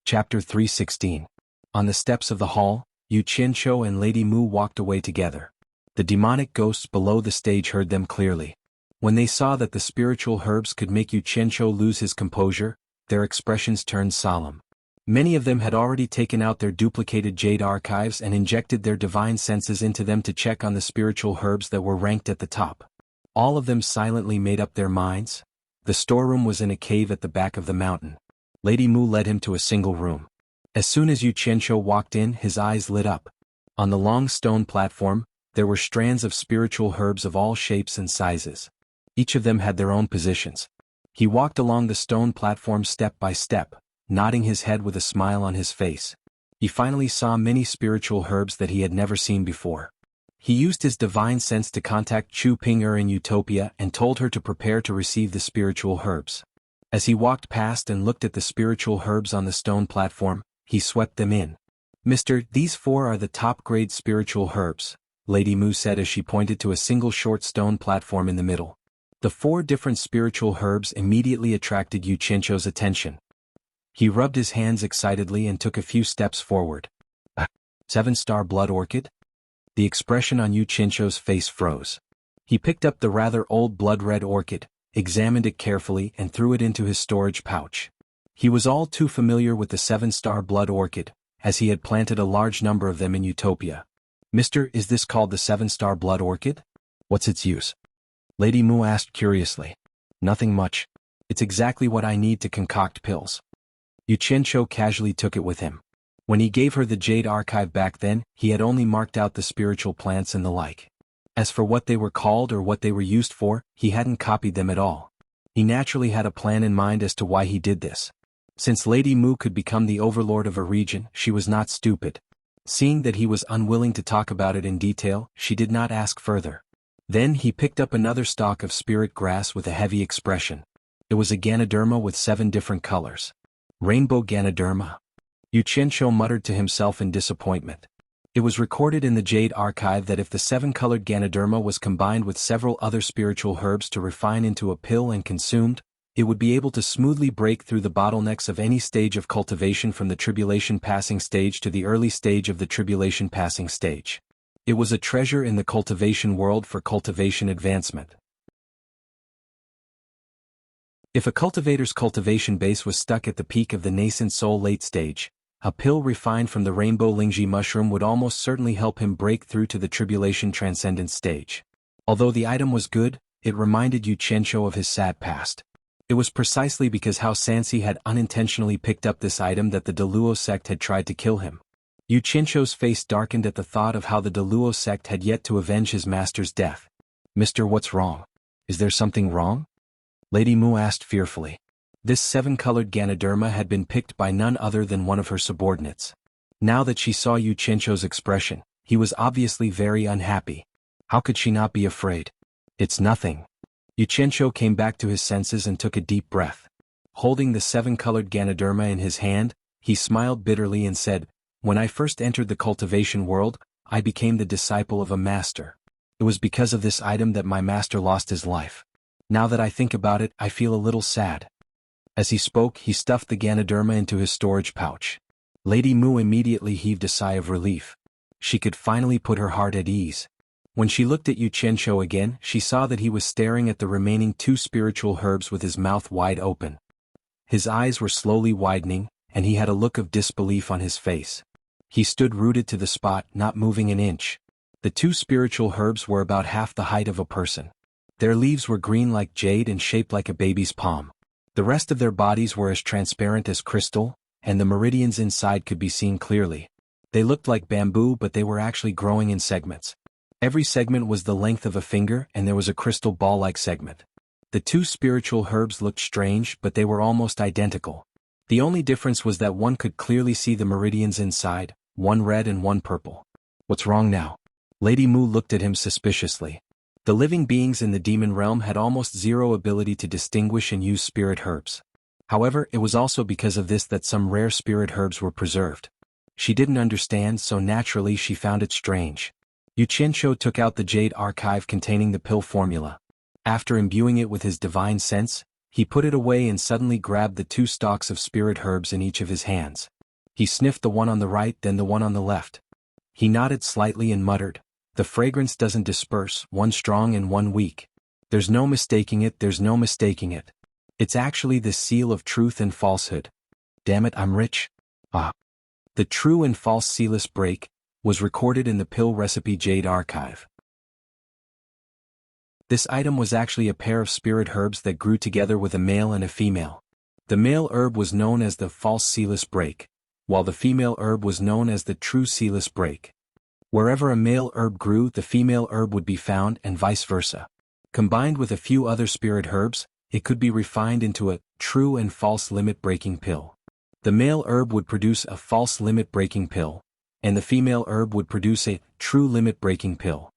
Chapter 316. On the steps of the hall, Yu Qianqiu and Lady Mu walked away together. The demonic ghosts below the stage heard them clearly. When they saw that the spiritual herbs could make Yu Qianqiu lose his composure, their expressions turned solemn. Many of them had already taken out their duplicated jade archives and injected their divine senses into them to check on the spiritual herbs that were ranked at the top. All of them silently made up their minds. The storeroom was in a cave at the back of the mountain. Lady Mu led him to a single room. As soon as Yu Qianqiu walked in, his eyes lit up. On the long stone platform, there were strands of spiritual herbs of all shapes and sizes. Each of them had their own positions. He walked along the stone platform step by step, nodding his head with a smile on his face. He finally saw many spiritual herbs that he had never seen before. He used his divine sense to contact Chu Ping-er in Utopia and told her to prepare to receive the spiritual herbs. As he walked past and looked at the spiritual herbs on the stone platform, he swept them in. "Mister, these 4 are the top-grade spiritual herbs," Lady Mu said as she pointed to a single short stone platform in the middle. The 4 different spiritual herbs immediately attracted Yu Qianqiu's attention. He rubbed his hands excitedly and took a few steps forward. "A 7-star blood orchid?" The expression on Yu Qianqiu's face froze. He picked up the rather old blood-red orchid, examined it carefully and threw it into his storage pouch. He was all too familiar with the 7-star blood orchid, as he had planted a large number of them in Utopia. "Mister, is this called the 7-star blood orchid? What's its use?" Lady Mu asked curiously. "Nothing much. It's exactly what I need to concoct pills." Yu Qianqiu casually took it with him. When he gave her the jade archive back then, he had only marked out the spiritual plants and the like. As for what they were called or what they were used for, he hadn't copied them at all. He naturally had a plan in mind as to why he did this. Since Lady Mu could become the overlord of a region, she was not stupid. Seeing that he was unwilling to talk about it in detail, she did not ask further. Then he picked up another stalk of spirit grass with a heavy expression. It was a Ganoderma with 7 different colors. Rainbow Ganoderma. Yu Qianqiu muttered to himself in disappointment. It was recorded in the Jade Archive that if the 7-colored Ganoderma was combined with several other spiritual herbs to refine into a pill and consumed, it would be able to smoothly break through the bottlenecks of any stage of cultivation from the tribulation passing stage to the early stage of the tribulation passing stage. It was a treasure in the cultivation world for cultivation advancement. If a cultivator's cultivation base was stuck at the peak of the nascent soul late stage, a pill refined from the rainbow Lingji mushroom would almost certainly help him break through to the tribulation transcendent stage. Although the item was good, it reminded Yu Qianqiu of his sad past. It was precisely because Hao Sanxi had unintentionally picked up this item that the Deluo sect had tried to kill him. Yu Qianqiu's face darkened at the thought of how the Deluo sect had yet to avenge his master's death. "Mister, what's wrong? Is there something wrong?" Lady Mu asked fearfully. This 7-colored Ganoderma had been picked by none other than one of her subordinates. Now that she saw Yu Qianqiu's expression, he was obviously very unhappy. How could she not be afraid? "It's nothing." Yu Qianqiu came back to his senses and took a deep breath. Holding the 7-colored Ganoderma in his hand, he smiled bitterly and said, "When I first entered the cultivation world, I became the disciple of a master. It was because of this item that my master lost his life. Now that I think about it, I feel a little sad." As he spoke, he stuffed the Ganoderma into his storage pouch. Lady Mu immediately heaved a sigh of relief. She could finally put her heart at ease. When she looked at Yu Qianqiu again, she saw that he was staring at the remaining 2 spiritual herbs with his mouth wide open. His eyes were slowly widening, and he had a look of disbelief on his face. He stood rooted to the spot, not moving an inch. The 2 spiritual herbs were about half the height of a person. Their leaves were green like jade and shaped like a baby's palm. The rest of their bodies were as transparent as crystal, and the meridians inside could be seen clearly. They looked like bamboo, but they were actually growing in segments. Every segment was the length of a finger, and there was a crystal ball-like segment. The two spiritual herbs looked strange, but they were almost identical. The only difference was that one could clearly see the meridians inside, one red and one purple. What's wrong now? Lady Mu looked at him suspiciously. The living beings in the demon realm had almost zero ability to distinguish and use spirit herbs. However, it was also because of this that some rare spirit herbs were preserved. She didn't understand, so naturally she found it strange. Yu Qianqiu took out the jade archive containing the pill formula. After imbuing it with his divine sense, he put it away and suddenly grabbed the two stalks of spirit herbs in each of his hands. He sniffed the one on the right, then the one on the left. He nodded slightly and muttered, "The fragrance doesn't disperse, one strong and one weak. There's no mistaking it, there's no mistaking it. It's actually the seal of truth and falsehood. Damn it, I'm rich." Ah. The true and false sealess break was recorded in the pill recipe jade archive. This item was actually a pair of spirit herbs that grew together with a male and a female. The male herb was known as the false sealess break, while the female herb was known as the true sealess break. Wherever a male herb grew, the female herb would be found, and vice versa. Combined with a few other spirit herbs, it could be refined into a true and false limit-breaking pill. The male herb would produce a false limit-breaking pill, and the female herb would produce a true limit-breaking pill.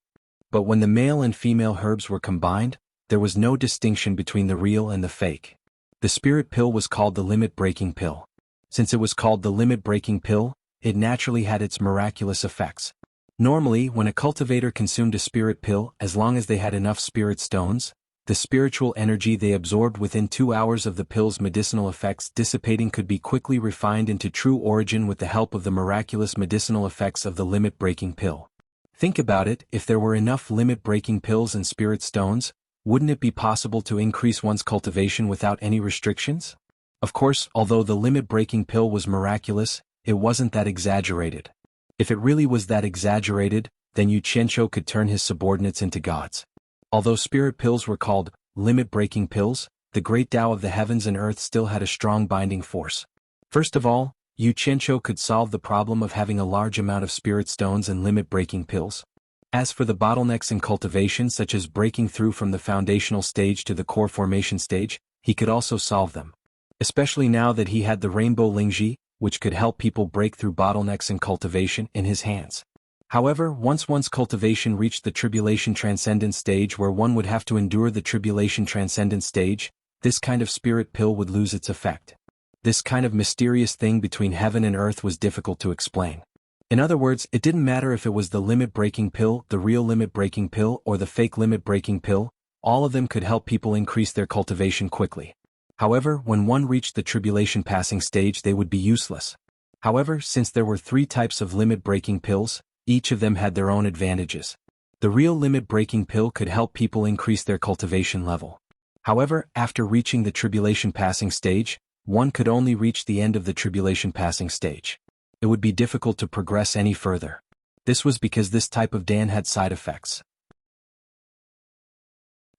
But when the male and female herbs were combined, there was no distinction between the real and the fake. The spirit pill was called the limit-breaking pill. Since it was called the limit-breaking pill, it naturally had its miraculous effects. Normally, when a cultivator consumed a spirit pill, as long as they had enough spirit stones, the spiritual energy they absorbed within 2 hours of the pill's medicinal effects dissipating could be quickly refined into true origin with the help of the miraculous medicinal effects of the limit-breaking pill. Think about it, if there were enough limit-breaking pills and spirit stones, wouldn't it be possible to increase one's cultivation without any restrictions? Of course, although the limit-breaking pill was miraculous, it wasn't that exaggerated. If it really was that exaggerated, then Yu Qianqiu could turn his subordinates into gods. Although spirit pills were called limit-breaking pills, the great Tao of the heavens and earth still had a strong binding force. First of all, Yu Qianqiu could solve the problem of having a large amount of spirit stones and limit-breaking pills. As for the bottlenecks in cultivation, such as breaking through from the foundational stage to the core formation stage, he could also solve them. Especially now that he had the rainbow Lingji, which could help people break through bottlenecks in cultivation, in his hands. However, once one's cultivation reached the tribulation transcendent stage where one would have to endure the tribulation transcendent stage, this kind of spirit pill would lose its effect. This kind of mysterious thing between heaven and earth was difficult to explain. In other words, it didn't matter if it was the limit-breaking pill, the real limit-breaking pill, or the fake limit-breaking pill, all of them could help people increase their cultivation quickly. However, when one reached the tribulation passing stage, they would be useless. However, since there were 3 types of limit-breaking pills, each of them had their own advantages. The real limit-breaking pill could help people increase their cultivation level. However, after reaching the tribulation passing stage, one could only reach the end of the tribulation passing stage. It would be difficult to progress any further. This was because this type of Dan had side effects.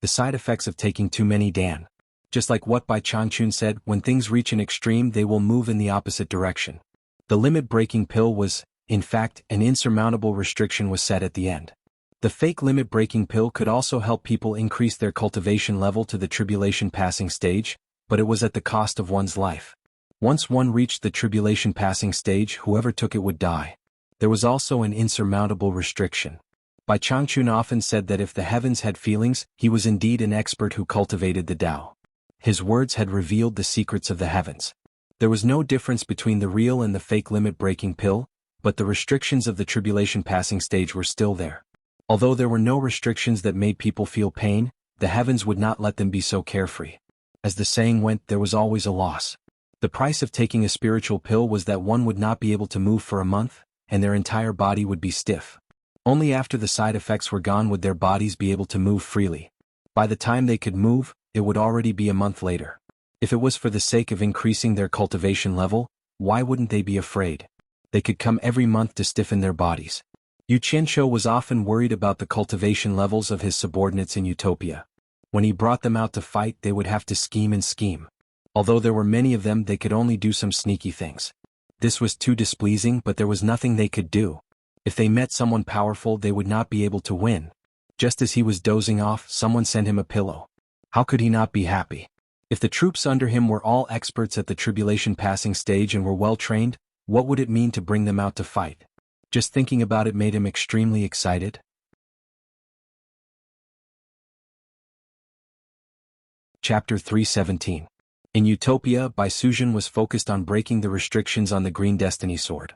The side effects of taking too many Dan. Just like what Bai Changchun said, when things reach an extreme they will move in the opposite direction. The limit-breaking pill was, in fact, an insurmountable restriction was set at the end. The fake limit-breaking pill could also help people increase their cultivation level to the tribulation passing stage, but it was at the cost of one's life. Once one reached the tribulation passing stage, whoever took it would die. There was also an insurmountable restriction. Bai Changchun often said that if the heavens had feelings, he was indeed an expert who cultivated the Tao. His words had revealed the secrets of the heavens. There was no difference between the real and the fake limit-breaking pill, but the restrictions of the tribulation passing stage were still there. Although there were no restrictions that made people feel pain, the heavens would not let them be so carefree. As the saying went, there was always a loss. The price of taking a spiritual pill was that one would not be able to move for a month, and their entire body would be stiff. Only after the side effects were gone would their bodies be able to move freely. By the time they could move, it would already be a month later. If it was for the sake of increasing their cultivation level, why wouldn't they be afraid? They could come every month to stiffen their bodies. Yu Qianqiu was often worried about the cultivation levels of his subordinates in Utopia. When he brought them out to fight, they would have to scheme and scheme. Although there were many of them, they could only do some sneaky things. This was too displeasing, but there was nothing they could do. If they met someone powerful, they would not be able to win. Just as he was dozing off, someone sent him a pillow. How could he not be happy? If the troops under him were all experts at the tribulation passing stage and were well trained, what would it mean to bring them out to fight? Just thinking about it made him extremely excited. Chapter 317. In Utopia, Bai Suzhen was focused on breaking the restrictions on the Green Destiny Sword.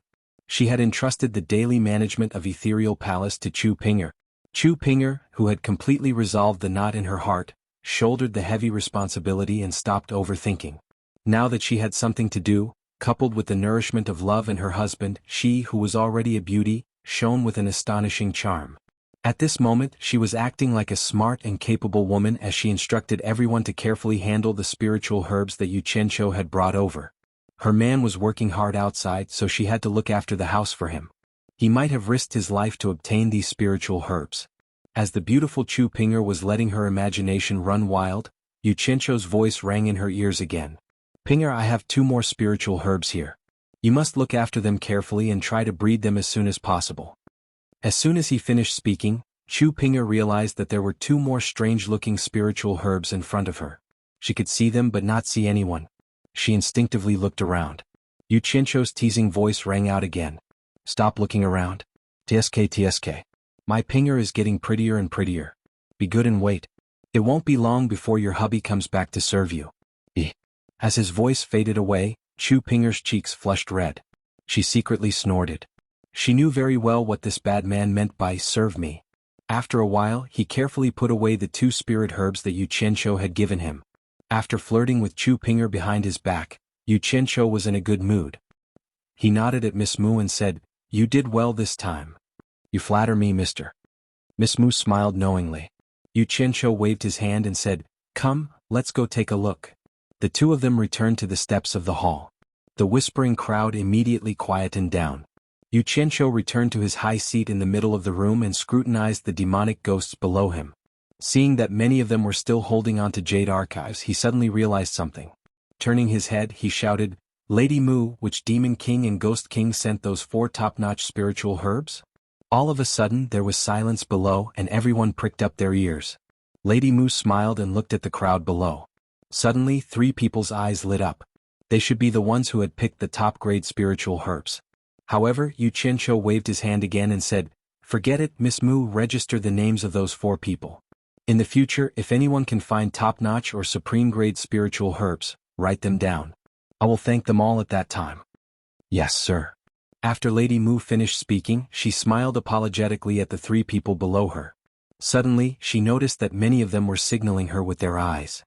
She had entrusted the daily management of Ethereal Palace to Chu Ping'er. Chu Ping'er, who had completely resolved the knot in her heart, shouldered the heavy responsibility and stopped overthinking. Now that she had something to do, coupled with the nourishment of love in her husband, she, who was already a beauty, shone with an astonishing charm. At this moment, she was acting like a smart and capable woman as she instructed everyone to carefully handle the spiritual herbs that Yu Qianqiu had brought over. Her man was working hard outside, so she had to look after the house for him. He might have risked his life to obtain these spiritual herbs. As the beautiful Chu Ping'er was letting her imagination run wild, Yu Qianqiu's voice rang in her ears again. Ping'er, I have 2 more spiritual herbs here. You must look after them carefully and try to breed them as soon as possible. As soon as he finished speaking, Chu Ping'er realized that there were 2 more strange-looking spiritual herbs in front of her. She could see them but not see anyone. She instinctively looked around. Yu Qianqiu's teasing voice rang out again. Stop looking around. TSK. My Ping'er is getting prettier and prettier. Be good and wait. It won't be long before your hubby comes back to serve you. As his voice faded away, Chu Ping'er's cheeks flushed red. She secretly snorted. She knew very well what this bad man meant by serve me. After a while, he carefully put away the 2 spirit herbs that Yu Qianqiu had given him. After flirting with Chu Ping'er behind his back, Yu Qianqiu was in a good mood. He nodded at Miss Mu and said, You did well this time. You flatter me, mister. Miss Mu smiled knowingly. Yu Qianqiu waved his hand and said, Come, let's go take a look. The 2 of them returned to the steps of the hall. The whispering crowd immediately quietened down. Yu Qianqiu returned to his high seat in the middle of the room and scrutinized the demonic ghosts below him. Seeing that many of them were still holding on to jade archives, he suddenly realized something. Turning his head, he shouted, Lady Mu, which Demon King and Ghost King sent those 4 top-notch spiritual herbs? All of a sudden, there was silence below and everyone pricked up their ears. Lady Mu smiled and looked at the crowd below. Suddenly, 3 people's eyes lit up. They should be the ones who had picked the top-grade spiritual herbs. However, Yu Qianqiu waved his hand again and said, Forget it, Miss Mu, register the names of those 4 people. In the future, if anyone can find top-notch or supreme-grade spiritual herbs, write them down. I will thank them all at that time. Yes, sir. After Lady Mu finished speaking, she smiled apologetically at the 3 people below her. Suddenly, she noticed that many of them were signaling her with their eyes.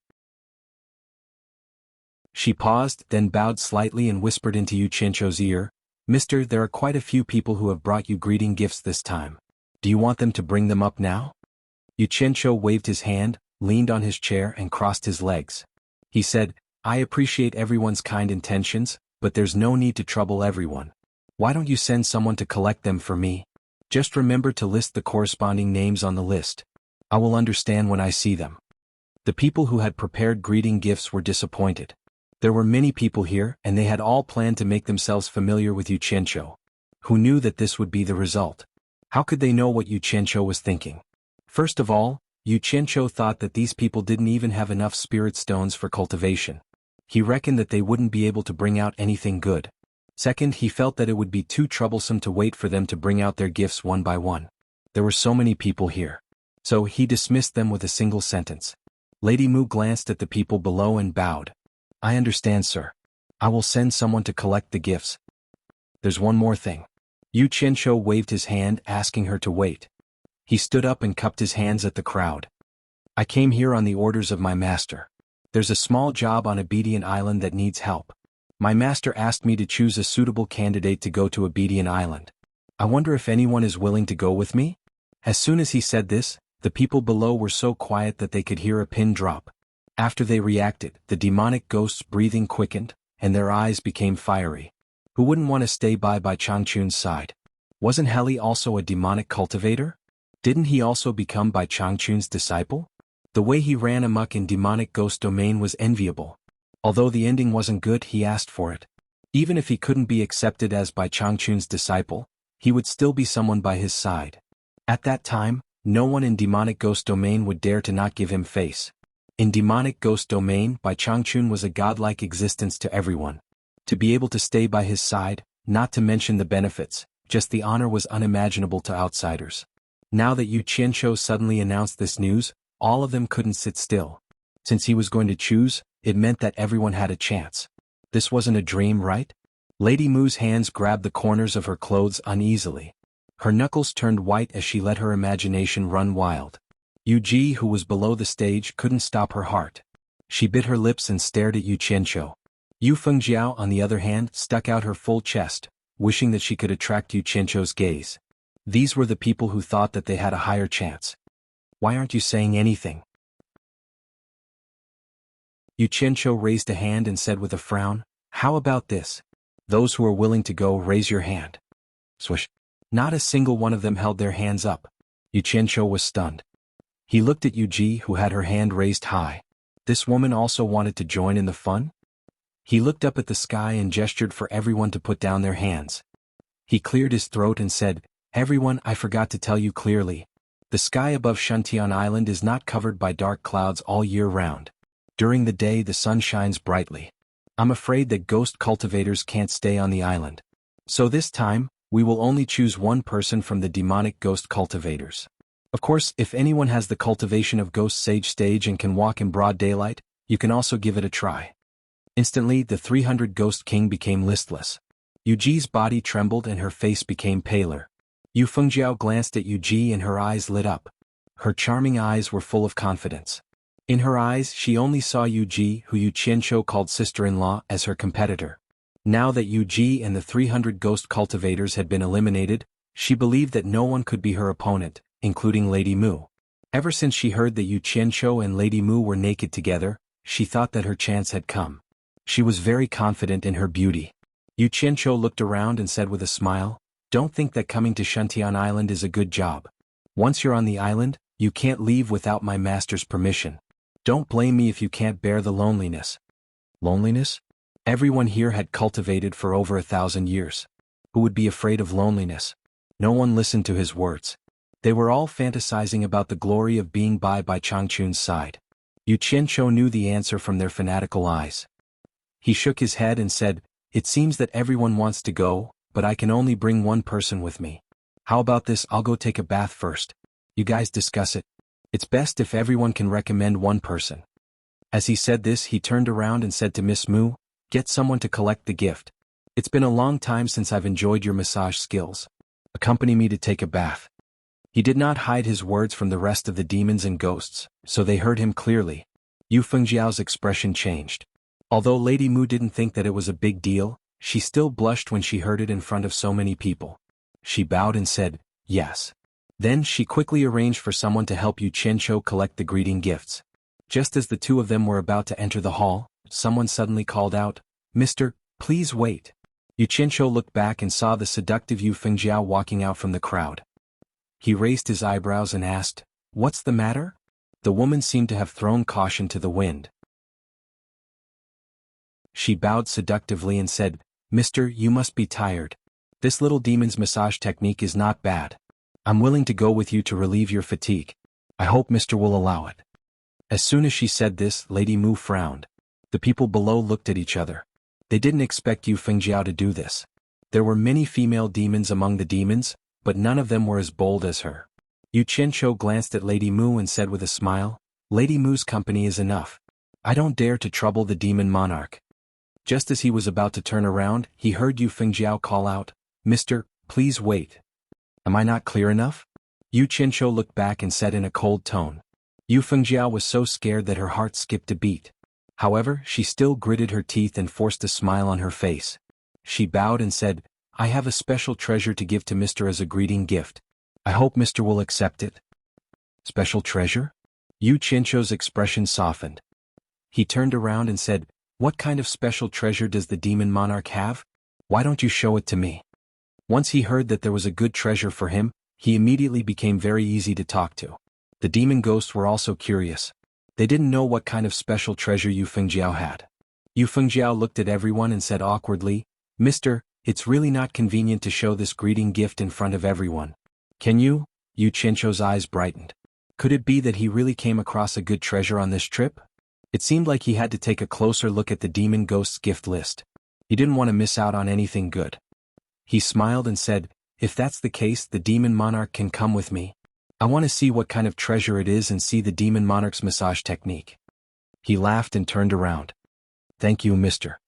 She paused, then bowed slightly and whispered into Yu Qianqiu's ear, Mister, there are quite a few people who have brought you greeting gifts this time. Do you want them to bring them up now? Yu Qianqiu waved his hand, leaned on his chair and crossed his legs. He said, I appreciate everyone's kind intentions, but there's no need to trouble everyone. Why don't you send someone to collect them for me? Just remember to list the corresponding names on the list. I will understand when I see them. The people who had prepared greeting gifts were disappointed. There were many people here, and they had all planned to make themselves familiar with Yu Qianqiu. Who knew that this would be the result? How could they know what Yu Qianqiu was thinking? First of all, Yu Qianqiu thought that these people didn't even have enough spirit stones for cultivation. He reckoned that they wouldn't be able to bring out anything good. Second, he felt that it would be too troublesome to wait for them to bring out their gifts one by one. There were so many people here. So he dismissed them with a single sentence. Lady Mu glanced at the people below and bowed. I understand, sir. I will send someone to collect the gifts. There's one more thing. Yu Qianqiu waved his hand, asking her to wait. He stood up and cupped his hands at the crowd. I came here on the orders of my master. There's a small job on Obedient Island that needs help. My master asked me to choose a suitable candidate to go to Obedient Island. I wonder if anyone is willing to go with me? As soon as he said this, the people below were so quiet that they could hear a pin drop. After they reacted, the demonic ghost's breathing quickened, and their eyes became fiery. Who wouldn't want to stay by Changchun's side? Wasn't Heli also a demonic cultivator? Didn't he also become Changchun's disciple? The way he ran amok in demonic ghost domain was enviable. Although the ending wasn't good, he asked for it. Even if he couldn't be accepted as Bai Changchun's disciple, he would still be someone by his side. At that time, no one in demonic ghost domain would dare to not give him face. In demonic ghost domain, Bai Changchun was a godlike existence to everyone. To be able to stay by his side, not to mention the benefits, just the honor was unimaginable to outsiders. Now that Yu Qianqiu suddenly announced this news, all of them couldn't sit still. Since he was going to choose, it meant that everyone had a chance. This wasn't a dream, right? Lady Mu's hands grabbed the corners of her clothes uneasily. Her knuckles turned white as she let her imagination run wild. Yu Ji, who was below the stage, couldn't stop her heart. She bit her lips and stared at Yu Qianqiu. Yu Fengjiao, on the other hand, stuck out her full chest, wishing that she could attract Yu Qianqiu's gaze. These were the people who thought that they had a higher chance. Why aren't you saying anything? Yu Qianqiu raised a hand and said with a frown, "How about this? Those who are willing to go, raise your hand." Swish. Not a single one of them held their hands up. Yu Qianqiu was stunned. He looked at Yu Ji, who had her hand raised high. This woman also wanted to join in the fun? He looked up at the sky and gestured for everyone to put down their hands. He cleared his throat and said, "Everyone, I forgot to tell you clearly. The sky above Shuntian Island is not covered by dark clouds all year round. During the day the sun shines brightly. I'm afraid that ghost cultivators can't stay on the island. So this time, we will only choose one person from the demonic ghost cultivators. Of course, if anyone has the cultivation of ghost sage stage and can walk in broad daylight, you can also give it a try." Instantly, the 300 Ghost King became listless. Yu Ji's body trembled and her face became paler. Yu Fengjiao glanced at Yu Ji and her eyes lit up. Her charming eyes were full of confidence. In her eyes, she only saw Yu Ji, who Yu Qianqiu called sister-in-law, as her competitor. Now that Yu Ji and the 300 ghost cultivators had been eliminated, she believed that no one could be her opponent, including Lady Mu. Ever since she heard that Yu Qianqiu and Lady Mu were naked together, she thought that her chance had come. She was very confident in her beauty. Yu Qianqiu looked around and said with a smile, "Don't think that coming to Shuntian Island is a good job. Once you're on the island, you can't leave without my master's permission. Don't blame me if you can't bear the loneliness." Loneliness? Everyone here had cultivated for over 1,000 years. Who would be afraid of loneliness? No one listened to his words. They were all fantasizing about the glory of being by Changchun's side. Yu Qianqiu knew the answer from their fanatical eyes. He shook his head and said, "It seems that everyone wants to go, but I can only bring one person with me. How about this? I'll go take a bath first. You guys discuss it. It's best if everyone can recommend one person." As he said this, he turned around and said to Miss Mu, "Get someone to collect the gift. It's been a long time since I've enjoyed your massage skills. Accompany me to take a bath." He did not hide his words from the rest of the demons and ghosts, so they heard him clearly. Yu Fengjiao's expression changed. Although Lady Mu didn't think that it was a big deal, she still blushed when she heard it in front of so many people. She bowed and said, "Yes." Then she quickly arranged for someone to help Yu Qianqiu collect the greeting gifts. Just as the two of them were about to enter the hall, someone suddenly called out, "Mister, please wait." Yu Qianqiu looked back and saw the seductive Yu Fengjiao walking out from the crowd. He raised his eyebrows and asked, "What's the matter?" The woman seemed to have thrown caution to the wind. She bowed seductively and said, "Mister, you must be tired. This little demon's massage technique is not bad. I'm willing to go with you to relieve your fatigue. I hope Mister will allow it." As soon as she said this, Lady Mu frowned. The people below looked at each other. They didn't expect Yu Fengjiao to do this. There were many female demons among the demons, but none of them were as bold as her. Yu Qianqiu glanced at Lady Mu and said with a smile, "Lady Mu's company is enough. I don't dare to trouble the demon monarch." Just as he was about to turn around, he heard Yu Fengjiao call out, "Mister, please wait. Am I not clear enough?" Yu Qianqiu looked back and said in a cold tone. Yu Fengjiao was so scared that her heart skipped a beat. However, she still gritted her teeth and forced a smile on her face. She bowed and said, "I have a special treasure to give to Mister as a greeting gift. I hope Mister will accept it." "Special treasure?" Yu Qianqiu's expression softened. He turned around and said, "What kind of special treasure does the demon monarch have? Why don't you show it to me?" Once he heard that there was a good treasure for him, he immediately became very easy to talk to. The demon ghosts were also curious. They didn't know what kind of special treasure Yu Fengjiao had. Yu Fengjiao looked at everyone and said awkwardly, "Mister, it's really not convenient to show this greeting gift in front of everyone. Can you?" Yu Qianqiu's eyes brightened. Could it be that he really came across a good treasure on this trip? It seemed like he had to take a closer look at the demon ghost's gift list. He didn't want to miss out on anything good. He smiled and said, "If that's the case, the demon monarch can come with me. I want to see what kind of treasure it is and see the demon monarch's massage technique." He laughed and turned around. "Thank you, mister."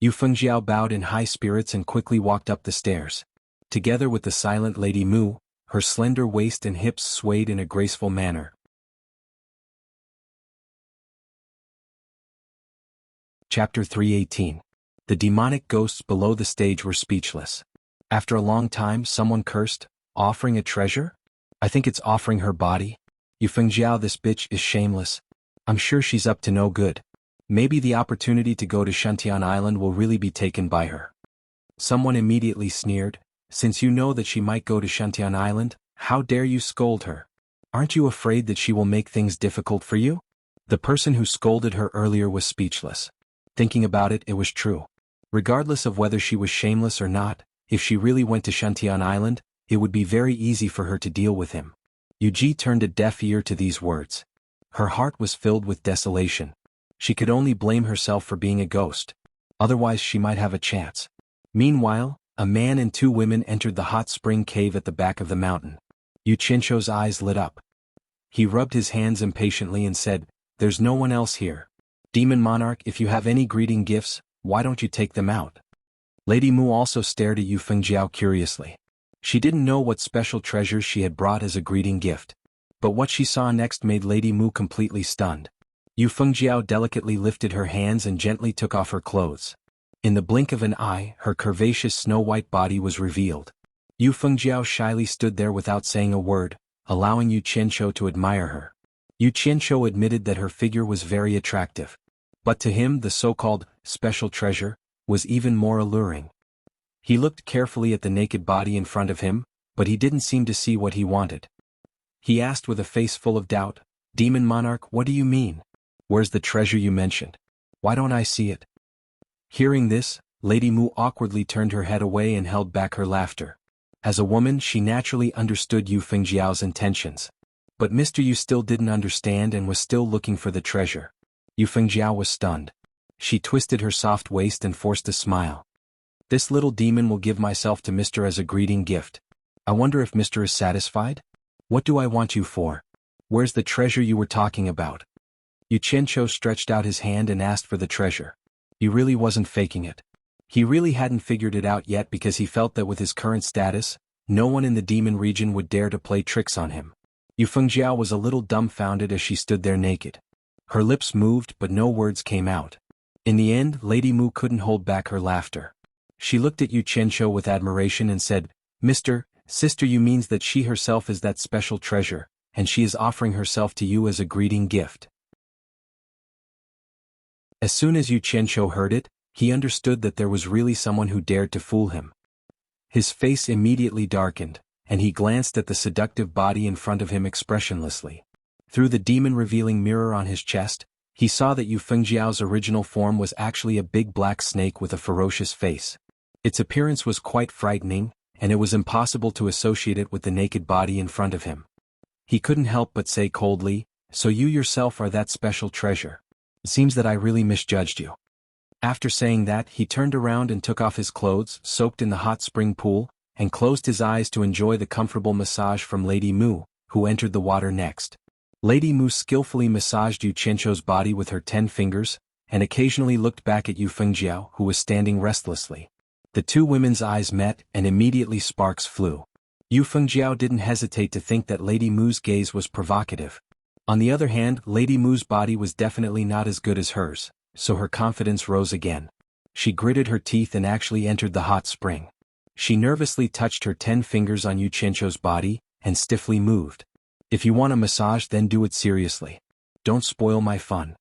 Yu Fengjiao bowed in high spirits and quickly walked up the stairs. Together with the silent Lady Mu, her slender waist and hips swayed in a graceful manner. Chapter 318. The demonic ghosts below the stage were speechless. After a long time, someone cursed, "Offering a treasure? I think it's offering her body. Yu Fengjiao, this bitch is shameless. I'm sure she's up to no good. Maybe the opportunity to go to Shantian Island will really be taken by her." Someone immediately sneered, "Since you know that she might go to Shantian Island, how dare you scold her? Aren't you afraid that she will make things difficult for you?" The person who scolded her earlier was speechless. Thinking about it, it was true. Regardless of whether she was shameless or not, if she really went to Shantian Island, it would be very easy for her to deal with him. Yuji turned a deaf ear to these words. Her heart was filled with desolation. She could only blame herself for being a ghost. Otherwise she might have a chance. Meanwhile, a man and two women entered the hot spring cave at the back of the mountain. Yu Qianqiu's eyes lit up. He rubbed his hands impatiently and said, "There's no one else here. Demon Monarch, if you have any greeting gifts, why don't you take them out?" Lady Mu also stared at Yu Fengjiao curiously. She didn't know what special treasures she had brought as a greeting gift. But what she saw next made Lady Mu completely stunned. Yu Fengjiao delicately lifted her hands and gently took off her clothes. In the blink of an eye, her curvaceous snow-white body was revealed. Yu Fengjiao shyly stood there without saying a word, allowing Yu Qianqiu to admire her. Yu Qianqiu admitted that her figure was very attractive. But to him the so-called special treasure was even more alluring. He looked carefully at the naked body in front of him, but he didn't seem to see what he wanted. He asked with a face full of doubt, "Demon Monarch, what do you mean? Where's the treasure you mentioned? Why don't I see it?" Hearing this, Lady Mu awkwardly turned her head away and held back her laughter. As a woman, she naturally understood Yu Fengjiao's intentions. But Mr. Yu still didn't understand and was still looking for the treasure. Yu Fengjiao was stunned. She twisted her soft waist and forced a smile. "This little demon will give myself to Mr. as a greeting gift. I wonder if Mr. is satisfied? What do I want you for? Where's the treasure you were talking about?" Yu Qianqiu stretched out his hand and asked for the treasure. He really wasn't faking it. He really hadn't figured it out yet because he felt that with his current status, no one in the demon region would dare to play tricks on him. Yu Fengjiao was a little dumbfounded as she stood there naked. Her lips moved but no words came out. In the end, Lady Mu couldn't hold back her laughter. She looked at Yu Qianqiu with admiration and said, Sister, you means that she herself is that special treasure, and she is offering herself to you as a greeting gift." As soon as Yu Qianqiu heard it, he understood that there was really someone who dared to fool him. His face immediately darkened, and he glanced at the seductive body in front of him expressionlessly. Through the demon-revealing mirror on his chest, he saw that Yu Fengjiao's original form was actually a big black snake with a ferocious face. Its appearance was quite frightening, and it was impossible to associate it with the naked body in front of him. He couldn't help but say coldly, "So you yourself are that special treasure. It seems that I really misjudged you." After saying that, he turned around and took off his clothes, soaked in the hot spring pool, and closed his eyes to enjoy the comfortable massage from Lady Mu, who entered the water next. Lady Mu skillfully massaged Yu Qianqiu's body with her 10 fingers, and occasionally looked back at Yu Fengjiao, who was standing restlessly. The two women's eyes met, and immediately sparks flew. Yu Fengjiao didn't hesitate to think that Lady Mu's gaze was provocative. On the other hand, Lady Mu's body was definitely not as good as hers, so her confidence rose again. She gritted her teeth and actually entered the hot spring. She nervously touched her 10 fingers on Yu Qianqiu's body, and stiffly moved. "If you want a massage, then do it seriously. Don't spoil my fun."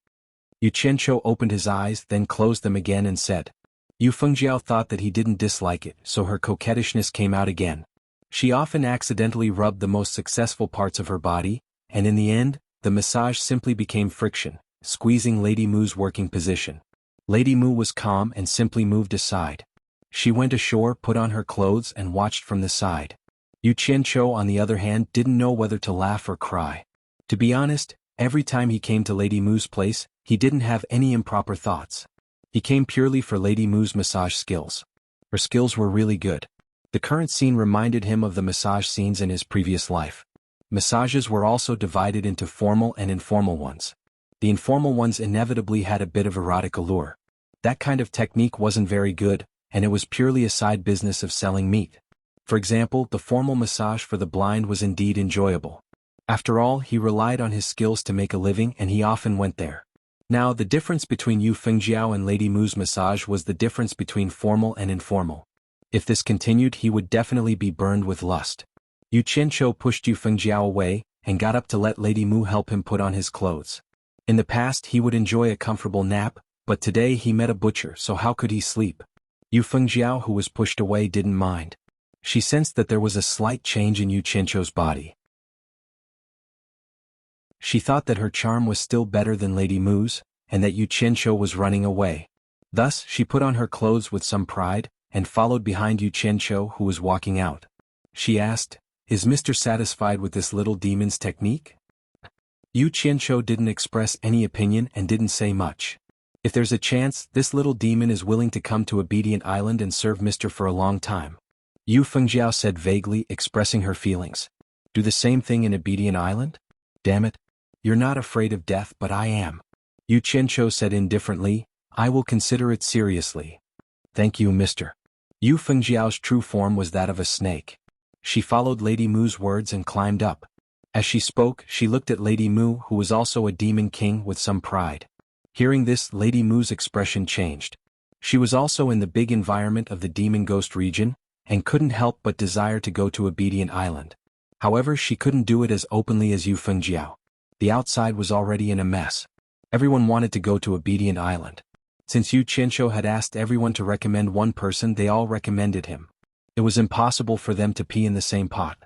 Yu Qianqiu opened his eyes, then closed them again and said. Yu Fengjiao thought that he didn't dislike it, so her coquettishness came out again. She often accidentally rubbed the most successful parts of her body, and in the end, the massage simply became friction, squeezing Lady Mu's working position. Lady Mu was calm and simply moved aside. She went ashore, put on her clothes and watched from the side. Yu Qianqiu on the other hand didn't know whether to laugh or cry. To be honest, every time he came to Lady Mu's place, he didn't have any improper thoughts. He came purely for Lady Mu's massage skills. Her skills were really good. The current scene reminded him of the massage scenes in his previous life. Massages were also divided into formal and informal ones. The informal ones inevitably had a bit of erotic allure. That kind of technique wasn't very good, and it was purely a side business of selling meat. For example, the formal massage for the blind was indeed enjoyable. After all, he relied on his skills to make a living and he often went there. Now, the difference between Yu Fengjiao and Lady Mu's massage was the difference between formal and informal. If this continued, he would definitely be burned with lust. Yu Qianqiu pushed Yu Fengjiao away and got up to let Lady Mu help him put on his clothes. In the past he would enjoy a comfortable nap, but today he met a butcher, so how could he sleep? Yu Fengjiao, who was pushed away, didn't mind. She sensed that there was a slight change in Yu Qianqiu's body. She thought that her charm was still better than Lady Mu's, and that Yu Qianqiu was running away. Thus, she put on her clothes with some pride, and followed behind Yu Qianqiu, who was walking out. She asked, "Is Mr. satisfied with this little demon's technique?" Yu Qianqiu didn't express any opinion and didn't say much. If there's a chance, this little demon is willing to come to Obedient Island and serve Mr. for a long time. Yu Fengjiao said vaguely, expressing her feelings. Do the same thing in Obedient Island? Damn it. You're not afraid of death, but I am. Yu Qianqiu said indifferently, I will consider it seriously. Thank you, Mr. Yu Fengjiao's true form was that of a snake. She followed Lady Mu's words and climbed up. As she spoke, she looked at Lady Mu, who was also a demon king, with some pride. Hearing this, Lady Mu's expression changed. She was also in the big environment of the demon ghost region, and couldn't help but desire to go to Obedient Island. However, she couldn't do it as openly as Yu Fengjiao. The outside was already in a mess. Everyone wanted to go to Obedient Island. Since Yu Qianqiu had asked everyone to recommend one person, they all recommended him. It was impossible for them to pee in the same pot.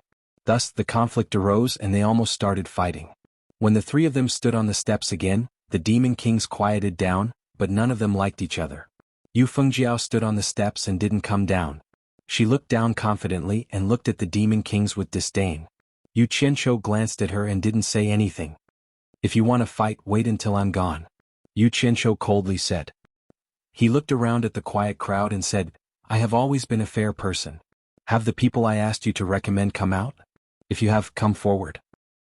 Thus, the conflict arose and they almost started fighting. When the three of them stood on the steps again, the demon kings quieted down, but none of them liked each other. Yu Fengjiao stood on the steps and didn't come down. She looked down confidently and looked at the demon kings with disdain. Yu Qianqiu glanced at her and didn't say anything. If you want to fight, wait until I'm gone. Yu Qianqiu coldly said. He looked around at the quiet crowd and said, I have always been a fair person. Have the people I asked you to recommend come out? If you have, come forward.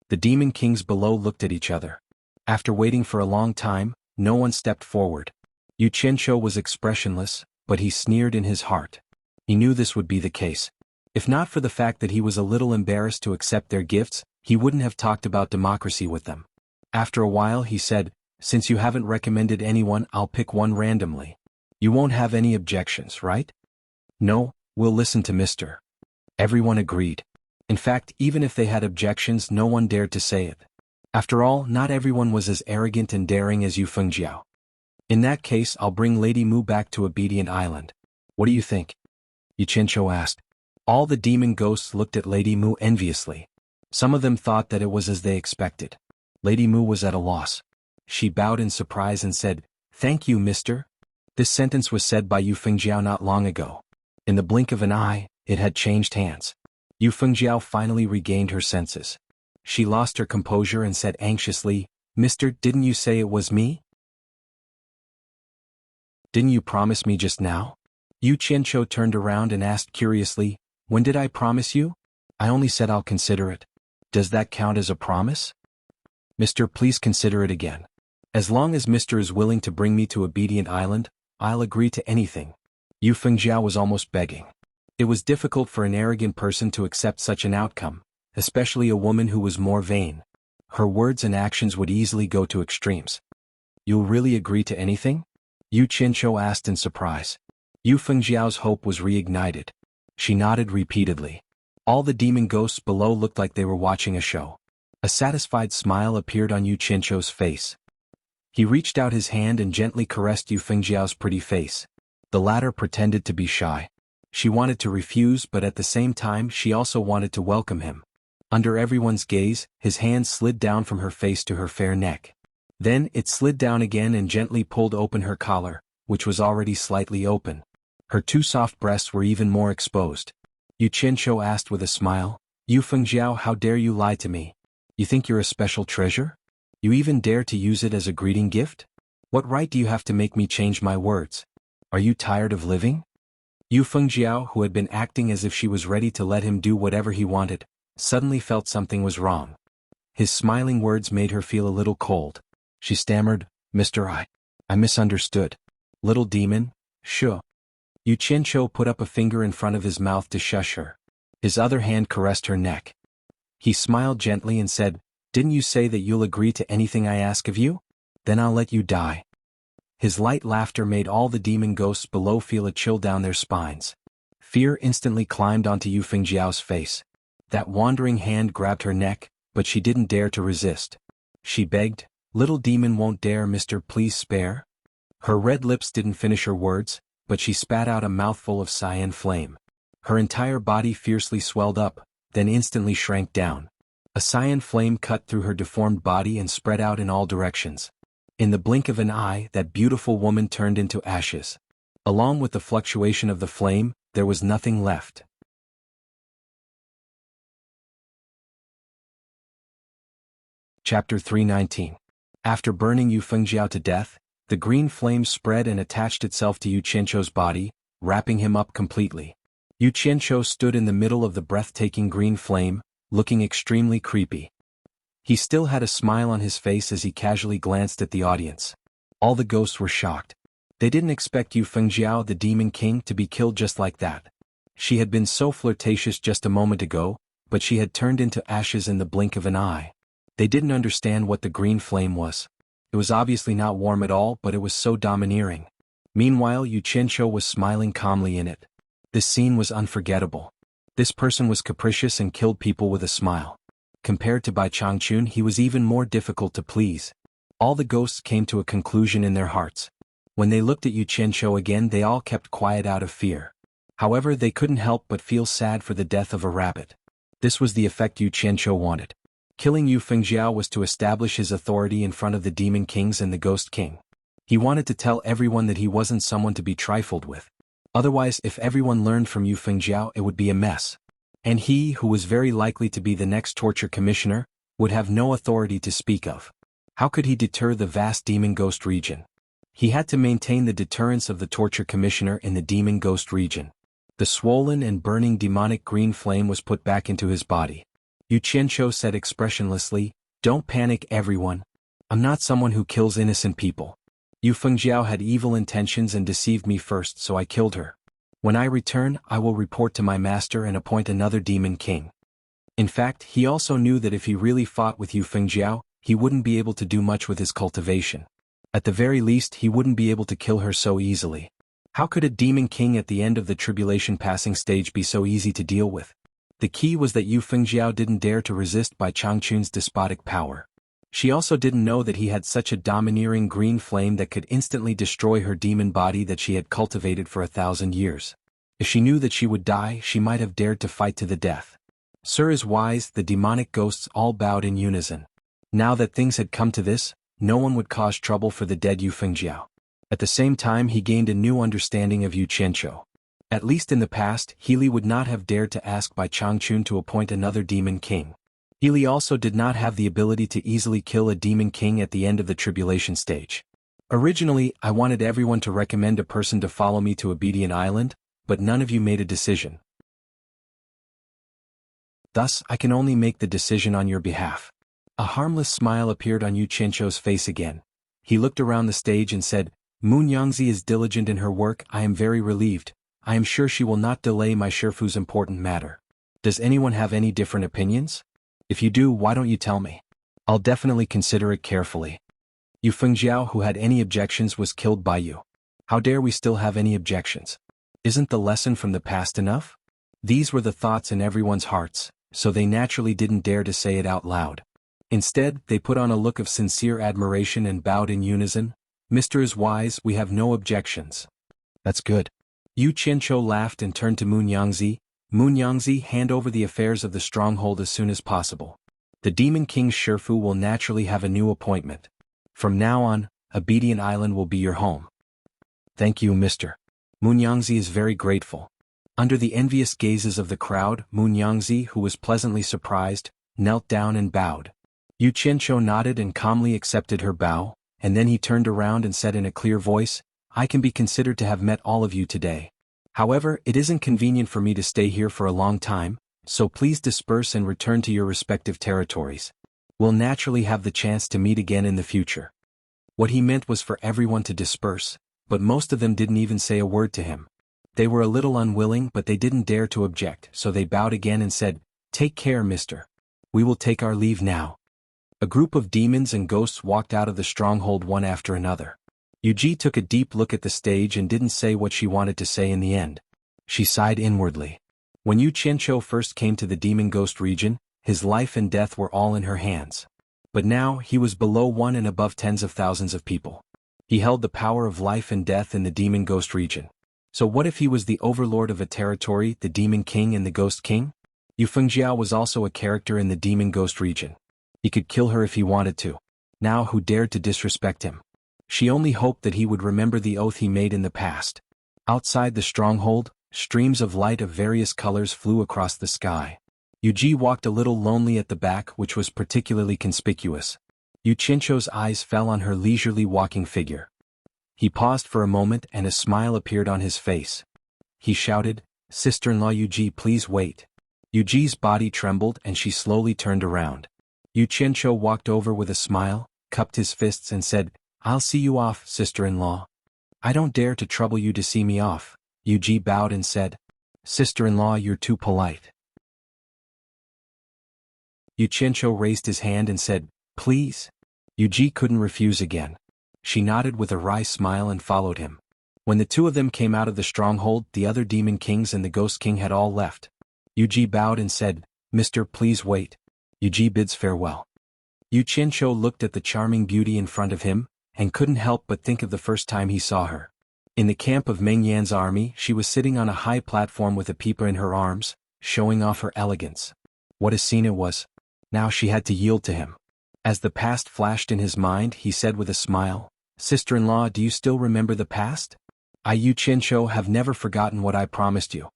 The demon kings below looked at each other. After waiting for a long time, no one stepped forward. Yu Qianqiu was expressionless, but he sneered in his heart. He knew this would be the case. If not for the fact that he was a little embarrassed to accept their gifts, he wouldn't have talked about democracy with them. After a while he said, Since you haven't recommended anyone, I'll pick one randomly. You won't have any objections, right? No, we'll listen to Mr. Everyone agreed. In fact, even if they had objections, no one dared to say it. After all, not everyone was as arrogant and daring as Yu Fengjiao. In that case, I'll bring Lady Mu back to Obedient Island. What do you think? Yu Qianqiu asked. All the demon ghosts looked at Lady Mu enviously. Some of them thought that it was as they expected. Lady Mu was at a loss. She bowed in surprise and said, Thank you, mister. This sentence was said by Yu Fengjiao not long ago. In the blink of an eye, it had changed hands. Yu Fengjiao finally regained her senses. She lost her composure and said anxiously, Mister, didn't you say it was me? Didn't you promise me just now? Yu Qianqiu turned around and asked curiously, When did I promise you? I only said I'll consider it. Does that count as a promise? Mister, please consider it again. As long as Mister is willing to bring me to Obedient Island, I'll agree to anything. Yu Fengjiao was almost begging. It was difficult for an arrogant person to accept such an outcome, especially a woman who was more vain. Her words and actions would easily go to extremes. You'll really agree to anything? Yu Qianqiu asked in surprise. Yu Fengjiao's hope was reignited. She nodded repeatedly. All the demon ghosts below looked like they were watching a show. A satisfied smile appeared on Yu Qianqiu's face. He reached out his hand and gently caressed Yu Fengjiao's pretty face. The latter pretended to be shy. She wanted to refuse, but at the same time she also wanted to welcome him. Under everyone's gaze, his hand slid down from her face to her fair neck. Then it slid down again and gently pulled open her collar, which was already slightly open. Her two soft breasts were even more exposed. Yu Qianqiu asked with a smile, "Yu Fengjiao, how dare you lie to me? You think you're a special treasure? You even dare to use it as a greeting gift? What right do you have to make me change my words? Are you tired of living?" Yu Fengjiao, who had been acting as if she was ready to let him do whatever he wanted, suddenly felt something was wrong. His smiling words made her feel a little cold. She stammered, "Mr. I misunderstood. Little demon, shuh." Yu Qianqiu put up a finger in front of his mouth to shush her. His other hand caressed her neck. He smiled gently and said, "Didn't you say that you'll agree to anything I ask of you? Then I'll let you die." His light laughter made all the demon ghosts below feel a chill down their spines. Fear instantly climbed onto Yu Fengjiao's face. That wandering hand grabbed her neck, but she didn't dare to resist. She begged, "Little demon, won't dare, mister, please spare?" Her red lips didn't finish her words, but she spat out a mouthful of cyan flame. Her entire body fiercely swelled up, then instantly shrank down. A cyan flame cut through her deformed body and spread out in all directions. In the blink of an eye, that beautiful woman turned into ashes. Along with the fluctuation of the flame, there was nothing left. Chapter 319. After burning Yu Fengjiao to death, the green flame spread and attached itself to Yu Qianqiu's body, wrapping him up completely. Yu Qianqiu stood in the middle of the breathtaking green flame, looking extremely creepy. He still had a smile on his face as he casually glanced at the audience. All the ghosts were shocked. They didn't expect Yu Fengjiao, the Demon King, to be killed just like that. She had been so flirtatious just a moment ago, but she had turned into ashes in the blink of an eye. They didn't understand what the green flame was. It was obviously not warm at all, but it was so domineering. Meanwhile, Yu Qianqiu was smiling calmly in it. This scene was unforgettable. This person was capricious and killed people with a smile. Compared to Bai Changchun, he was even more difficult to please. All the ghosts came to a conclusion in their hearts. When they looked at Yu Qianqiu again, they all kept quiet out of fear. However, they couldn't help but feel sad for the death of a rabbit. This was the effect Yu Qianqiu wanted. Killing Yu Fengjiao was to establish his authority in front of the Demon Kings and the Ghost King. He wanted to tell everyone that he wasn't someone to be trifled with. Otherwise, if everyone learned from Yu Fengjiao, it would be a mess. And he, who was very likely to be the next torture commissioner, would have no authority to speak of. How could he deter the vast demon ghost region? He had to maintain the deterrence of the torture commissioner in the demon ghost region. The swollen and burning demonic green flame was put back into his body. Yu Qianqiu said expressionlessly, "Don't panic, everyone. I'm not someone who kills innocent people. Yu Fengjiao had evil intentions and deceived me first, so I killed her. When I return, I will report to my master and appoint another demon king." In fact, he also knew that if he really fought with Yu Fengjiao, he wouldn't be able to do much with his cultivation. At the very least, he wouldn't be able to kill her so easily. How could a demon king at the end of the tribulation passing stage be so easy to deal with? The key was that Yu Fengjiao didn't dare to resist Bai Changchun's despotic power. She also didn't know that he had such a domineering green flame that could instantly destroy her demon body that she had cultivated for 1,000 years. If she knew that she would die, she might have dared to fight to the death. Sir is wise, the demonic ghosts all bowed in unison. Now that things had come to this, no one would cause trouble for the dead Yu Fengjiao. At the same time, he gained a new understanding of Yu Qianqiu. At least in the past, Healy would not have dared to ask Bai Changchun to appoint another demon king. Healy also did not have the ability to easily kill a demon king at the end of the tribulation stage. Originally, I wanted everyone to recommend a person to follow me to Obedient Island, but none of you made a decision. Thus, I can only make the decision on your behalf. A harmless smile appeared on Yu Qianqiu's face again. He looked around the stage and said, "Moon Yangzi is diligent in her work. I am very relieved. I am sure she will not delay my Shifu's important matter. Does anyone have any different opinions? If you do, why don't you tell me? I'll definitely consider it carefully." Yu Fengjiao, who had any objections, was killed by you. How dare we still have any objections? Isn't the lesson from the past enough? These were the thoughts in everyone's hearts, so they naturally didn't dare to say it out loud. Instead, they put on a look of sincere admiration and bowed in unison. "Mr. is wise, we have no objections." "That's good." Yu Qianqiu laughed and turned to Moon Yangzi. "Moon Yangzi, hand over the affairs of the stronghold as soon as possible. The Demon King's Shifu will naturally have a new appointment. From now on, Obedient Island will be your home." Thank you, Mr. Munyangzi is very grateful. Under the envious gazes of the crowd, Munyangzi, who was pleasantly surprised, knelt down and bowed. Yu Qianqiu nodded and calmly accepted her bow, and then he turned around and said in a clear voice, I can be considered to have met all of you today. However, it isn't convenient for me to stay here for a long time, so please disperse and return to your respective territories. We'll naturally have the chance to meet again in the future. What he meant was for everyone to disperse, but most of them didn't even say a word to him. They were a little unwilling, but they didn't dare to object, so they bowed again and said, Take care, mister. We will take our leave now. A group of demons and ghosts walked out of the stronghold one after another. Yuji took a deep look at the stage and didn't say what she wanted to say in the end. She sighed inwardly. When Yu Qianqiu first came to the demon ghost region, his life and death were all in her hands. But now he was below one and above tens of thousands of people. He held the power of life and death in the demon ghost region. So what if he was the overlord of a territory, the demon king and the ghost king? Yu Fengjiao was also a character in the demon ghost region. He could kill her if he wanted to. Now who dared to disrespect him? She only hoped that he would remember the oath he made in the past. Outside the stronghold, streams of light of various colors flew across the sky. Yuji walked a little lonely at the back, which was particularly conspicuous. Yu Qianqiu's eyes fell on her leisurely walking figure. He paused for a moment and a smile appeared on his face. He shouted, Sister-in-law Yuji, please wait. Yuji's body trembled and she slowly turned around. Yu Qianqiu walked over with a smile, cupped his fists and said, I'll see you off, sister-in-law. I don't dare to trouble you to see me off. Yuji bowed and said, Sister-in-law, you're too polite. Yu Qianqiu raised his hand and said, Please. Yuji couldn't refuse again. She nodded with a wry smile and followed him. When the two of them came out of the stronghold, the other demon kings and the ghost king had all left. Yuji bowed and said, Mister, please wait. Yuji bids farewell. Yu Qianqiu looked at the charming beauty in front of him, and couldn't help but think of the first time he saw her. In the camp of Meng Yan's army, she was sitting on a high platform with a peeper in her arms, showing off her elegance. What a scene it was. Now she had to yield to him. As the past flashed in his mind, he said with a smile, Sister-in-law, do you still remember the past? I, Yu Qianqiu, have never forgotten what I promised you.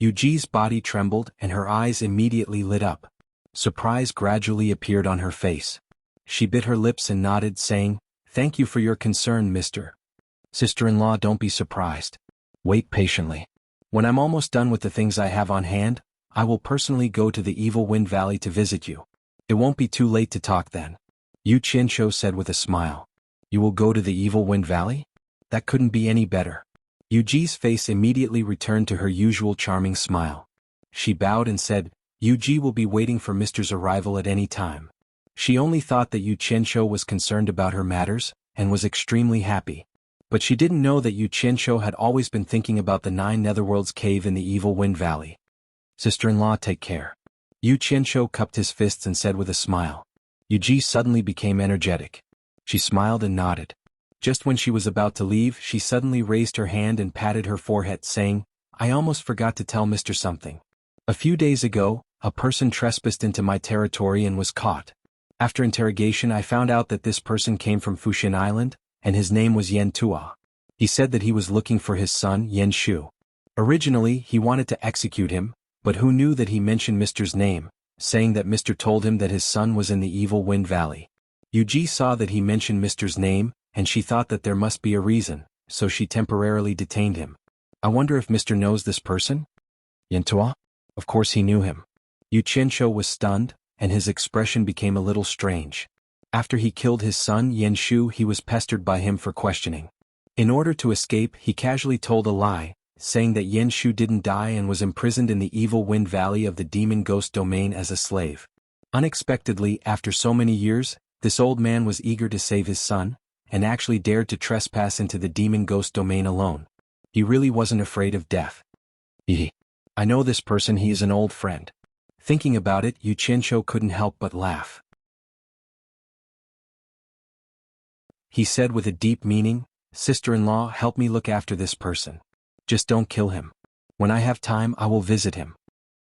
Yuji's body trembled and her eyes immediately lit up. Surprise gradually appeared on her face. She bit her lips and nodded, saying, Thank you for your concern, mister. Sister-in-law, don't be surprised. Wait patiently. When I'm almost done with the things I have on hand, I will personally go to the Evil Wind Valley to visit you. It won't be too late to talk then. Yu Qianqiu said with a smile. You will go to the Evil Wind Valley? That couldn't be any better. Yuji's face immediately returned to her usual charming smile. She bowed and said, Yuji will be waiting for Mister's arrival at any time. She only thought that Yu Qianqiu was concerned about her matters, and was extremely happy. But she didn't know that Yu Qianqiu had always been thinking about the 9 Netherworlds cave in the Evil Wind Valley. Sister-in-law, take care. Yu Qianqiu cupped his fists and said with a smile. Yuji suddenly became energetic. She smiled and nodded. Just when she was about to leave, she suddenly raised her hand and patted her forehead, saying, I almost forgot to tell Mr. something. A few days ago, a person trespassed into my territory and was caught. After interrogation, I found out that this person came from Fuxin Island, and his name was Yen Tua. He said that he was looking for his son, Yen Shu. Originally, he wanted to execute him, but who knew that he mentioned Mr.'s name, saying that Mr. told him that his son was in the Evil Wind Valley. Yuji saw that he mentioned Mr.'s name, and she thought that there must be a reason, so she temporarily detained him. I wonder if Mr. knows this person? Yen Tua? Of course he knew him. Yu Qianqiu was stunned, and his expression became a little strange. After he killed his son Yen Shu, he was pestered by him for questioning. In order to escape, he casually told a lie, saying that Yen Shu didn't die and was imprisoned in the Evil Wind Valley of the Demon Ghost Domain as a slave. Unexpectedly, after so many years, this old man was eager to save his son, and actually dared to trespass into the Demon Ghost Domain alone. He really wasn't afraid of death. I know this person, he is an old friend. Thinking about it, Yu Qianqiu couldn't help but laugh. He said with a deep meaning, Sister-in-law, help me look after this person. Just don't kill him. When I have time, I will visit him.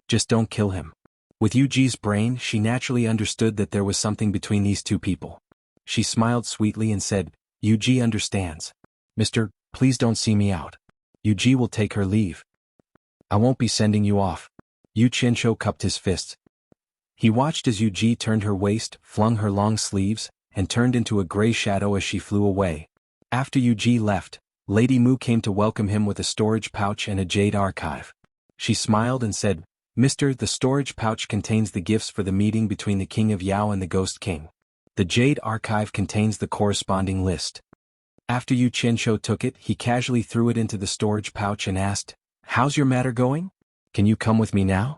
Just don't kill him. With Yuji's brain, she naturally understood that there was something between these two people. She smiled sweetly and said, Yuji understands. Mr. Please don't see me out. Yuji will take her leave. I won't be sending you off. Yu Qianqiu cupped his fists. He watched as Yuji turned her waist, flung her long sleeves, and turned into a gray shadow as she flew away. After Yuji left, Lady Mu came to welcome him with a storage pouch and a jade archive. She smiled and said, "Mister, the storage pouch contains the gifts for the meeting between the King of Yao and the Ghost King. The jade archive contains the corresponding list." After Yu Qianqiu took it, he casually threw it into the storage pouch and asked, "How's your matter going? Can you come with me now?"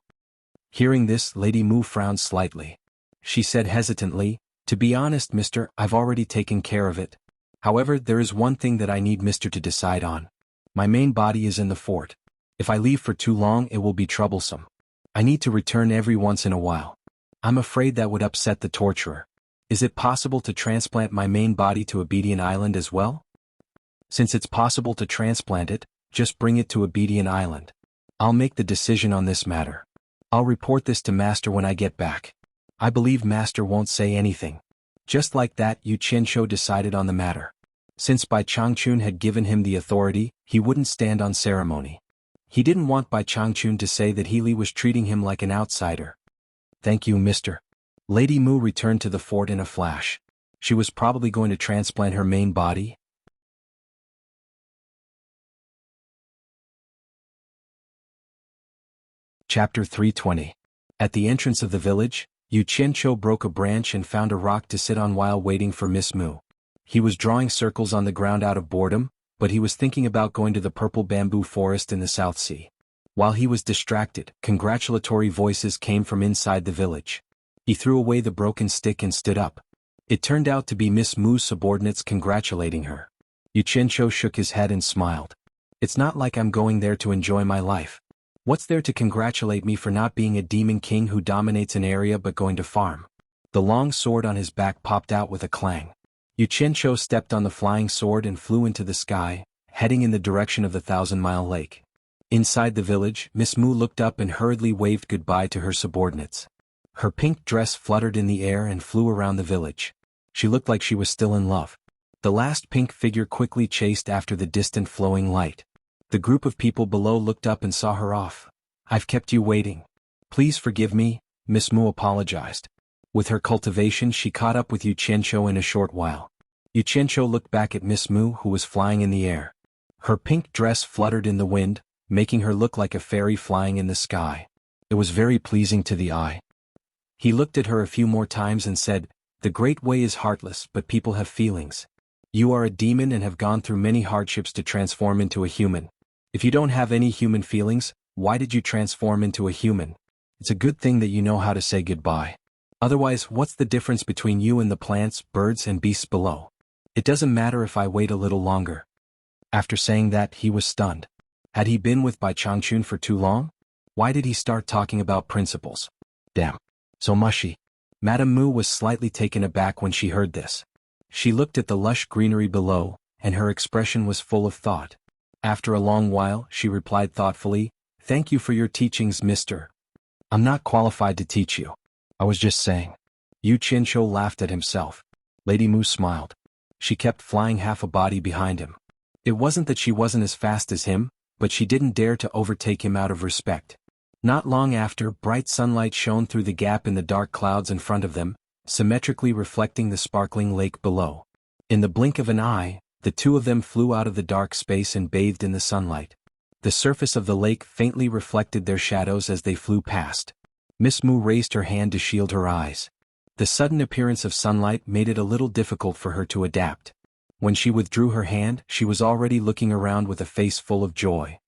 Hearing this, Lady Mu frowned slightly. She said hesitantly, "To be honest, mister, I've already taken care of it. However, there is one thing that I need mister to decide on. My main body is in the fort. If I leave for too long it will be troublesome. I need to return every once in a while. I'm afraid that would upset the torturer. Is it possible to transplant my main body to Obedient Island as well? Since it's possible to transplant it, just bring it to Obedient Island. I'll make the decision on this matter. I'll report this to Master when I get back. I believe Master won't say anything." Just like that, Yu Qianqiu decided on the matter. Since Bai Changchun had given him the authority, he wouldn't stand on ceremony. He didn't want Bai Changchun to say that Healy was treating him like an outsider. "Thank you, mister." Lady Mu returned to the fort in a flash. She was probably going to transplant her main body. Chapter 320. At the entrance of the village, Yu Qianqiu broke a branch and found a rock to sit on while waiting for Miss Mu. He was drawing circles on the ground out of boredom, but he was thinking about going to the purple bamboo forest in the South Sea. While he was distracted, congratulatory voices came from inside the village. He threw away the broken stick and stood up. It turned out to be Miss Mu's subordinates congratulating her. Yu Qianqiu shook his head and smiled. "It's not like I'm going there to enjoy my life. What's there to congratulate me for not being a demon king who dominates an area but going to farm?" The long sword on his back popped out with a clang. Yu Qianqiu stepped on the flying sword and flew into the sky, heading in the direction of the 1,000-mile lake. Inside the village, Miss Mu looked up and hurriedly waved goodbye to her subordinates. Her pink dress fluttered in the air and flew around the village. She looked like she was still in love. The last pink figure quickly chased after the distant flowing light. The group of people below looked up and saw her off. "I've kept you waiting. Please forgive me," Miss Mu apologized. With her cultivation she caught up with Yu Qianqiu in a short while. Yu Qianqiu looked back at Miss Mu, who was flying in the air. Her pink dress fluttered in the wind, making her look like a fairy flying in the sky. It was very pleasing to the eye. He looked at her a few more times and said, "The Great Way is heartless, but people have feelings. You are a demon and have gone through many hardships to transform into a human. If you don't have any human feelings, why did you transform into a human? It's a good thing that you know how to say goodbye. Otherwise, what's the difference between you and the plants, birds and beasts below? It doesn't matter if I wait a little longer." After saying that, he was stunned. Had he been with Bai Changchun for too long? Why did he start talking about principles? Damn. So mushy. Madame Mu was slightly taken aback when she heard this. She looked at the lush greenery below, and her expression was full of thought. After a long while, she replied thoughtfully, "Thank you for your teachings, mister. I'm not qualified to teach you. I was just saying." Yu Qianqiu laughed at himself. Lady Mu smiled. She kept flying half a body behind him. It wasn't that she wasn't as fast as him, but she didn't dare to overtake him out of respect. Not long after, bright sunlight shone through the gap in the dark clouds in front of them, symmetrically reflecting the sparkling lake below. In the blink of an eye, the two of them flew out of the dark space and bathed in the sunlight. The surface of the lake faintly reflected their shadows as they flew past. Miss Mu raised her hand to shield her eyes. The sudden appearance of sunlight made it a little difficult for her to adapt. When she withdrew her hand, she was already looking around with a face full of joy.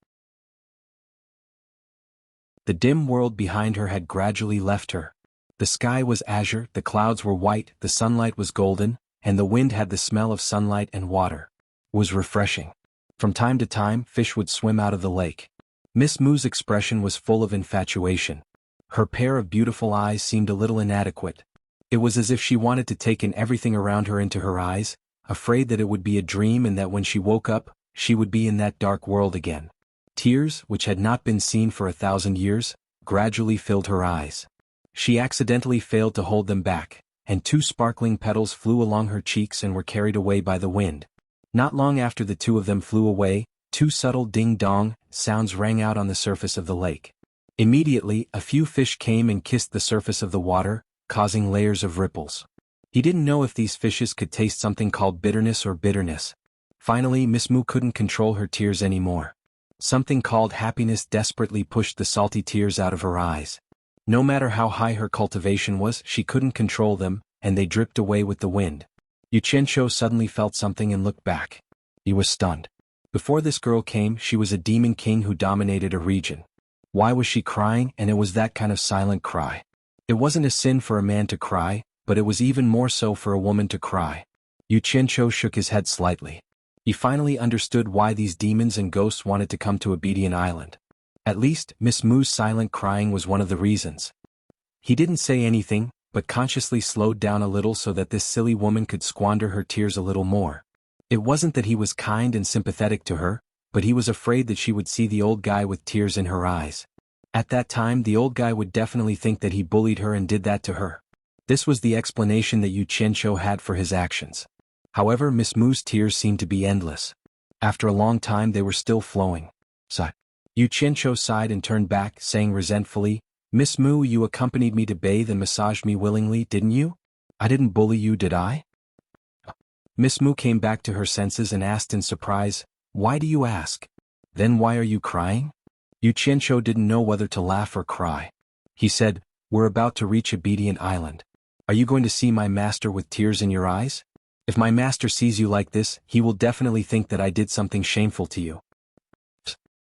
The dim world behind her had gradually left her. The sky was azure, the clouds were white, the sunlight was golden, and the wind had the smell of sunlight and water. It was refreshing. From time to time, fish would swim out of the lake. Miss Mu's expression was full of infatuation. Her pair of beautiful eyes seemed a little inadequate. It was as if she wanted to take in everything around her into her eyes, afraid that it would be a dream and that when she woke up, she would be in that dark world again. Tears, which had not been seen for 1,000 years, gradually filled her eyes. She accidentally failed to hold them back, and two sparkling petals flew along her cheeks and were carried away by the wind. Not long after the two of them flew away, two subtle ding-dong sounds rang out on the surface of the lake. Immediately, a few fish came and kissed the surface of the water, causing layers of ripples. He didn't know if these fishes could taste something called bitterness or bitterness. Finally, Miss Moo couldn't control her tears anymore. Something called happiness desperately pushed the salty tears out of her eyes. No matter how high her cultivation was, she couldn't control them, and they dripped away with the wind. Yu Qianqiu suddenly felt something and looked back. He was stunned. Before this girl came, she was a demon king who dominated a region. Why was she crying? And it was that kind of silent cry. It wasn't a sin for a man to cry, but it was even more so for a woman to cry. Yu Qianqiu shook his head slightly. He finally understood why these demons and ghosts wanted to come to Obedient Island. At least, Miss Moo's silent crying was one of the reasons. He didn't say anything, but consciously slowed down a little so that this silly woman could squander her tears a little more. It wasn't that he was kind and sympathetic to her, but he was afraid that she would see the old guy with tears in her eyes. At that time, the old guy would definitely think that he bullied her and did that to her. This was the explanation that Yu Qianqiu had for his actions. However, Miss Moo's tears seemed to be endless. After a long time they were still flowing. Sigh. Yu Qianqiu sighed and turned back, saying resentfully, "Miss Moo, you accompanied me to bathe and massaged me willingly, didn't you? I didn't bully you, did I?" Miss Moo came back to her senses and asked in surprise, "Why do you ask? Then why are you crying?" Yu Qianqiu didn't know whether to laugh or cry. He said, "We're about to reach Obedient Island. Are you going to see my master with tears in your eyes? If my master sees you like this, he will definitely think that I did something shameful to you."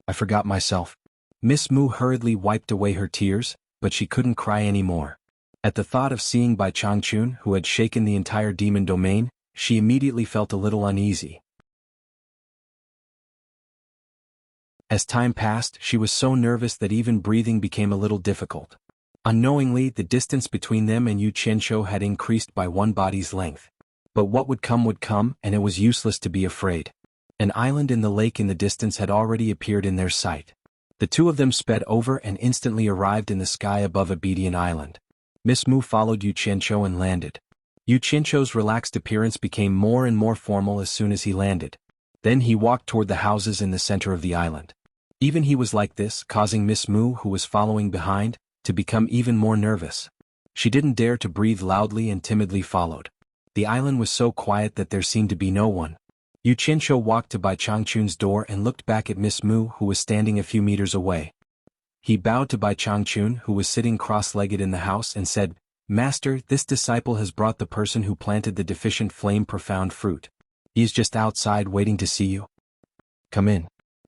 I forgot myself. Miss Moo hurriedly wiped away her tears, but she couldn't cry anymore. At the thought of seeing Bai Changchun, who had shaken the entire demon domain, she immediately felt a little uneasy. As time passed, she was so nervous that even breathing became a little difficult. Unknowingly, the distance between them and Yu Qianqiu had increased by one body's length. But what would come, and it was useless to be afraid. An island in the lake in the distance had already appeared in their sight. The two of them sped over and instantly arrived in the sky above Obedient Island. Miss Moo followed Yu Qianqiu and landed. Yu Qianqiu's relaxed appearance became more and more formal as soon as he landed. Then he walked toward the houses in the center of the island. Even he was like this, causing Miss Moo, who was following behind, to become even more nervous. She didn't dare to breathe loudly and timidly followed. The island was so quiet that there seemed to be no one. Yu Qianqiu walked to Bai Changchun's door and looked back at Miss Moo, who was standing a few meters away. He bowed to Bai Changchun, who was sitting cross-legged in the house, and said, "Master, this disciple has brought the person who planted the deficient flame profound fruit. He is just outside waiting to see you. Come in."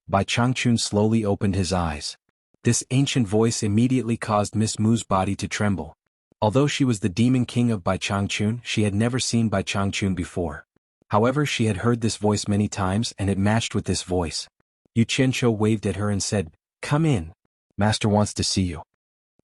Bai Changchun slowly opened his eyes. This ancient voice immediately caused Miss Moo's body to tremble. Although she was the demon king of Bai Changchun, she had never seen Bai Changchun before. However, she had heard this voice many times and it matched with this voice. Yu Qianqiu waved at her and said, "Come in. Master wants to see you."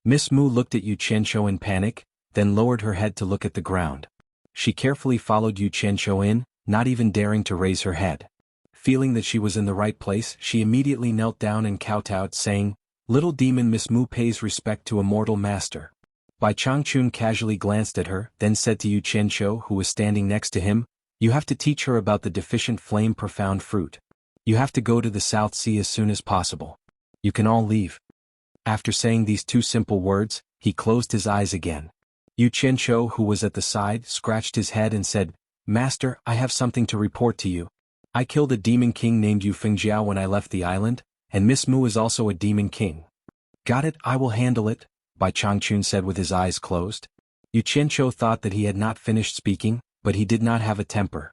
Miss Moo looked at Yu Qianqiu in panic, then lowered her head to look at the ground. She carefully followed Yu Qianqiu in, not even daring to raise her head. Feeling that she was in the right place, she immediately knelt down and kowtowed, saying, "Little demon, Miss Moo pays respect to a mortal master." Bai Changchun casually glanced at her, then said to Yu Qianqiu, who was standing next to him, "You have to teach her about the deficient flame profound fruit. You have to go to the South Sea as soon as possible. You can all leave." After saying these two simple words, he closed his eyes again. Yu Qianqiu, who was at the side, scratched his head and said, "Master, I have something to report to you. I killed a demon king named Yu Fengjiao when I left the island, and Miss Moo is also a demon king." "Got it, I will handle it," Bai Changchun said with his eyes closed. Yu Qianqiu thought that he had not finished speaking, but he did not have a temper.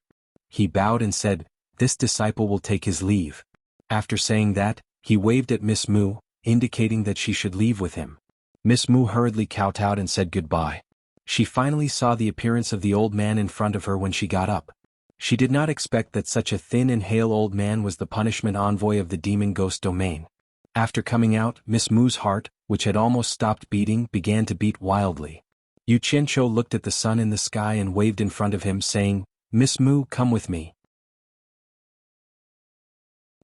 He bowed and said, "This disciple will take his leave." After saying that, he waved at Miss Moo, indicating that she should leave with him. Miss Moo hurriedly kowtowed and said goodbye. She finally saw the appearance of the old man in front of her when she got up. She did not expect that such a thin and hale old man was the punishment envoy of the demon ghost domain. After coming out, Miss Moo's heart, which had almost stopped beating, began to beat wildly. Yu Qianqiu looked at the sun in the sky and waved in front of him, saying, "Miss Moo, come with me.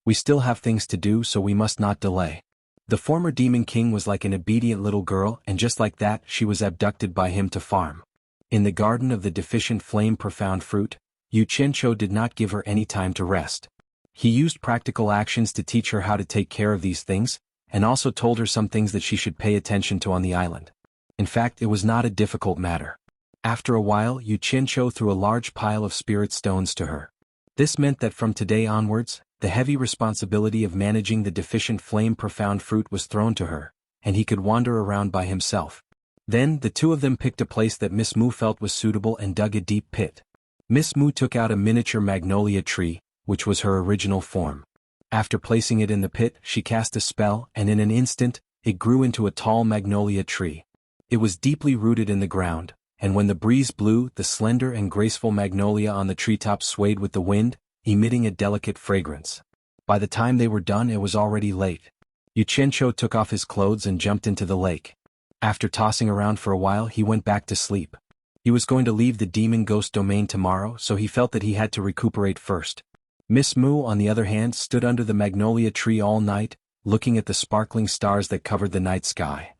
We still have things to do, so we must not delay." The former demon king was like an obedient little girl, and just like that, she was abducted by him to farm. In the garden of the deficient flame profound fruit, Yu Qianqiu did not give her any time to rest. He used practical actions to teach her how to take care of these things, and also told her some things that she should pay attention to on the island. In fact, it was not a difficult matter. After a while, Yu Qianqiu threw a large pile of spirit stones to her. This meant that from today onwards, the heavy responsibility of managing the deficient flame-profound fruit was thrown to her, and he could wander around by himself. Then, the two of them picked a place that Miss Mu felt was suitable and dug a deep pit. Miss Mu took out a miniature magnolia tree, which was her original form. After placing it in the pit, she cast a spell, and in an instant, it grew into a tall magnolia tree. It was deeply rooted in the ground, and when the breeze blew, the slender and graceful magnolia on the treetop swayed with the wind, emitting a delicate fragrance. By the time they were done, it was already late. Yu Qianqiu took off his clothes and jumped into the lake. After tossing around for a while, he went back to sleep. He was going to leave the demon ghost domain tomorrow, so he felt that he had to recuperate first. Miss Mu, on the other hand, stood under the magnolia tree all night, looking at the sparkling stars that covered the night sky.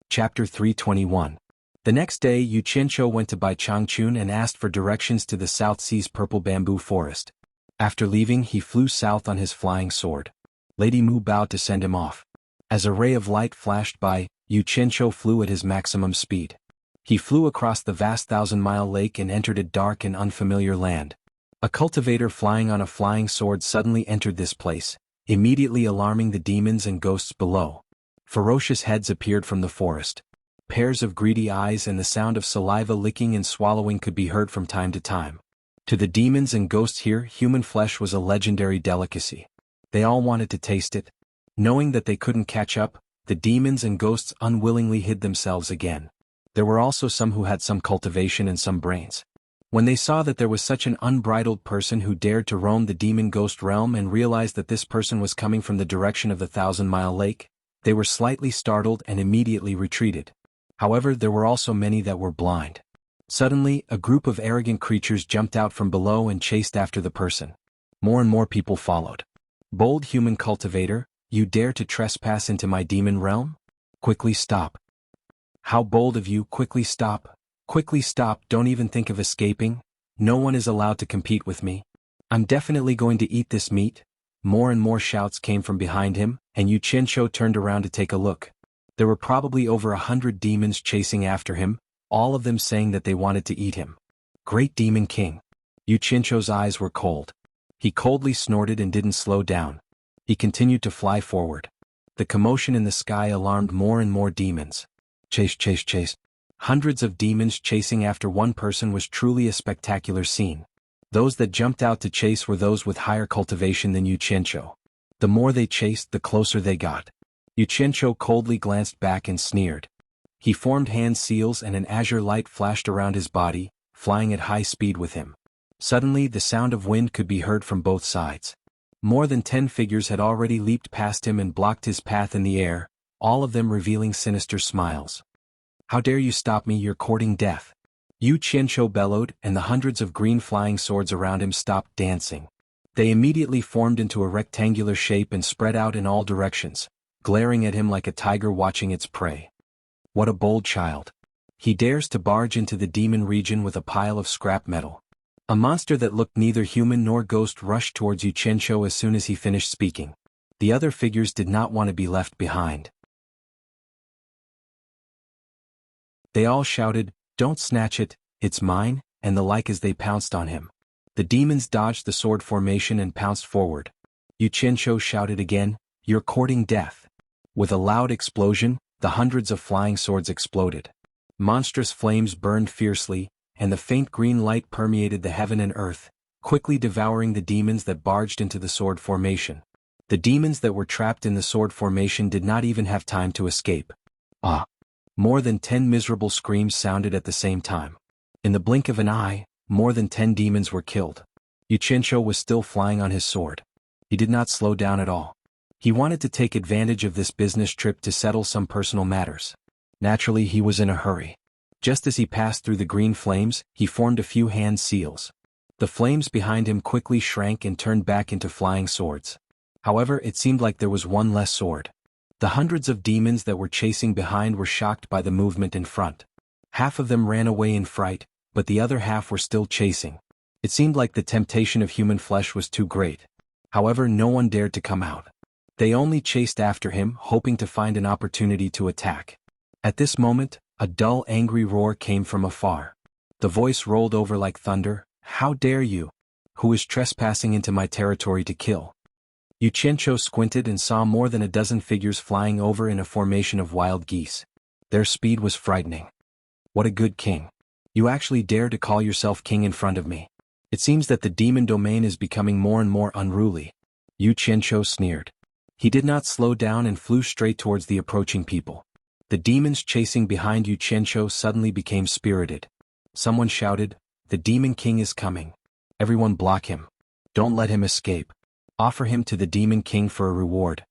Chapter 321. The next day, Yu Qianqiu went to Bai Changchun and asked for directions to the South Sea's purple bamboo forest. After leaving, he flew south on his flying sword. Lady Mu bowed to send him off. As a ray of light flashed by, Yu Qianqiu flew at his maximum speed. He flew across the vast 1,000-mile lake and entered a dark and unfamiliar land. A cultivator flying on a flying sword suddenly entered this place, immediately alarming the demons and ghosts below. Ferocious heads appeared from the forest. Pairs of greedy eyes and the sound of saliva licking and swallowing could be heard from time to time. To the demons and ghosts here, human flesh was a legendary delicacy. They all wanted to taste it. Knowing that they couldn't catch up, the demons and ghosts unwillingly hid themselves again. There were also some who had some cultivation and some brains. When they saw that there was such an unbridled person who dared to roam the demon-ghost realm and realized that this person was coming from the direction of the 1,000-mile lake, they were slightly startled and immediately retreated. However, there were also many that were blind. Suddenly, a group of arrogant creatures jumped out from below and chased after the person. More and more people followed. "Bold human cultivator, you dare to trespass into my demon realm? Quickly stop. How bold of you, quickly stop. Quickly stop, don't even think of escaping. No one is allowed to compete with me. I'm definitely going to eat this meat." More and more shouts came from behind him, and Yu Qianqiu turned around to take a look. There were probably over 100 demons chasing after him, all of them saying that they wanted to eat him. "Great Demon King." Yu Qianqiu's eyes were cold. He coldly snorted and didn't slow down. He continued to fly forward. The commotion in the sky alarmed more and more demons. Chase, chase, chase. Hundreds of demons chasing after one person was truly a spectacular scene. Those that jumped out to chase were those with higher cultivation than Yu Qianqiu. The more they chased, the closer they got. Yu Qianqiu coldly glanced back and sneered. He formed hand seals and an azure light flashed around his body, flying at high speed with him. Suddenly, the sound of wind could be heard from both sides. More than 10 figures had already leaped past him and blocked his path in the air, all of them revealing sinister smiles. "How dare you stop me, you're courting death." Yu Qianqiu bellowed, and the hundreds of green flying swords around him stopped dancing. They immediately formed into a rectangular shape and spread out in all directions, glaring at him like a tiger watching its prey. What a bold child. He dares to barge into the demon region with a pile of scrap metal. A monster that looked neither human nor ghost rushed towards Yu Qianqiu as soon as he finished speaking. The other figures did not want to be left behind. They all shouted, "Don't snatch it, it's mine," and the like as they pounced on him. The demons dodged the sword formation and pounced forward. Yu Qianqiu shouted again, "You're courting death." With a loud explosion, the hundreds of flying swords exploded. Monstrous flames burned fiercely, and the faint green light permeated the heaven and earth, quickly devouring the demons that barged into the sword formation. The demons that were trapped in the sword formation did not even have time to escape. Ah! More than 10 miserable screams sounded at the same time. In the blink of an eye, more than 10 demons were killed. Yu Qianqiu was still flying on his sword. He did not slow down at all. He wanted to take advantage of this business trip to settle some personal matters. Naturally, he was in a hurry. Just as he passed through the green flames, he formed a few hand seals. The flames behind him quickly shrank and turned back into flying swords. However, it seemed like there was one less sword. The hundreds of demons that were chasing behind were shocked by the movement in front. Half of them ran away in fright, but the other half were still chasing. It seemed like the temptation of human flesh was too great. However, no one dared to come out. They only chased after him, hoping to find an opportunity to attack. At this moment, a dull, angry roar came from afar. The voice rolled over like thunder. "How dare you? Who is trespassing into my territory to kill?" Yuchencho squinted and saw more than a dozen figures flying over in a formation of wild geese. Their speed was frightening. "What a good king. You actually dare to call yourself king in front of me. It seems that the demon domain is becoming more and more unruly." Yuchencho sneered. He did not slow down and flew straight towards the approaching people. The demons chasing behind Yuchencho suddenly became spirited. Someone shouted, "The demon king is coming. Everyone block him. Don't let him escape. Offer him to the demon king for a reward."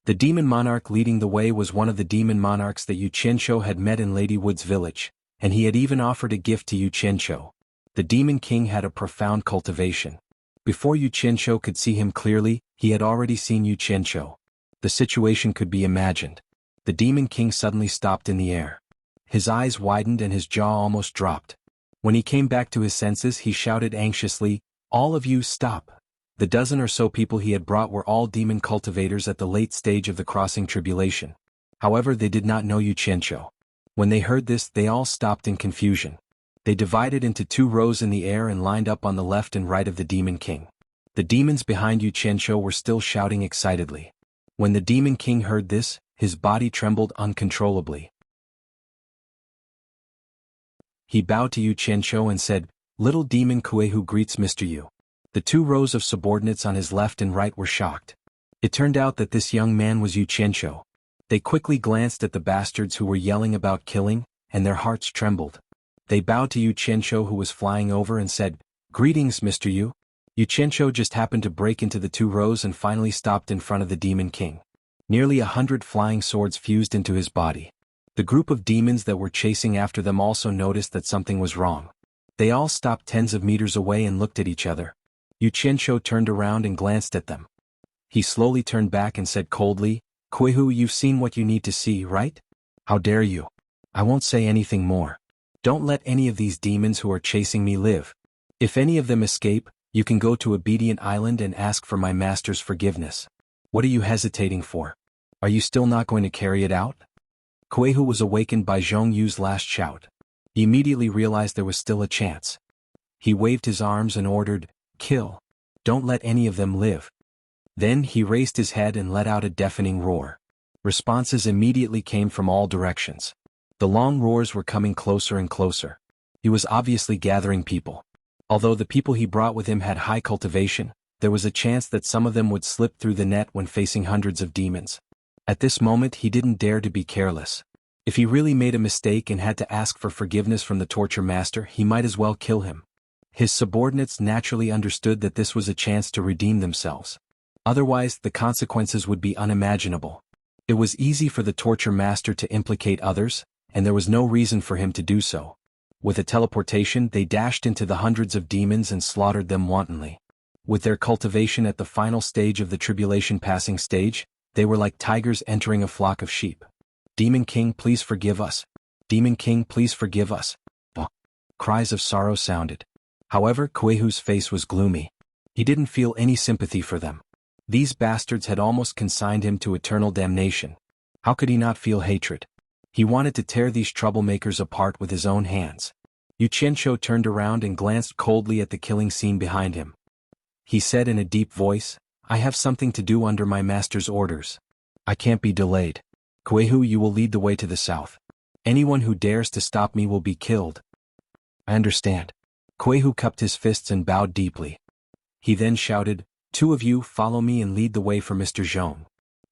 The demon monarch leading the way was one of the demon monarchs that Yuchencho had met in Ladywood's village, and he had even offered a gift to Yuchencho. The demon king had a profound cultivation. Before Yuchencho could see him clearly, he had already seen Yuchencho. The situation could be imagined. The demon king suddenly stopped in the air. His eyes widened and his jaw almost dropped. When he came back to his senses, he shouted anxiously, "All of you, stop!" The dozen or so people he had brought were all demon cultivators at the late stage of the crossing tribulation. However, they did not know Yuchencho. When they heard this, they all stopped in confusion. They divided into two rows in the air and lined up on the left and right of the demon king. The demons behind Yuchencho were still shouting excitedly. When the demon king heard this, his body trembled uncontrollably. He bowed to Yuchencho and said, "Little demon Kuehu greets Mr. Yu." The two rows of subordinates on his left and right were shocked. It turned out that this young man was Yuchencho. They quickly glanced at the bastards who were yelling about killing, and their hearts trembled. They bowed to Yuchencho, who was flying over, and said, "Greetings, Mr. Yu." Yuchencho just happened to break into the two rows and finally stopped in front of the demon king. Nearly 100 flying swords fused into his body. The group of demons that were chasing after them also noticed that something was wrong. They all stopped tens of meters away and looked at each other. Yuchencho turned around and glanced at them. He slowly turned back and said coldly, "Kuehu, you've seen what you need to see, right? How dare you? I won't say anything more. Don't let any of these demons who are chasing me live. If any of them escape, you can go to Obedient Island and ask for my master's forgiveness. What are you hesitating for? Are you still not going to carry it out?" Kuehu was awakened by Zhong Yu's last shout. He immediately realized there was still a chance. He waved his arms and ordered, "Kill. Don't let any of them live." Then he raised his head and let out a deafening roar. Responses immediately came from all directions. The long roars were coming closer and closer. He was obviously gathering people. Although the people he brought with him had high cultivation, there was a chance that some of them would slip through the net when facing hundreds of demons. At this moment, he didn't dare to be careless. If he really made a mistake and had to ask for forgiveness from the torture master, he might as well kill him. His subordinates naturally understood that this was a chance to redeem themselves. Otherwise, the consequences would be unimaginable. It was easy for the torture master to implicate others, and there was no reason for him to do so. With a teleportation, they dashed into the hundreds of demons and slaughtered them wantonly. With their cultivation at the final stage of the tribulation passing stage, they were like tigers entering a flock of sheep. "Demon King, please forgive us. Demon King, please forgive us." Cries of sorrow sounded. However, Kuehu's face was gloomy. He didn't feel any sympathy for them. These bastards had almost consigned him to eternal damnation. How could he not feel hatred? He wanted to tear these troublemakers apart with his own hands. Yuchencho turned around and glanced coldly at the killing scene behind him. He said in a deep voice, "I have something to do under my master's orders. I can't be delayed. Kuehu, you will lead the way to the south. Anyone who dares to stop me will be killed." "I understand." Kuehu cupped his fists and bowed deeply. He then shouted, "Two of you follow me and lead the way for Mr. Zhong."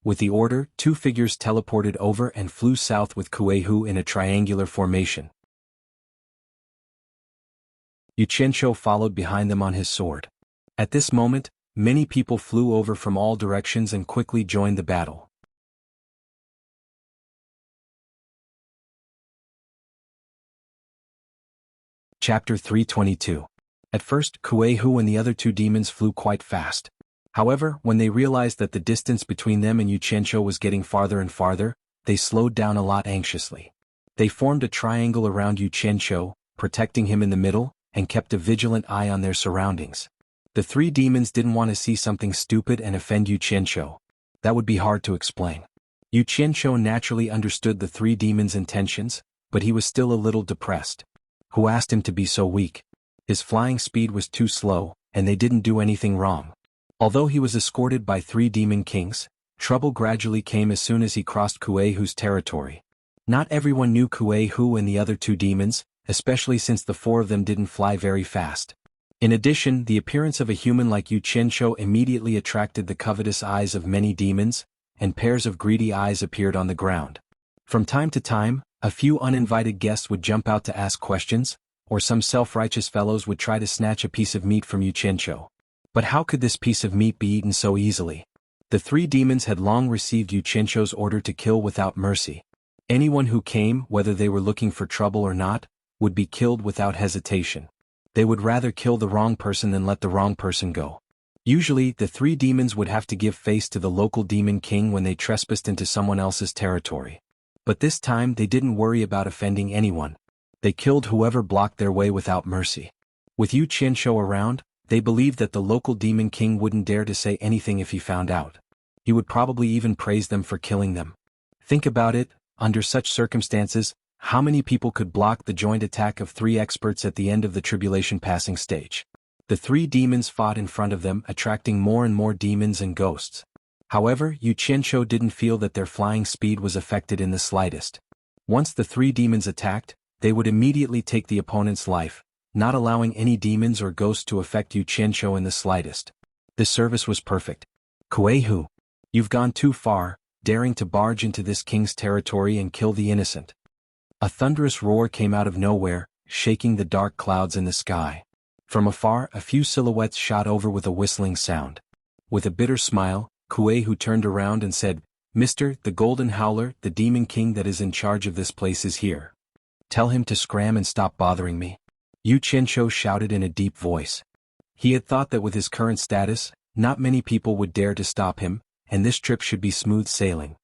With the order, two figures teleported over and flew south with Kuehu in a triangular formation. Yuchencho followed behind them on his sword. At this moment, many people flew over from all directions and quickly joined the battle. Chapter 322. At first, Kuehu and the other two demons flew quite fast. However, when they realized that the distance between them and Yu Qianqiu was getting farther and farther, they slowed down a lot anxiously. They formed a triangle around Yu Qianqiu, protecting him in the middle, and kept a vigilant eye on their surroundings. The three demons didn't want to see something stupid and offend Yu Qianqiu. That would be hard to explain. Yu Qianqiu naturally understood the three demons' intentions, but he was still a little depressed. Who asked him to be so weak? His flying speed was too slow, and they didn't do anything wrong. Although he was escorted by three demon kings, trouble gradually came as soon as he crossed Kuei-Hu's territory. Not everyone knew Kuei-Hu and the other two demons, especially since the four of them didn't fly very fast. In addition, the appearance of a human like Yu Qianqiu immediately attracted the covetous eyes of many demons, and pairs of greedy eyes appeared on the ground. From time to time, a few uninvited guests would jump out to ask questions, or some self-righteous fellows would try to snatch a piece of meat from Yu Qianqiu. But how could this piece of meat be eaten so easily? The three demons had long received Yu Qianqiu's order to kill without mercy. Anyone who came, whether they were looking for trouble or not, would be killed without hesitation. They would rather kill the wrong person than let the wrong person go. Usually, the three demons would have to give face to the local demon king when they trespassed into someone else's territory. But this time they didn't worry about offending anyone. They killed whoever blocked their way without mercy. With Yu Qianqiu around, they believed that the local demon king wouldn't dare to say anything if he found out. He would probably even praise them for killing them. Think about it, under such circumstances, how many people could block the joint attack of three experts at the end of the tribulation passing stage? The three demons fought in front of them, attracting more and more demons and ghosts. However, Yu Qianqiu didn't feel that their flying speed was affected in the slightest. Once the three demons attacked, they would immediately take the opponent's life, not allowing any demons or ghosts to affect Yu Qianqiu in the slightest. This service was perfect. Kuei-Hu, you've gone too far, daring to barge into this king's territory and kill the innocent. A thunderous roar came out of nowhere, shaking the dark clouds in the sky. From afar, a few silhouettes shot over with a whistling sound. With a bitter smile, Kuei-Hu turned around and said, "Mr. the Golden Howler, the demon king that is in charge of this place is here. Tell him to scram and stop bothering me." Yu Qianqiu shouted in a deep voice. He had thought that with his current status, not many people would dare to stop him, and this trip should be smooth sailing.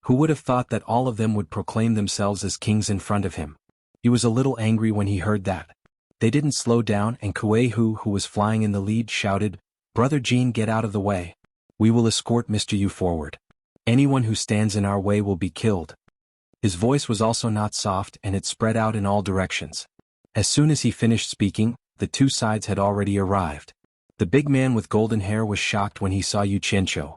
Who would have thought that all of them would proclaim themselves as kings in front of him? He was a little angry when he heard that. They didn't slow down, and Kuei-Hu, who was flying in the lead, shouted, "Brother Jean, get out of the way. We will escort Mr. Yu forward. Anyone who stands in our way will be killed." His voice was also not soft, and it spread out in all directions. As soon as he finished speaking, the two sides had already arrived. The big man with golden hair was shocked when he saw Yu Qianqiu.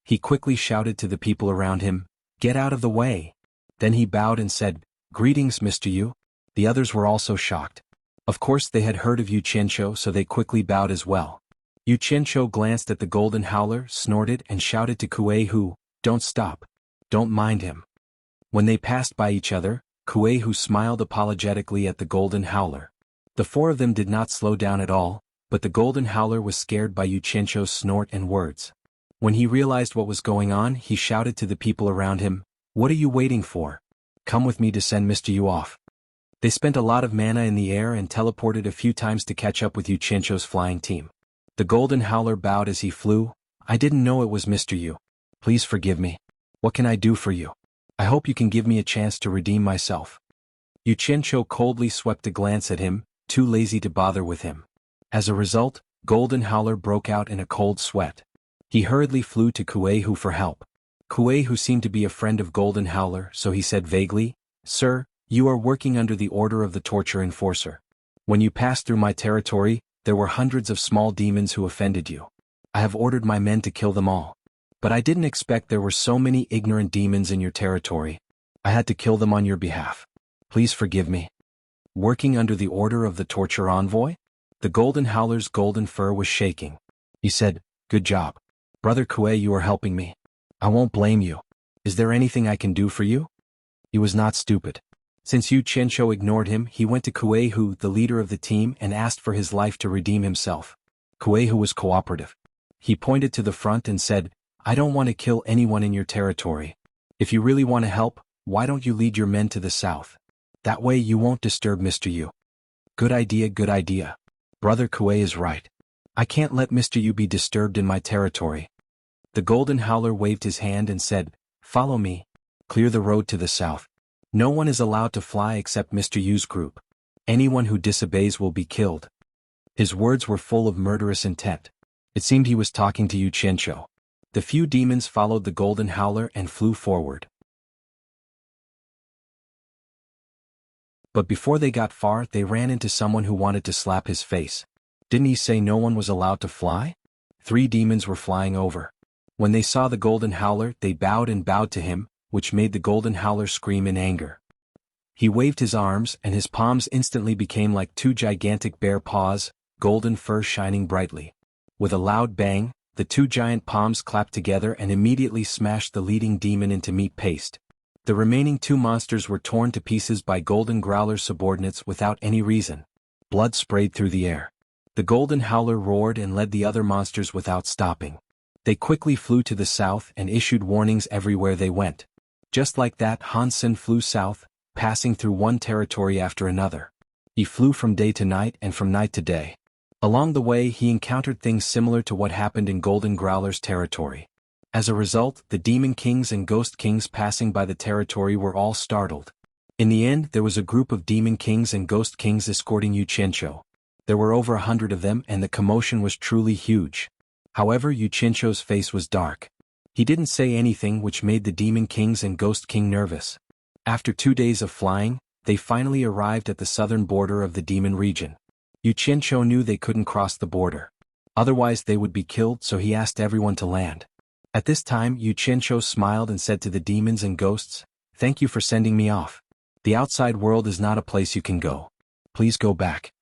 He quickly shouted to the people around him, "Get out of the way." Then he bowed and said, "Greetings, Mr. Yu." The others were also shocked. Of course they had heard of Yu Qianqiu, so they quickly bowed as well. Yu Qianqiu glanced at the Golden Howler, snorted and shouted to Kuei-Hu, "Don't stop. Don't mind him." When they passed by each other, Kuei-Hu smiled apologetically at the Golden Howler. The four of them did not slow down at all, but the Golden Howler was scared by Yu Qianqiu's snort and words. When he realized what was going on, he shouted to the people around him, "What are you waiting for? Come with me to send Mr. Yu off." They spent a lot of mana in the air and teleported a few times to catch up with Yu Qianqiu's flying team. The Golden Howler bowed as he flew. "I didn't know it was Mr. Yu. Please forgive me. What can I do for you? I hope you can give me a chance to redeem myself." Yu Qianqiu coldly swept a glance at him, too lazy to bother with him. As a result, Golden Howler broke out in a cold sweat. He hurriedly flew to Kuei-Hu for help. Kuei-Hu seemed to be a friend of Golden Howler, so he said vaguely, "Sir, you are working under the order of the Torture Enforcer. When you passed through my territory, there were hundreds of small demons who offended you. I have ordered my men to kill them all. But I didn't expect there were so many ignorant demons in your territory. I had to kill them on your behalf. Please forgive me." Working under the order of the Torture Envoy? The Golden Howler's golden fur was shaking. He said, "Good job. Brother Kuei, you are helping me. I won't blame you. Is there anything I can do for you?" He was not stupid. Since Yu Qianqiu ignored him, he went to Kuei-Hu, the leader of the team, and asked for his life to redeem himself. Kuei-Hu was cooperative. He pointed to the front and said, "I don't want to kill anyone in your territory. If you really want to help, why don't you lead your men to the south? That way you won't disturb Mr. Yu." "Good idea, good idea. Brother Kuei is right. I can't let Mr. Yu be disturbed in my territory. The Golden Howler waved his hand and said, "Follow me. Clear the road to the south. No one is allowed to fly except Mr. Yu's group. Anyone who disobeys will be killed." His words were full of murderous intent. It seemed he was talking to Yu Qianqiu. The few demons followed the Golden Howler and flew forward. But before they got far, they ran into someone who wanted to slap his face. Didn't he say no one was allowed to fly? 3 demons were flying over. When they saw the Golden Howler, they bowed and bowed to him, which made the Golden Howler scream in anger. He waved his arms, and his palms instantly became like 2 gigantic bear paws, golden fur shining brightly. With a loud bang, the 2 giant palms clapped together and immediately smashed the leading demon into meat paste. The remaining 2 monsters were torn to pieces by Golden Growler's subordinates without any reason. Blood sprayed through the air. The Golden Howler roared and led the other monsters without stopping. They quickly flew to the south and issued warnings everywhere they went. Just like that, Hansen flew south, passing through one territory after another. He flew from day to night and from night to day. Along the way, he encountered things similar to what happened in Golden Growler's territory. As a result, the Demon Kings and Ghost Kings passing by the territory were all startled. In the end, there was a group of Demon Kings and Ghost Kings escorting Yu Qianqiu. There were over 100 of them, and the commotion was truly huge. However, Yu Qianqiu's face was dark. He didn't say anything, which made the Demon Kings and Ghost King nervous. After 2 days of flying, they finally arrived at the southern border of the demon region. Yu Qianqiu knew they couldn't cross the border. Otherwise they would be killed, so he asked everyone to land. At this time, Yu Qianqiu smiled and said to the demons and ghosts, "Thank you for sending me off. The outside world is not a place you can go. Please go back."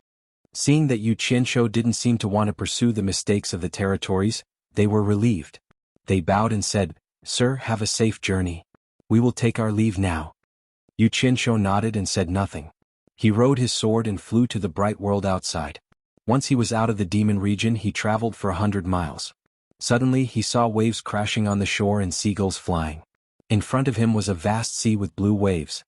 Seeing that Yu Qianqiu didn't seem to want to pursue the mistakes of the territories, they were relieved. They bowed and said, "Sir, have a safe journey. We will take our leave now." Yu Qianqiu nodded and said nothing. He rode his sword and flew to the bright world outside. Once he was out of the demon region, he traveled for 100 miles. Suddenly, he saw waves crashing on the shore and seagulls flying. In front of him was a vast sea with blue waves.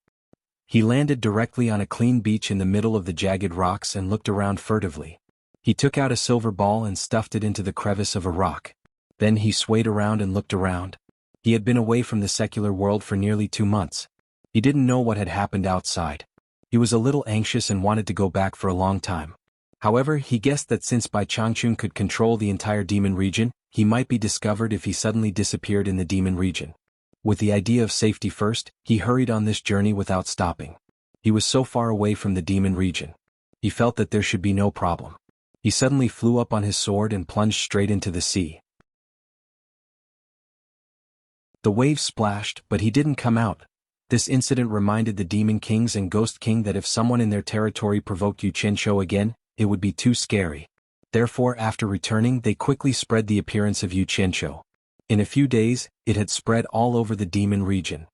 He landed directly on a clean beach in the middle of the jagged rocks and looked around furtively. He took out a silver ball and stuffed it into the crevice of a rock. Then he swayed around and looked around. He had been away from the secular world for nearly 2 months. He didn't know what had happened outside. He was a little anxious and wanted to go back for a long time. However, he guessed that since Bai Changchun could control the entire demon region, he might be discovered if he suddenly disappeared in the demon region. With the idea of safety first, he hurried on this journey without stopping. He was so far away from the demon region. He felt that there should be no problem. He suddenly flew up on his sword and plunged straight into the sea. The waves splashed, but he didn't come out. This incident reminded the Demon Kings and Ghost King that if someone in their territory provoked Yu Qianqiu again, it would be too scary. Therefore, after returning, they quickly spread the appearance of Yu Qianqiu. In a few days, it had spread all over the demon region.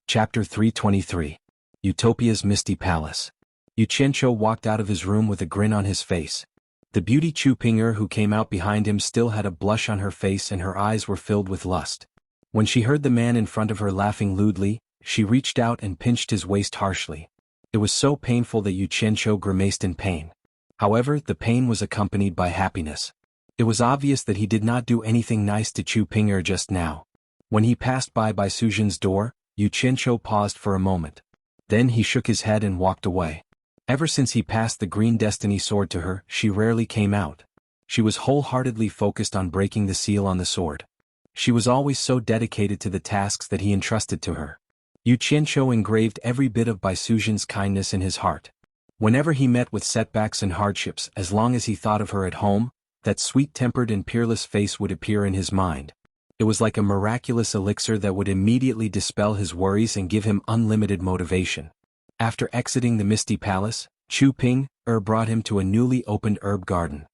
Chapter 323. Utopia's Misty Palace. Yu Qianqiu walked out of his room with a grin on his face. The beauty Chu Ping'er who came out behind him still had a blush on her face and her eyes were filled with lust. When she heard the man in front of her laughing lewdly, she reached out and pinched his waist harshly. It was so painful that Yu Qianqiu grimaced in pain. However, the pain was accompanied by happiness. It was obvious that he did not do anything nice to Chu Ping'er just now. When he passed by Suzhen's door, Yu Qianqiu paused for a moment. Then he shook his head and walked away. Ever since he passed the green destiny sword to her, she rarely came out. She was wholeheartedly focused on breaking the seal on the sword. She was always so dedicated to the tasks that he entrusted to her. Yu Qianqiu engraved every bit of Suzhen's kindness in his heart. Whenever he met with setbacks and hardships, as long as he thought of her at home, that sweet-tempered and peerless face would appear in his mind. It was like a miraculous elixir that would immediately dispel his worries and give him unlimited motivation. After exiting the Misty Palace, Chu Ping'er brought him to a newly opened herb garden.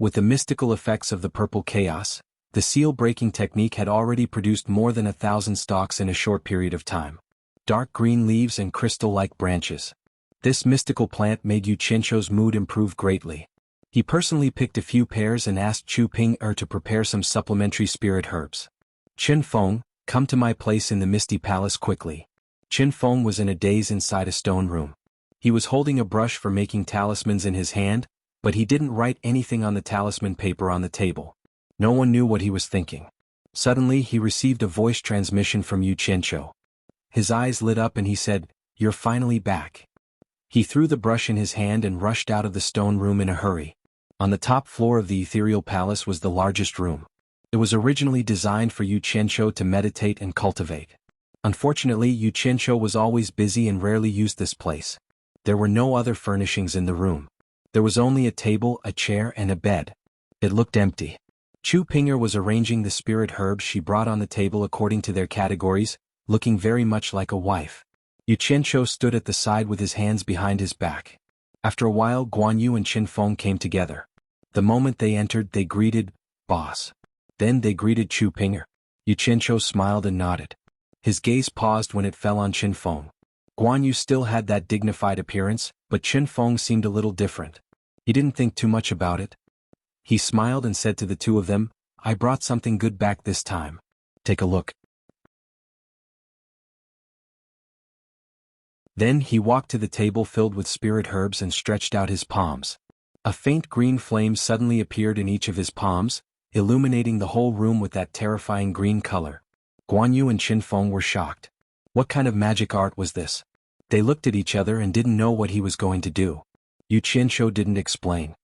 With the mystical effects of the purple chaos, the seal-breaking technique had already produced more than 1,000 stalks in a short period of time. Dark green leaves and crystal-like branches. This mystical plant made Yu Qianqiu's mood improve greatly. He personally picked a few pears and asked Chu Ping'er to prepare some supplementary spirit herbs. Qin Feng, come to my place in the Misty Palace quickly. Qin Feng was in a daze inside a stone room. He was holding a brush for making talismans in his hand, but he didn't write anything on the talisman paper on the table. No one knew what he was thinking. Suddenly he received a voice transmission from Yu Qianqiu. His eyes lit up and he said, "You're finally back." He threw the brush in his hand and rushed out of the stone room in a hurry. On the top floor of the ethereal palace was the largest room. It was originally designed for Yu Qianqiu to meditate and cultivate. Unfortunately, Yu Qianqiu was always busy and rarely used this place. There were no other furnishings in the room. There was only a table, a chair, and a bed. It looked empty. Chu Ping'er was arranging the spirit herbs she brought on the table according to their categories, looking very much like a wife. Yu Qianqiu stood at the side with his hands behind his back. After a while, Guan Yu and Qin Feng came together. The moment they entered, they greeted, "Boss." Then they greeted Chu Ping'er. Yu Qianqiu smiled and nodded. His gaze paused when it fell on Qin Feng. Guan Yu still had that dignified appearance, but Qin Feng seemed a little different. He didn't think too much about it. He smiled and said to the two of them, "I brought something good back this time. Take a look." Then he walked to the table filled with spirit herbs and stretched out his palms. A faint green flame suddenly appeared in each of his palms, illuminating the whole room with that terrifying green color. Guan Yu and Qin Feng were shocked. What kind of magic art was this? They looked at each other and didn't know what he was going to do. Yu Qianqiu didn't explain.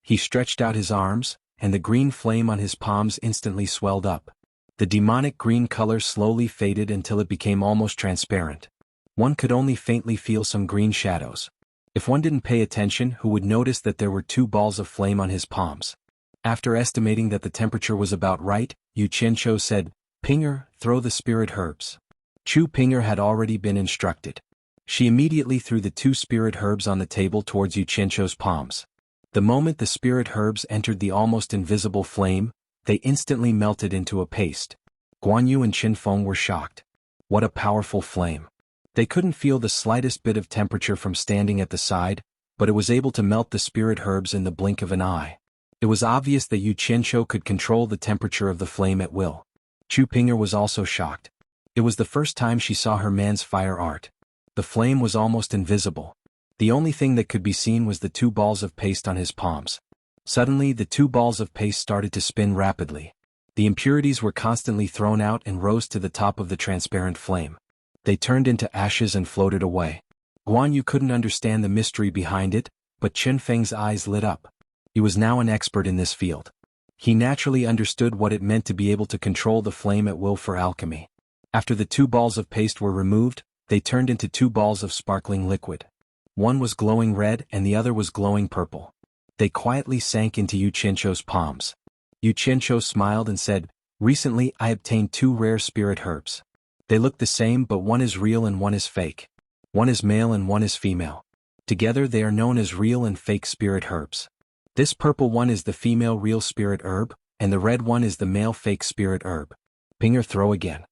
He stretched out his arms, and the green flame on his palms instantly swelled up. The demonic green color slowly faded until it became almost transparent. One could only faintly feel some green shadows. If one didn't pay attention, who would notice that there were two balls of flame on his palms? After estimating that the temperature was about right, Yu Qianqiu said, "Ping'er, throw the spirit herbs." Chu Ping'er had already been instructed. She immediately threw the two spirit herbs on the table towards Yu Qianqiu's palms. The moment the spirit herbs entered the almost invisible flame, they instantly melted into a paste. Guan Yu and Qin Feng were shocked. What a powerful flame. They couldn't feel the slightest bit of temperature from standing at the side, but it was able to melt the spirit herbs in the blink of an eye. It was obvious that Yu Qianqiu could control the temperature of the flame at will. Chu Ping'er was also shocked. It was the first time she saw her man's fire art. The flame was almost invisible. The only thing that could be seen was the two balls of paste on his palms. Suddenly, the two balls of paste started to spin rapidly. The impurities were constantly thrown out and rose to the top of the transparent flame. They turned into ashes and floated away. Guan Yu couldn't understand the mystery behind it, but Qin Feng's eyes lit up. He was now an expert in this field. He naturally understood what it meant to be able to control the flame at will for alchemy. After the two balls of paste were removed, they turned into two balls of sparkling liquid. One was glowing red and the other was glowing purple. They quietly sank into Yu Qianqiu's palms. Yu Qianqiu smiled and said, "Recently I obtained two rare spirit herbs. They look the same, but one is real and one is fake. One is male and one is female. Together they are known as real and fake spirit herbs. This purple one is the female real spirit herb, and the red one is the male fake spirit herb." Ping'er, throw again.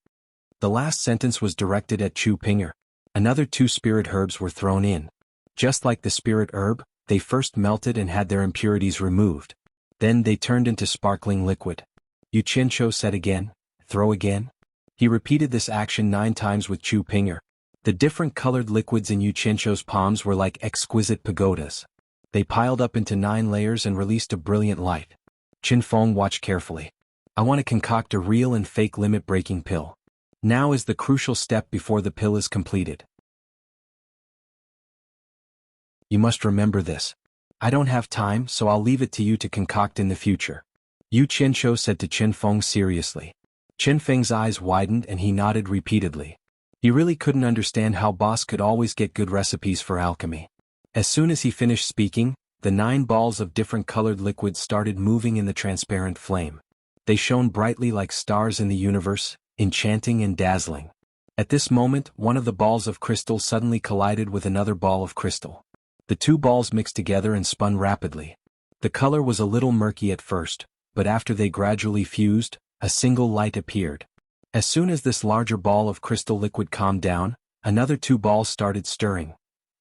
The last sentence was directed at Chu Ping'er. Another two spirit herbs were thrown in. Just like the spirit herb, they first melted and had their impurities removed. Then they turned into sparkling liquid. Yu Qianqiu said again, "Throw again." He repeated this action 9 times with Chu Ping'er. The different colored liquids in Yu Qianqiu's palms were like exquisite pagodas. They piled up into 9 layers and released a brilliant light. Qin Feng watched carefully. "I want to concoct a real and fake limit-breaking pill. Now is the crucial step before the pill is completed. You must remember this. I don't have time, so I'll leave it to you to concoct in the future." Yu Qianqiu said to Qin Feng seriously. Qin Feng's eyes widened and he nodded repeatedly. He really couldn't understand how Boss could always get good recipes for alchemy. As soon as he finished speaking, the 9 balls of different colored liquid started moving in the transparent flame. They shone brightly like stars in the universe, enchanting and dazzling. At this moment, one of the balls of crystal suddenly collided with another ball of crystal. The two balls mixed together and spun rapidly. The color was a little murky at first, but after they gradually fused, a single light appeared. As soon as this larger ball of crystal liquid calmed down, another 2 balls started stirring.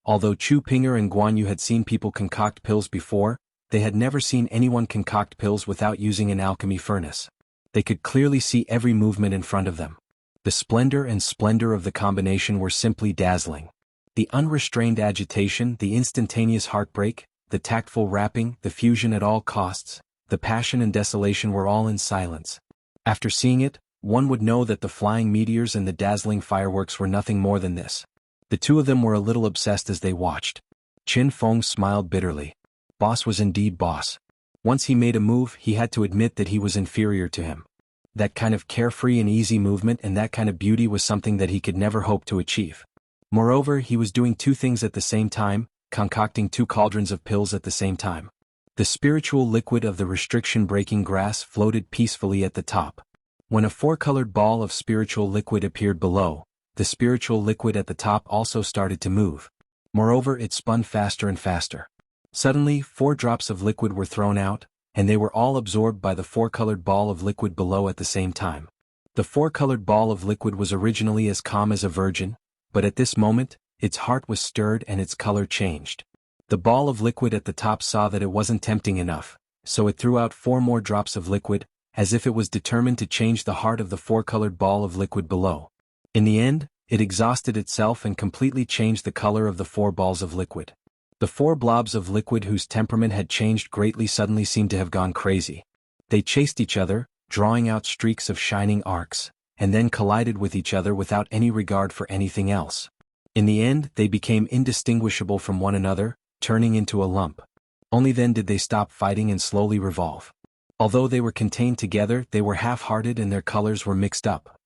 Although Chu Ping'er and Guan Yu had seen people concoct pills before, they had never seen anyone concoct pills without using an alchemy furnace. They could clearly see every movement in front of them. The splendor of the combination were simply dazzling. The unrestrained agitation, the instantaneous heartbreak, the tactful wrapping, the fusion at all costs, the passion and desolation were all in silence. After seeing it, one would know that the flying meteors and the dazzling fireworks were nothing more than this. The two of them were a little obsessed as they watched. Qin Feng smiled bitterly. Boss was indeed boss. Once he made a move, he had to admit that he was inferior to him. That kind of carefree and easy movement and that kind of beauty was something that he could never hope to achieve. Moreover, he was doing two things at the same time, concocting two cauldrons of pills at the same time. The spiritual liquid of the restriction-breaking grass floated peacefully at the top. When a four-colored ball of spiritual liquid appeared below, the spiritual liquid at the top also started to move. Moreover, it spun faster and faster. Suddenly, 4 drops of liquid were thrown out, and they were all absorbed by the four-colored ball of liquid below at the same time. The four-colored ball of liquid was originally as calm as a virgin, but at this moment, its heart was stirred and its color changed. The ball of liquid at the top saw that it wasn't tempting enough, so it threw out 4 more drops of liquid, as if it was determined to change the heart of the four-colored ball of liquid below. In the end, it exhausted itself and completely changed the color of the 4 balls of liquid. The 4 blobs of liquid whose temperament had changed greatly suddenly seemed to have gone crazy. They chased each other, drawing out streaks of shining arcs, and then collided with each other without any regard for anything else. In the end, they became indistinguishable from one another, turning into a lump. Only then did they stop fighting and slowly revolve. Although they were contained together, they were half-hearted and their colors were mixed up.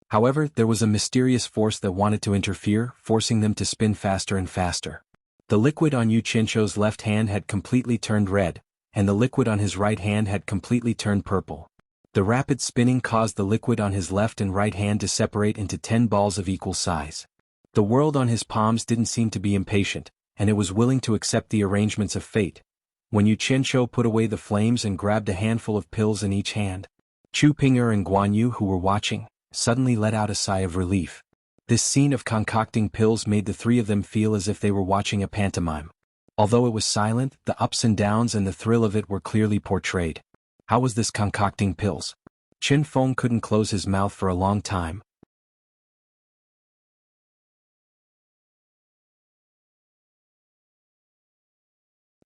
However, there was a mysterious force that wanted to interfere, forcing them to spin faster and faster. The liquid on Yu Qianzhou's left hand had completely turned red, and the liquid on his right hand had completely turned purple. The rapid spinning caused the liquid on his left and right hand to separate into 10 balls of equal size. The world on his palms didn't seem to be impatient, and it was willing to accept the arrangements of fate. When Yu Qianzhou put away the flames and grabbed a handful of pills in each hand, Chu Ping'er and Guan Yu, who were watching, suddenly let out a sigh of relief. This scene of concocting pills made the 3 of them feel as if they were watching a pantomime. Although it was silent, the ups and downs and the thrill of it were clearly portrayed. How was this concocting pills? Qin Feng couldn't close his mouth for a long time.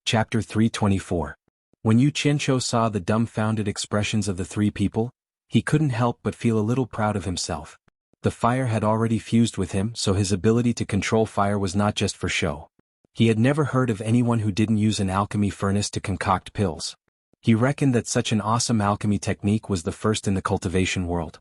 Chapter 324. When Yu Qianzhou saw the dumbfounded expressions of the 3 people, he couldn't help but feel a little proud of himself. The fire had already fused with him, so his ability to control fire was not just for show. He had never heard of anyone who didn't use an alchemy furnace to concoct pills. He reckoned that such an awesome alchemy technique was the first in the cultivation world.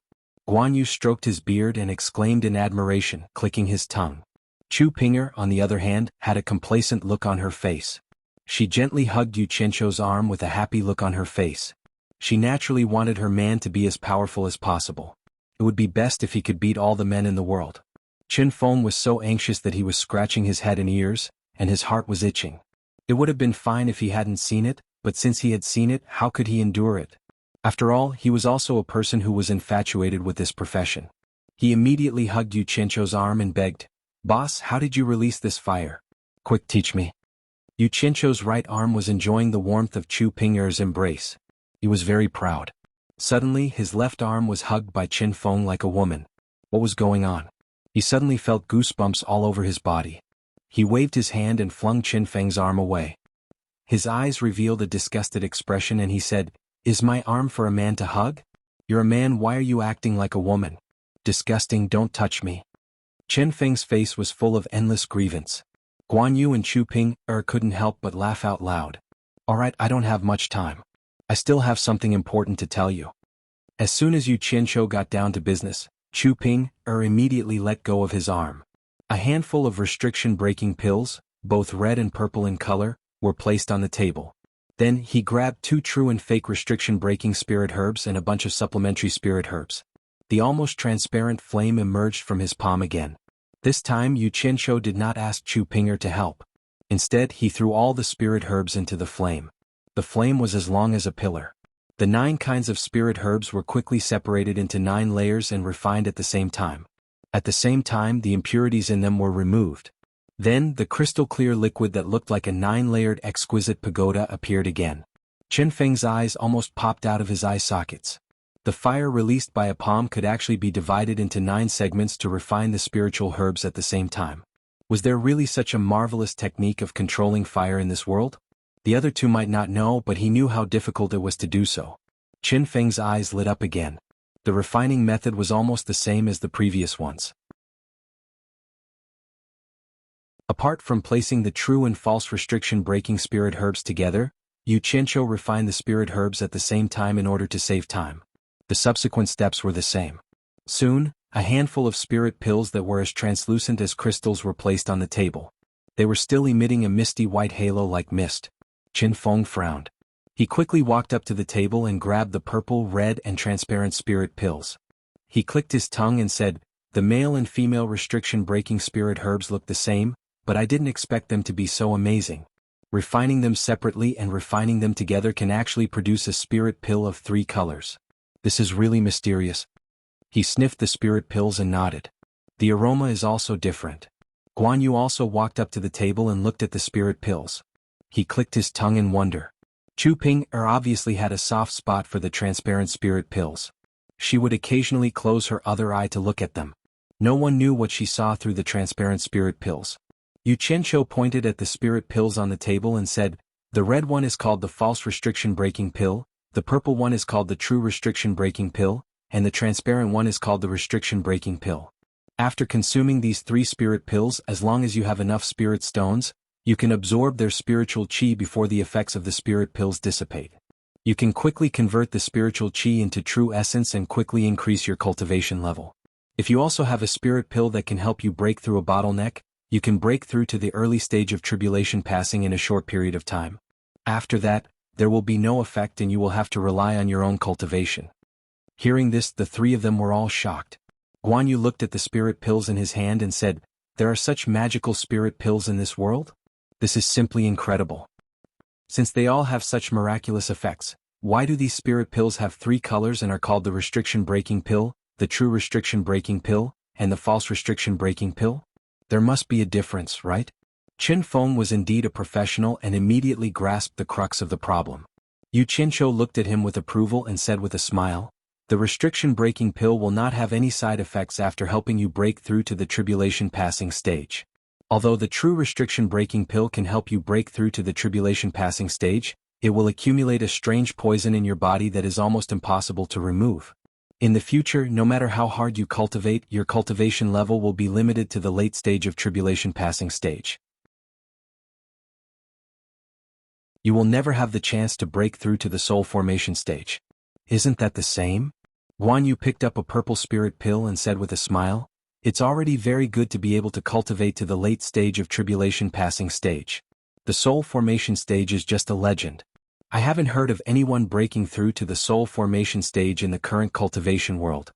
Guan Yu stroked his beard and exclaimed in admiration, clicking his tongue. Chu Ping'er, on the other hand, had a complacent look on her face. She gently hugged Yu Qianzhou's arm with a happy look on her face. She naturally wanted her man to be as powerful as possible. It would be best if he could beat all the men in the world. Qin Feng was so anxious that he was scratching his head and ears, and his heart was itching. It would have been fine if he hadn't seen it, but since he had seen it, how could he endure it? After all, he was also a person who was infatuated with this profession. He immediately hugged Yu Qianzhou's arm and begged, "Boss, how did you release this fire? Quick, teach me." Yu Qianzhou's right arm was enjoying the warmth of Chu Ping'er's embrace. He was very proud. Suddenly, his left arm was hugged by Qin Feng like a woman. What was going on? He suddenly felt goosebumps all over his body. He waved his hand and flung Qin Feng's arm away. His eyes revealed a disgusted expression and he said, "Is my arm for a man to hug? You're a man, why are you acting like a woman? Disgusting, don't touch me." Qin Feng's face was full of endless grievance. Guan Yu and Chu Ping'er couldn't help but laugh out loud. "Alright, I don't have much time. I still have something important to tell you." As soon as Yu Qianzhou got down to business, Chu Ping'er immediately let go of his arm. A handful of restriction-breaking pills, both red and purple in color, were placed on the table. Then he grabbed 2 true and fake restriction-breaking spirit herbs and a bunch of supplementary spirit herbs. The almost transparent flame emerged from his palm again. This time Yu Qianzhou did not ask Chu Ping'er to help. Instead, he threw all the spirit herbs into the flame. The flame was as long as a pillar. The 9 kinds of spirit herbs were quickly separated into 9 layers and refined at the same time. At the same time, the impurities in them were removed. Then, the crystal-clear liquid that looked like a 9-layered exquisite pagoda appeared again. Qin Feng's eyes almost popped out of his eye sockets. The fire released by a palm could actually be divided into 9 segments to refine the spiritual herbs at the same time. Was there really such a marvelous technique of controlling fire in this world? The other two might not know, but he knew how difficult it was to do so. Qin Feng's eyes lit up again. The refining method was almost the same as the previous ones. Apart from placing the true and false restriction-breaking spirit herbs together, Yu Qianqiu refined the spirit herbs at the same time in order to save time. The subsequent steps were the same. Soon, a handful of spirit pills that were as translucent as crystals were placed on the table. They were still emitting a misty white halo like mist. Qin Feng frowned. He quickly walked up to the table and grabbed the purple, red, and transparent spirit pills. He clicked his tongue and said, "The male and female restriction-breaking spirit herbs look the same, but I didn't expect them to be so amazing. Refining them separately and refining them together can actually produce a spirit pill of 3 colors. This is really mysterious." He sniffed the spirit pills and nodded. The aroma is also different. Guan Yu also walked up to the table and looked at the spirit pills. He clicked his tongue in wonder. Chu Ping obviously had a soft spot for the transparent spirit pills. She would occasionally close her other eye to look at them. No one knew what she saw through the transparent spirit pills. Yu Qianqiu pointed at the spirit pills on the table and said, "The red one is called the false restriction-breaking pill, the purple one is called the true restriction-breaking pill, and the transparent one is called the restriction-breaking pill. After consuming these 3 spirit pills, as long as you have enough spirit stones, you can absorb their spiritual qi before the effects of the spirit pills dissipate. You can quickly convert the spiritual qi into true essence and quickly increase your cultivation level. If you also have a spirit pill that can help you break through a bottleneck, you can break through to the early stage of tribulation passing in a short period of time. After that, there will be no effect and you will have to rely on your own cultivation." Hearing this, the 3 of them were all shocked. Guan Yu looked at the spirit pills in his hand and said, "There are such magical spirit pills in this world? This is simply incredible. Since they all have such miraculous effects, why do these spirit pills have 3 colors and are called the restriction-breaking pill, the true restriction-breaking pill, and the false restriction-breaking pill? There must be a difference, right?" Qin Feng was indeed a professional and immediately grasped the crux of the problem. Yu Qianqiu looked at him with approval and said with a smile, "The restriction-breaking pill will not have any side effects after helping you break through to the tribulation passing stage. Although the true restriction-breaking pill can help you break through to the tribulation passing stage, it will accumulate a strange poison in your body that is almost impossible to remove. In the future, no matter how hard you cultivate, your cultivation level will be limited to the late stage of tribulation passing stage. You will never have the chance to break through to the soul formation stage. Isn't that the same?" Guan Yu picked up a purple spirit pill and said with a smile, "It's already very good to be able to cultivate to the late stage of tribulation passing stage. The soul formation stage is just a legend. I haven't heard of anyone breaking through to the soul formation stage in the current cultivation world."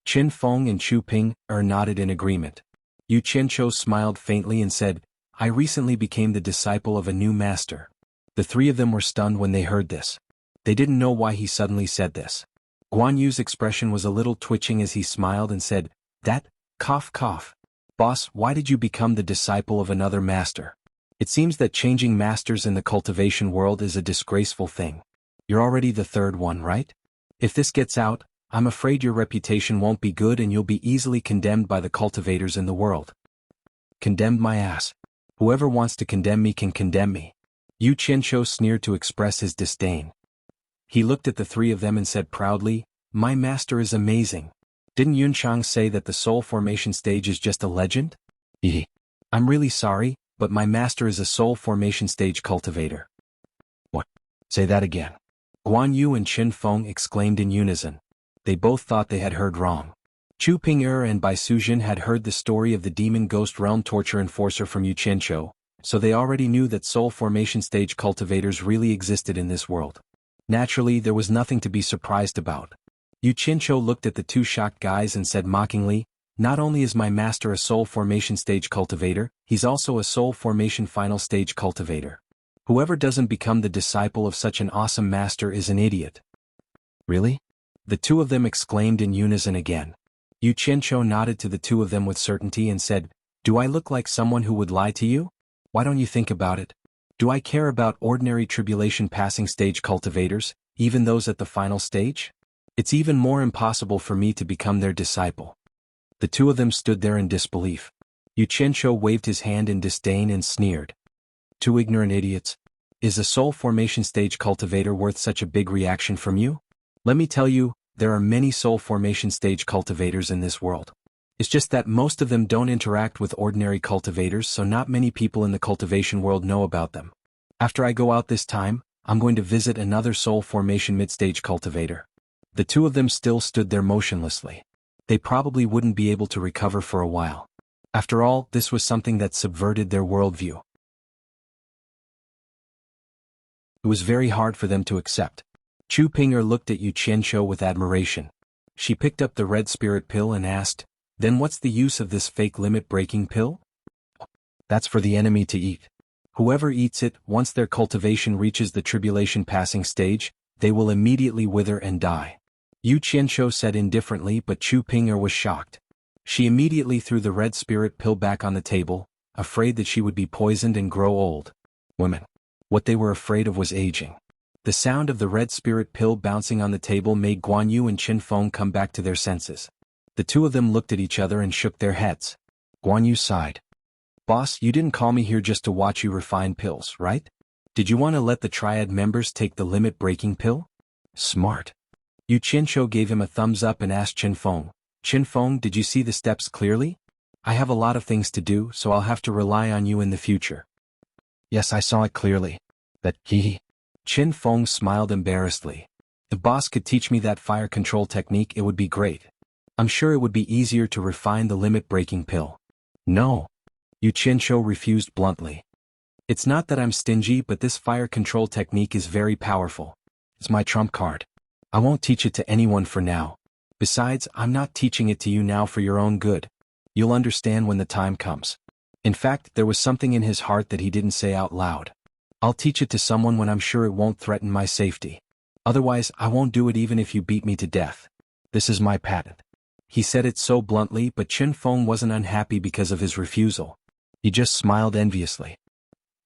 Qin Feng and Chu Ping nodded in agreement. Yu Qianqiu smiled faintly and said, "I recently became the disciple of a new master." The 3 of them were stunned when they heard this. They didn't know why he suddenly said this. Guan Yu's expression was a little twitching as he smiled and said, Cough. "Boss, why did you become the disciple of another master? It seems that changing masters in the cultivation world is a disgraceful thing. You're already the 3rd one, right? If this gets out, I'm afraid your reputation won't be good and you'll be easily condemned by the cultivators in the world." "Condemned my ass. Whoever wants to condemn me can condemn me." Yu Qianqiu sneered to express his disdain. He looked at the 3 of them and said proudly, "My master is amazing. Didn't Yunchang say that the soul formation stage is just a legend? I'm really sorry, but my master is a soul formation stage cultivator." "What? Say that again." Guan Yu and Qin Feng exclaimed in unison. They both thought they had heard wrong. Chu Ping and Bai Sujin had heard the story of the demon ghost realm torture enforcer from Yu Qianqiu, so they already knew that soul formation stage cultivators really existed in this world. Naturally, there was nothing to be surprised about. Yu Qianqiu looked at the 2 shocked guys and said mockingly, "Not only is my master a soul formation stage cultivator, he's also a soul formation final stage cultivator. Whoever doesn't become the disciple of such an awesome master is an idiot." "Really?" The 2 of them exclaimed in unison again. Yu Qianqiu nodded to the 2 of them with certainty and said, "Do I look like someone who would lie to you? Why don't you think about it? Do I care about ordinary tribulation passing stage cultivators, even those at the final stage? It's even more impossible for me to become their disciple. The two of them stood there in disbelief. Yu Qianshou waved his hand in disdain and sneered. Two ignorant idiots. Is a soul formation stage cultivator worth such a big reaction from you? Let me tell you, there are many soul formation stage cultivators in this world. It's just that most of them don't interact with ordinary cultivators, so not many people in the cultivation world know about them. After I go out this time, I'm going to visit another soul formation mid-stage cultivator. The two of them still stood there motionlessly. They probably wouldn't be able to recover for a while. After all, this was something that subverted their worldview. It was very hard for them to accept. Chu Ping'er looked at Yu Qianshou with admiration. She picked up the red spirit pill and asked, "Then what's the use of this fake limit-breaking pill?" "That's for the enemy to eat. Whoever eats it, once their cultivation reaches the tribulation passing stage, they will immediately wither and die." Yu Qianshou said indifferently, but Chu Ping'er was shocked. She immediately threw the red spirit pill back on the table, afraid that she would be poisoned and grow old. Women. What they were afraid of was aging. The sound of the red spirit pill bouncing on the table made Guan Yu and Qin Feng come back to their senses. The two of them looked at each other and shook their heads. Guan Yu sighed. "Boss, you didn't call me here just to watch you refine pills, right? Did you want to let the triad members take the limit-breaking pill?" "Smart." Yu Qianshou gave him a thumbs up and asked Qin Feng, "Qin Feng, did you see the steps clearly? I have a lot of things to do, so I'll have to rely on you in the future." "Yes, I saw it clearly. That he." Qin Feng smiled embarrassedly. "If boss could teach me that fire control technique, it would be great. I'm sure it would be easier to refine the limit-breaking pill." "No." Yu Qianshou refused bluntly. "It's not that I'm stingy, but this fire control technique is very powerful. It's my trump card. I won't teach it to anyone for now. Besides, I'm not teaching it to you now for your own good. You'll understand when the time comes." In fact, there was something in his heart that he didn't say out loud. "I'll teach it to someone when I'm sure it won't threaten my safety. Otherwise, I won't do it even if you beat me to death. This is my patent." He said it so bluntly, but Qin Feng wasn't unhappy because of his refusal. He just smiled enviously.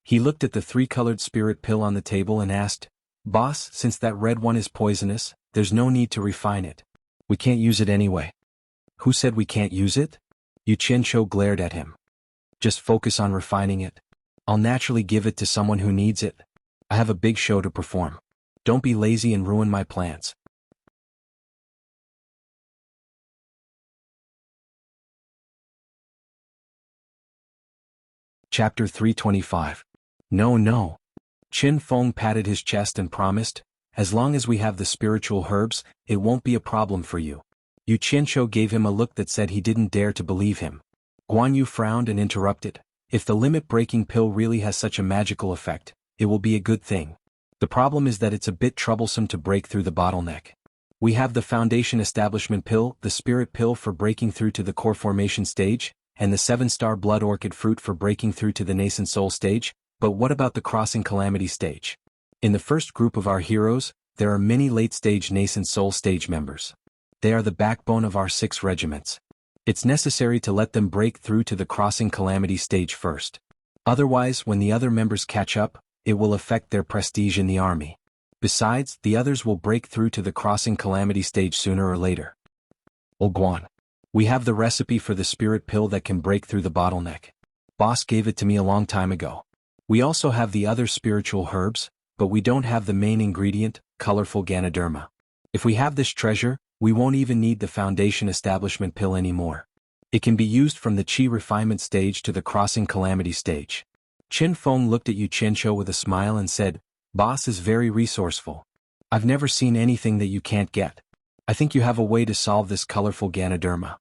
He looked at the three-colored spirit pill on the table and asked, "Boss, since that red one is poisonous, there's no need to refine it. We can't use it anyway." "Who said we can't use it?" Yu Qianshou glared at him. "Just focus on refining it. I'll naturally give it to someone who needs it. I have a big show to perform. Don't be lazy and ruin my plans." Chapter 325. No, no. Qin Feng patted his chest and promised, "As long as we have the spiritual herbs, it won't be a problem for you." Yu Qianshou gave him a look that said he didn't dare to believe him. Guan Yu frowned and interrupted, "If the limit-breaking pill really has such a magical effect, it will be a good thing. The problem is that it's a bit troublesome to break through the bottleneck. We have the foundation establishment pill, the spirit pill for breaking through to the core formation stage, and the 7-star blood orchid fruit for breaking through to the nascent soul stage, but what about the crossing calamity stage? In the first group of our heroes, there are many late-stage nascent soul stage members. They are the backbone of our 6 regiments. It's necessary to let them break through to the crossing calamity stage first. Otherwise, when the other members catch up, it will affect their prestige in the army. Besides, the others will break through to the crossing calamity stage sooner or later." "Oh Guan. We have the recipe for the spirit pill that can break through the bottleneck. Boss gave it to me a long time ago. We also have the other spiritual herbs, but we don't have the main ingredient, colorful Ganoderma. If we have this treasure, we won't even need the foundation establishment pill anymore. It can be used from the Qi refinement stage to the crossing calamity stage." Qin Feng looked at Yu Qianshou with a smile and said, "Boss is very resourceful. I've never seen anything that you can't get. I think you have a way to solve this colorful Ganoderma."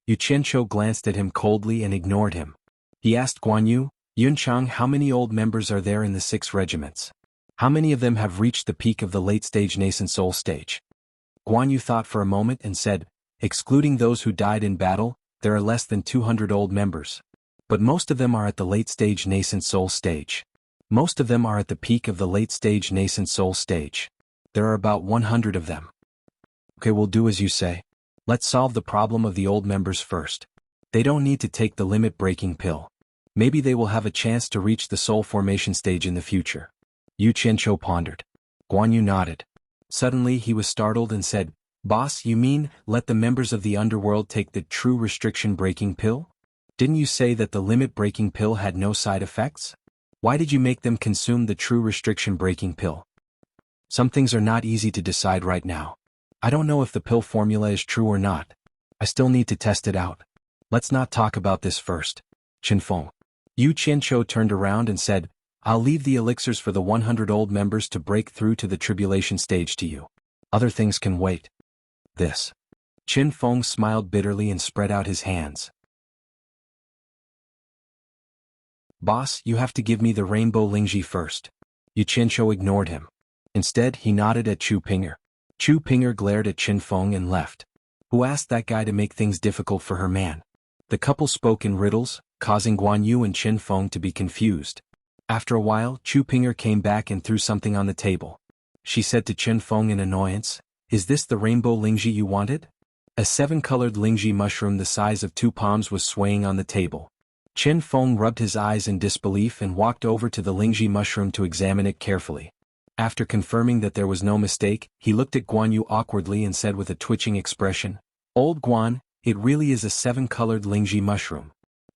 Yu Qianshou glanced at him coldly and ignored him. He asked Guan Yu, "Yunchang, how many old members are there in the 6 regiments? How many of them have reached the peak of the late-stage nascent soul stage?" Guan Yu thought for a moment and said, "Excluding those who died in battle, there are less than 200 old members. But most of them are at the late-stage nascent soul stage. Most of them are at the peak of the late-stage nascent soul stage. There are about 100 of them." "Okay, we'll do as you say. Let's solve the problem of the old members first. They don't need to take the limit-breaking pill. Maybe they will have a chance to reach the soul formation stage in the future." Yu Qianshou pondered. Guan Yu nodded. Suddenly he was startled and said, Boss, you mean, let the members of the underworld take the true restriction-breaking pill? Didn't you say that the limit-breaking pill had no side effects? Why did you make them consume the true restriction-breaking pill? Some things are not easy to decide right now. I don't know if the pill formula is true or not. I still need to test it out. Let's not talk about this first. Qinfeng. Yu Qianqiu turned around and said, I'll leave the elixirs for the 100 old members to break through to the tribulation stage to you. Other things can wait. This. Qinfeng smiled bitterly and spread out his hands. Boss, you have to give me the rainbow Lingji first. Yu Qianqiu ignored him. Instead, he nodded at Chu Pinger. Chu Pinger glared at Qinfeng and left. Who asked that guy to make things difficult for her man? The couple spoke in riddles, causing Guan Yu and Qinfeng to be confused. After a while, Chu Pinger came back and threw something on the table. She said to Qinfeng in annoyance, Is this the rainbow Lingji you wanted? A 7-colored Lingji mushroom the size of 2 palms was swaying on the table. Qinfeng rubbed his eyes in disbelief and walked over to the Lingji mushroom to examine it carefully. After confirming that there was no mistake, he looked at Guan Yu awkwardly and said with a twitching expression, Old Guan, it really is a 7-colored Lingji mushroom.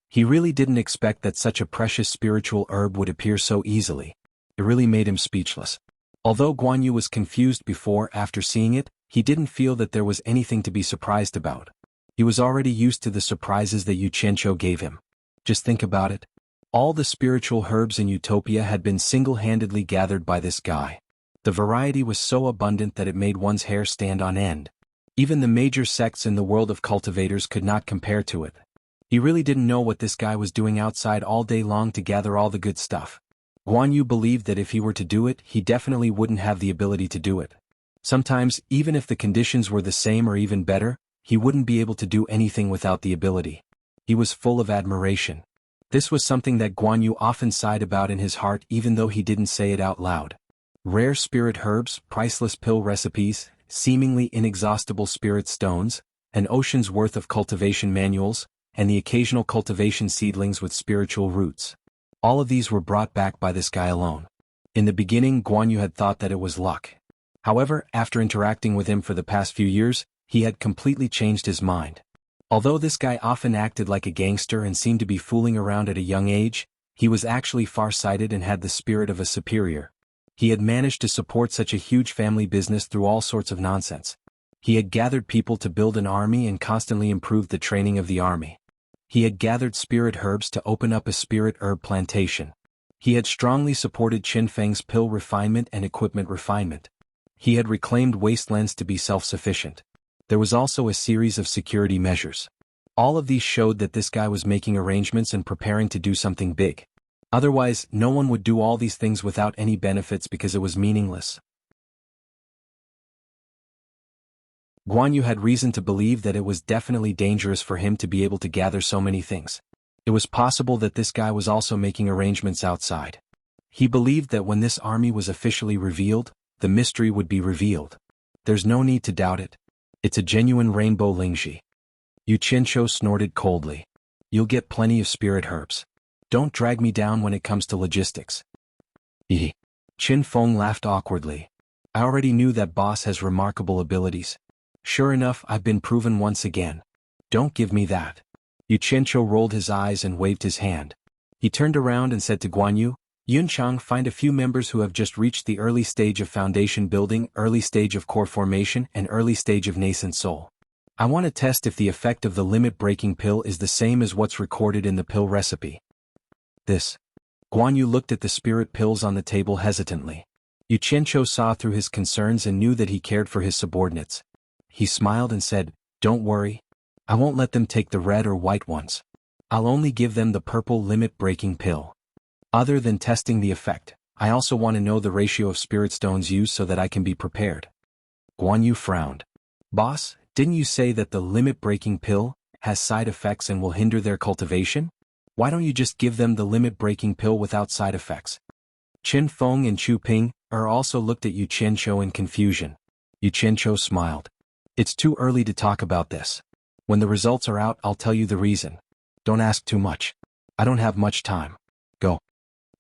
He really didn't expect that such a precious spiritual herb would appear so easily. It really made him speechless. Although Guan Yu was confused before, after seeing it, he didn't feel that there was anything to be surprised about. He was already used to the surprises that Yu Qianqiu gave him. Just think about it. All the spiritual herbs in Utopia had been single-handedly gathered by this guy. The variety was so abundant that it made one's hair stand on end. Even the major sects in the world of cultivators could not compare to it. He really didn't know what this guy was doing outside all day long to gather all the good stuff. Guan Yu believed that if he were to do it, he definitely wouldn't have the ability to do it. Sometimes, even if the conditions were the same or even better, he wouldn't be able to do anything without the ability. He was full of admiration. This was something that Guan Yu often sighed about in his heart even though he didn't say it out loud. Rare spirit herbs, priceless pill recipes, seemingly inexhaustible spirit stones, an ocean's worth of cultivation manuals, and the occasional cultivation seedlings with spiritual roots. All of these were brought back by this guy alone. In the beginning, Guan Yu had thought that it was luck. However, after interacting with him for the past few years, he had completely changed his mind. Although this guy often acted like a gangster and seemed to be fooling around at a young age, he was actually far-sighted and had the spirit of a superior. He had managed to support such a huge family business through all sorts of nonsense. He had gathered people to build an army and constantly improved the training of the army. He had gathered spirit herbs to open up a spirit herb plantation. He had strongly supported Qinfeng's pill refinement and equipment refinement. He had reclaimed wastelands to be self-sufficient. There was also a series of security measures. All of these showed that this guy was making arrangements and preparing to do something big. Otherwise, no one would do all these things without any benefits because it was meaningless. Guan Yu had reason to believe that it was definitely dangerous for him to be able to gather so many things. It was possible that this guy was also making arrangements outside. He believed that when this army was officially revealed, the mystery would be revealed. There's no need to doubt it. It's a genuine rainbow Lingji. Yu Qianqiu snorted coldly. You'll get plenty of spirit herbs. Don't drag me down when it comes to logistics. Qinfeng laughed awkwardly. I already knew that boss has remarkable abilities. Sure enough, I've been proven once again. Don't give me that. Yu Qianqiu rolled his eyes and waved his hand. He turned around and said to Guan Yu, Yunchang, find a few members who have just reached the early stage of foundation building, early stage of core formation, and early stage of nascent soul. I want to test if the effect of the limit-breaking pill is the same as what's recorded in the pill recipe. This. Guan Yu looked at the spirit pills on the table hesitantly. Yu Qianqiu saw through his concerns and knew that he cared for his subordinates. He smiled and said, Don't worry. I won't let them take the red or white ones. I'll only give them the purple limit-breaking pill. Other than testing the effect, I also want to know the ratio of spirit stones used so that I can be prepared. Guan Yu frowned. Boss, didn't you say that the limit-breaking pill has side effects and will hinder their cultivation? Why don't you just give them the limit-breaking pill without side effects? Qinfeng and Chu Ping also looked at Yu Qianqiu in confusion. Yu Qianqiu smiled. It's too early to talk about this. When the results are out, I'll tell you the reason. Don't ask too much. I don't have much time. Go.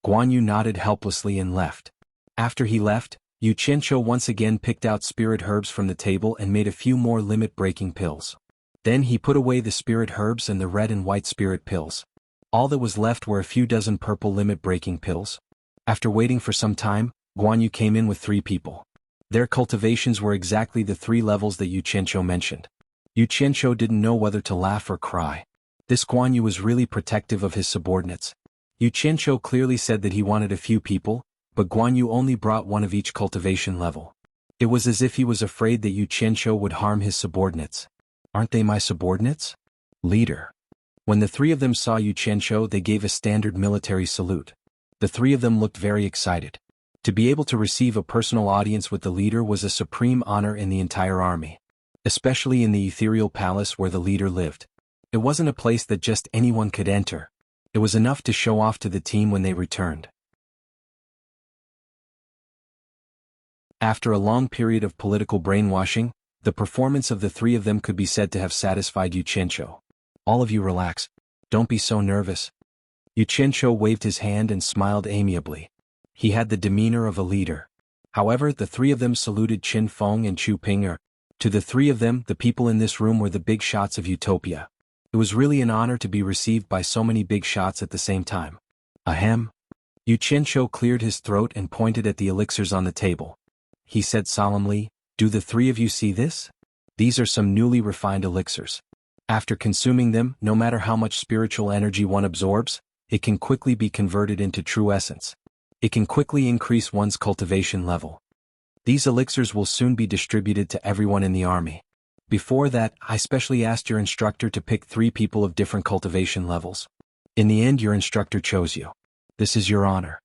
Guan Yu nodded helplessly and left. After he left, Yu Qianqiu once again picked out spirit herbs from the table and made a few more limit-breaking pills. Then he put away the spirit herbs and the red and white spirit pills. All that was left were a few dozen purple limit-breaking pills. After waiting for some time, Guan Yu came in with 3 people. Their cultivations were exactly the 3 levels that Yu Qianqiu mentioned. Yu Qianqiu didn't know whether to laugh or cry. This Guan Yu was really protective of his subordinates. Yu Qianqiu clearly said that he wanted a few people, but Guan Yu only brought 1 of each cultivation level. It was as if he was afraid that Yu Qianqiu would harm his subordinates. Aren't they my subordinates? Leader. When the 3 of them saw Yu Qianqiu, they gave a standard military salute. The 3 of them looked very excited. To be able to receive a personal audience with the leader was a supreme honor in the entire army. Especially in the ethereal palace where the leader lived. It wasn't a place that just anyone could enter. It was enough to show off to the team when they returned. After a long period of political brainwashing, the performance of the 3 of them could be said to have satisfied Yu Qianqiu. All of you relax. Don't be so nervous. Yu Qianqiu waved his hand and smiled amiably. He had the demeanor of a leader. However, the 3 of them saluted Qin Feng and Chu Ping. To the 3 of them, the people in this room were the big shots of Utopia. It was really an honor to be received by so many big shots at the same time. Ahem. Yu Qianqiu cleared his throat and pointed at the elixirs on the table. He said solemnly, "Do the 3 of you see this? These are some newly refined elixirs. After consuming them, no matter how much spiritual energy one absorbs, it can quickly be converted into true essence. It can quickly increase one's cultivation level. These elixirs will soon be distributed to everyone in the army. Before that, I specially asked your instructor to pick 3 people of different cultivation levels. In the end, your instructor chose you. This is your honor.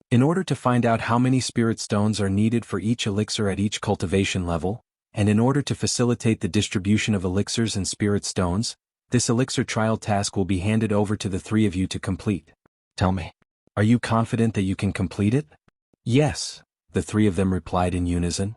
In order to find out how many spirit stones are needed for each elixir at each cultivation level, and in order to facilitate the distribution of elixirs and spirit stones, this elixir trial task will be handed over to the 3 of you to complete. Tell me, are you confident that you can complete it?" "Yes," the 3 of them replied in unison.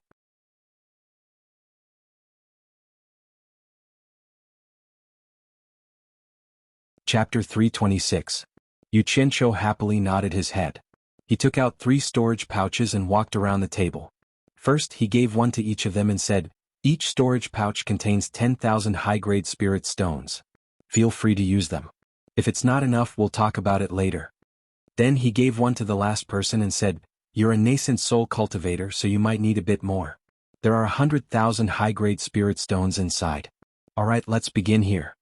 Chapter 326. Yu Qianqiu happily nodded his head. He took out 3 storage pouches and walked around the table. First, he gave 1 to each of them and said, "Each storage pouch contains 10,000 high-grade spirit stones. Feel free to use them. If it's not enough, we'll talk about it later." Then he gave 1 to the last person and said, "You're a nascent soul cultivator, so you might need a bit more. There are 100,000 high-grade spirit stones inside. Alright, let's begin here."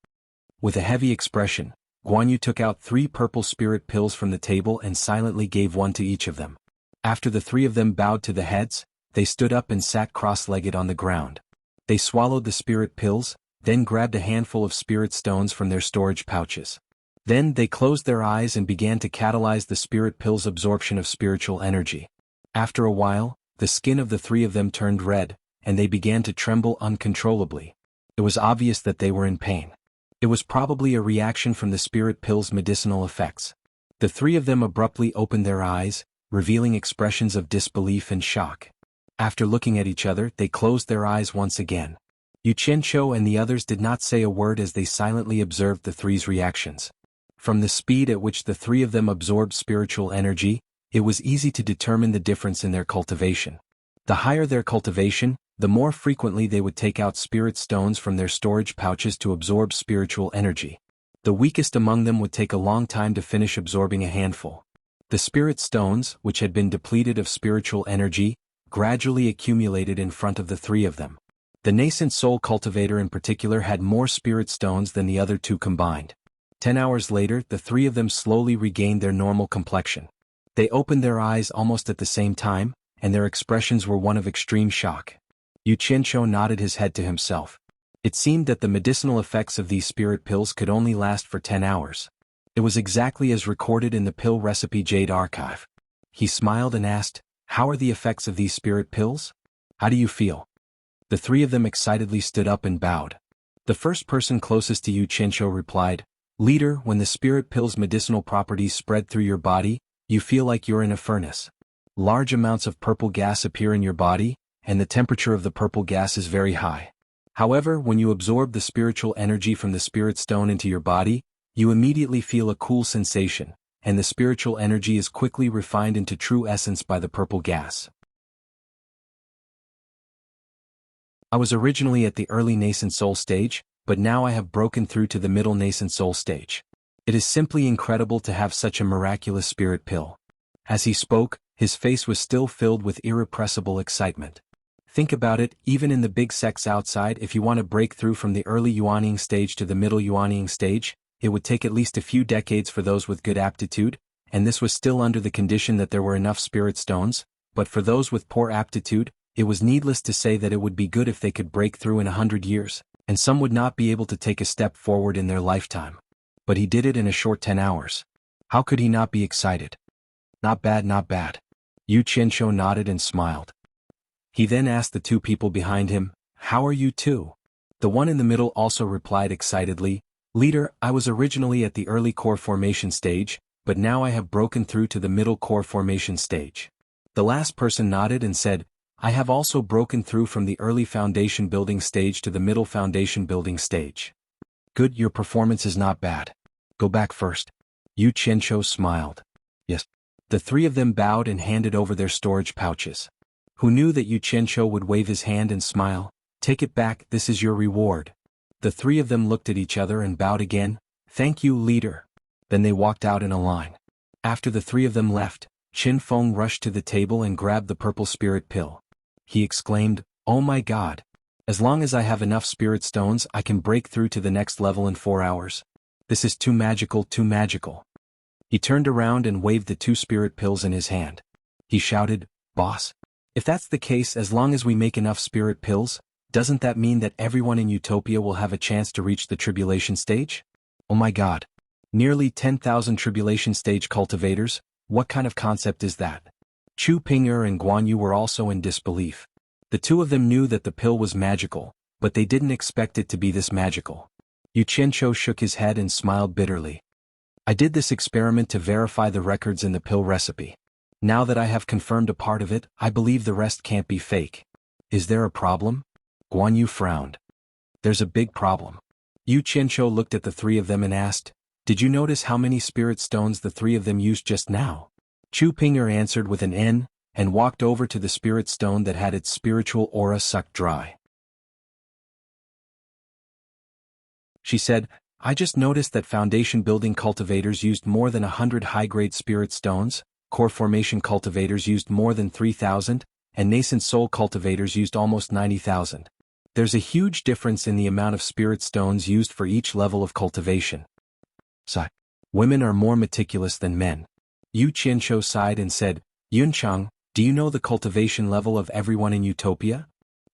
With a heavy expression, Guan Yu took out 3 purple spirit pills from the table and silently gave 1 to each of them. After the 3 of them bowed to the heads, they stood up and sat cross-legged on the ground. They swallowed the spirit pills, then grabbed a handful of spirit stones from their storage pouches. Then they closed their eyes and began to catalyze the spirit pills' absorption of spiritual energy. After a while, the skin of the 3 of them turned red, and they began to tremble uncontrollably. It was obvious that they were in pain. It was probably a reaction from the spirit pills' medicinal effects. The 3 of them abruptly opened their eyes, revealing expressions of disbelief and shock. After looking at each other, they closed their eyes once again. Yu Qianqiu and the others did not say a word as they silently observed the 3's reactions. From the speed at which the 3 of them absorbed spiritual energy, it was easy to determine the difference in their cultivation. The higher their cultivation, the more frequently they would take out spirit stones from their storage pouches to absorb spiritual energy. The weakest among them would take a long time to finish absorbing a handful. The spirit stones, which had been depleted of spiritual energy, gradually accumulated in front of the 3 of them. The nascent soul cultivator in particular had more spirit stones than the other 2 combined. 10 hours later, the 3 of them slowly regained their normal complexion. They opened their eyes almost at the same time, and their expressions were one of extreme shock. Yu Qianqiu nodded his head to himself. It seemed that the medicinal effects of these spirit pills could only last for 10 hours. It was exactly as recorded in the pill recipe Jade Archive. He smiled and asked, "How are the effects of these spirit pills? How do you feel?" The 3 of them excitedly stood up and bowed. The first person closest to Yu Qianqiu replied, "Leader, when the spirit pills' medicinal properties spread through your body, you feel like you're in a furnace. Large amounts of purple gas appear in your body, and the temperature of the purple gas is very high. However, when you absorb the spiritual energy from the spirit stone into your body, you immediately feel a cool sensation, and the spiritual energy is quickly refined into true essence by the purple gas." I was originally at the early nascent soul stage, but now I have broken through to the middle nascent soul stage. It is simply incredible to have such a miraculous spirit pill. As he spoke, his face was still filled with irrepressible excitement. Think about it, even in the big sects outside, if you want to break through from the early Yuanying stage to the middle Yuanying stage, it would take at least a few decades for those with good aptitude, and this was still under the condition that there were enough spirit stones, but for those with poor aptitude, it was needless to say that it would be good if they could break through in 100 years, and some would not be able to take a step forward in their lifetime. But he did it in a short 10 hours. How could he not be excited? Not bad, not bad. Yu Qianshou nodded and smiled. He then asked the two people behind him, "How are you two?" The one in the middle also replied excitedly, "Leader, I was originally at the early core formation stage, but now I have broken through to the middle core formation stage." The last person nodded and said, "I have also broken through from the early foundation building stage to the middle foundation building stage." "Good, your performance is not bad. Go back first." Yu Qianshou smiled. "Yes." The three of them bowed and handed over their storage pouches. Who knew that Yu Qianshou would wave his hand and smile? "Take it back, this is your reward." The three of them looked at each other and bowed again. "Thank you, leader." Then they walked out in a line. After the three of them left, Qin Feng rushed to the table and grabbed the purple spirit pill. He exclaimed, "Oh my God! As long as I have enough spirit stones, I can break through to the next level in 4 hours. This is too magical, too magical." He turned around and waved the 2 spirit pills in his hand. He shouted, "Boss! If that's the case, as long as we make enough spirit pills, doesn't that mean that everyone in Utopia will have a chance to reach the tribulation stage? Oh my God! Nearly 10,000 tribulation stage cultivators, what kind of concept is that?" Chu Ping'er and Guan Yu were also in disbelief. The two of them knew that the pill was magical, but they didn't expect it to be this magical. Yu Qianshou shook his head and smiled bitterly. "I did this experiment to verify the records in the pill recipe. Now that I have confirmed a part of it, I believe the rest can't be fake. Is there a problem?" Guan Yu frowned. "There's a big problem." Yu Qianshou looked at the three of them and asked, "Did you notice how many spirit stones the three of them used just now?" Chu Ping'er answered with an N, and walked over to the spirit stone that had its spiritual aura sucked dry. She said, "I just noticed that foundation building cultivators used more than 100 high-grade spirit stones, core formation cultivators used more than 3,000, and nascent soul cultivators used almost 90,000. There's a huge difference in the amount of spirit stones used for each level of cultivation. So, women are more meticulous than men." Yu Qianshou sighed and said, "Yunchang, do you know the cultivation level of everyone in Utopia?"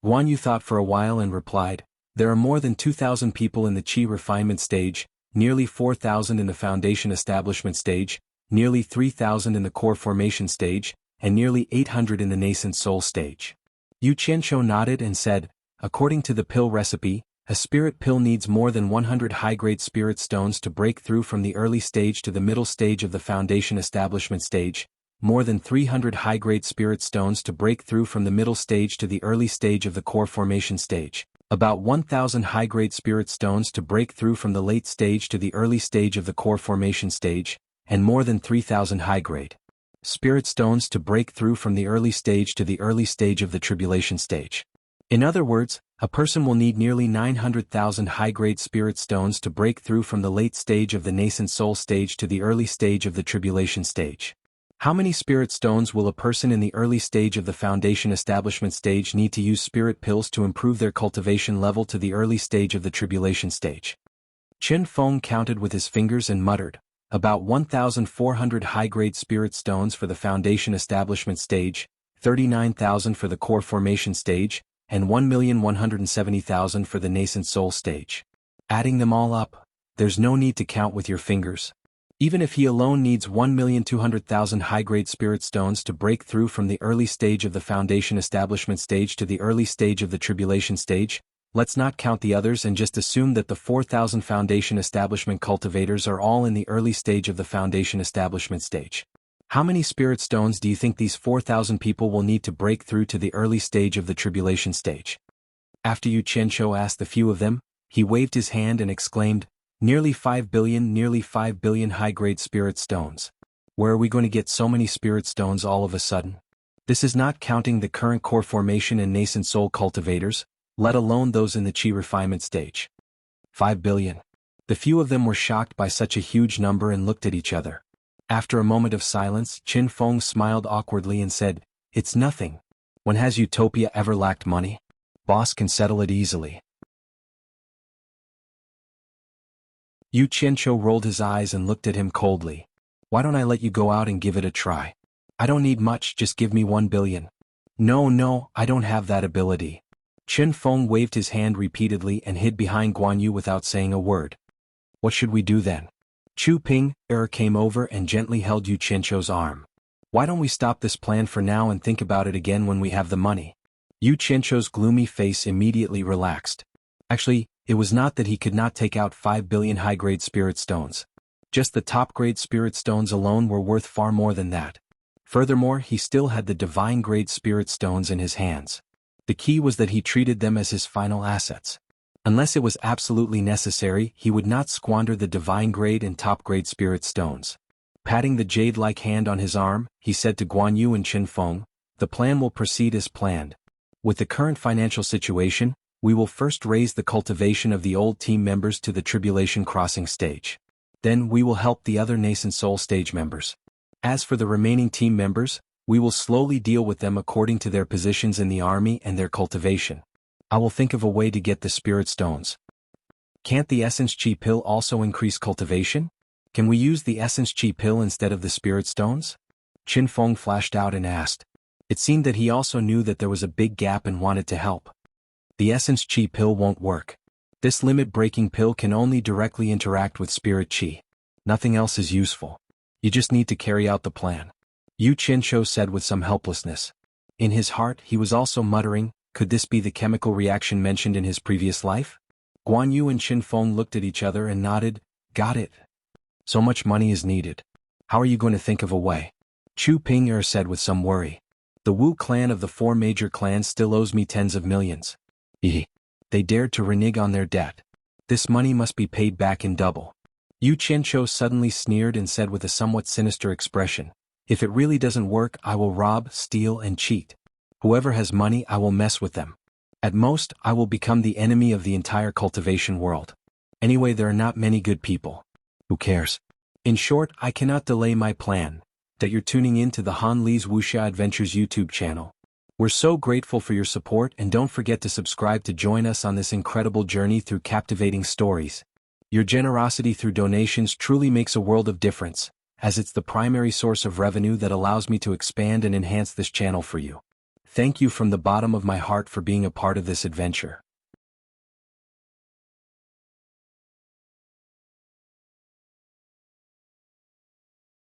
Guan Yu thought for a while and replied, "There are more than 2,000 people in the Qi refinement stage, nearly 4,000 in the foundation establishment stage, nearly 3,000 in the core formation stage, and nearly 800 in the nascent soul stage." Yu Qianshou nodded and said, "According to the pill recipe, a spirit pill needs more than 100 high-grade spirit stones to break through from the early stage to the middle stage of the foundation establishment stage, more than 300 high-grade spirit stones to break through from the middle stage to the early stage of the core formation stage, about 1,000 high-grade spirit stones to break through from the late stage to the early stage of the core formation stage, and more than 3,000 high-grade spirit stones to break through from the early stage to the early stage of the tribulation stage. In other words, a person will need nearly 900,000 high-grade spirit stones to break through from the late stage of the nascent soul stage to the early stage of the tribulation stage. How many spirit stones will a person in the early stage of the foundation establishment stage need to use spirit pills to improve their cultivation level to the early stage of the tribulation stage?" Qin Feng counted with his fingers and muttered, "About 1,400 high-grade spirit stones for the foundation establishment stage, 39,000 for the core formation stage, and 1,170,000 for the nascent soul stage. Adding them all up, there's no need to count with your fingers. Even if he alone needs 1,200,000 high-grade spirit stones to break through from the early stage of the foundation establishment stage to the early stage of the tribulation stage, let's not count the others and just assume that the 4,000 foundation establishment cultivators are all in the early stage of the foundation establishment stage. How many spirit stones do you think these 4,000 people will need to break through to the early stage of the tribulation stage?" After Yu Qianshou asked a few of them, he waved his hand and exclaimed, nearly 5 billion high-grade spirit stones. Where are we going to get so many spirit stones all of a sudden? This is not counting the current core formation and nascent soul cultivators. let alone those in the Qi refinement stage. 5 billion. The few of them were shocked by such a huge number and looked at each other. After a moment of silence, Qin Feng smiled awkwardly and said, "It's nothing. When has Utopia ever lacked money? Boss can settle it easily." Yu Qianqiu rolled his eyes and looked at him coldly. "Why don't I let you go out and give it a try? I don't need much, just give me 1 billion. No, I don't have that ability." Qin Feng waved his hand repeatedly and hid behind Guan Yu without saying a word. "What should we do then?" Chu Ping came over and gently held Yu Qianqiu's arm. "Why don't we stop this plan for now and think about it again when we have the money?" Yu Qianqiu's gloomy face immediately relaxed. Actually, it was not that he could not take out 5 billion high-grade spirit stones. Just the top-grade spirit stones alone were worth far more than that. Furthermore, he still had the divine-grade spirit stones in his hands. The key was that he treated them as his final assets. Unless it was absolutely necessary, he would not squander the divine-grade and top-grade spirit stones. Patting the jade-like hand on his arm, he said to Guan Yu and Qin Feng, "The plan will proceed as planned. With the current financial situation, we will first raise the cultivation of the old team members to the Tribulation Crossing stage. Then we will help the other nascent soul stage members. As for the remaining team members, we will slowly deal with them according to their positions in the army and their cultivation. I will think of a way to get the spirit stones." "Can't the essence chi pill also increase cultivation? Can we use the essence chi pill instead of the spirit stones?" Qin Feng flashed out and asked. It seemed that he also knew that there was a big gap and wanted to help. "The essence chi pill won't work. This limit-breaking pill can only directly interact with spirit chi. Nothing else is useful. You just need to carry out the plan," Yu Qianqiu said with some helplessness. In his heart, he was also muttering, could this be the chemical reaction mentioned in his previous life? Guan Yu and Qin Feng looked at each other and nodded. "Got it. So much money is needed. How are you going to think of a way?" Chu Ping said with some worry. "The Wu clan of the 4 major clans still owes me tens of millions. They dared to renege on their debt. This money must be paid back in double." Yu Qianqiu suddenly sneered and said with a somewhat sinister expression, "If it really doesn't work, I will rob, steal, and cheat. Whoever has money, I will mess with them. At most, I will become the enemy of the entire cultivation world. Anyway, there are not many good people. Who cares? In short, I cannot delay my plan." That you're tuning in to the Han Li's Wuxia Adventures YouTube channel. We're so grateful for your support, and don't forget to subscribe to join us on this incredible journey through captivating stories. Your generosity through donations truly makes a world of difference, as it's the primary source of revenue that allows me to expand and enhance this channel for you. Thank you from the bottom of my heart for being a part of this adventure.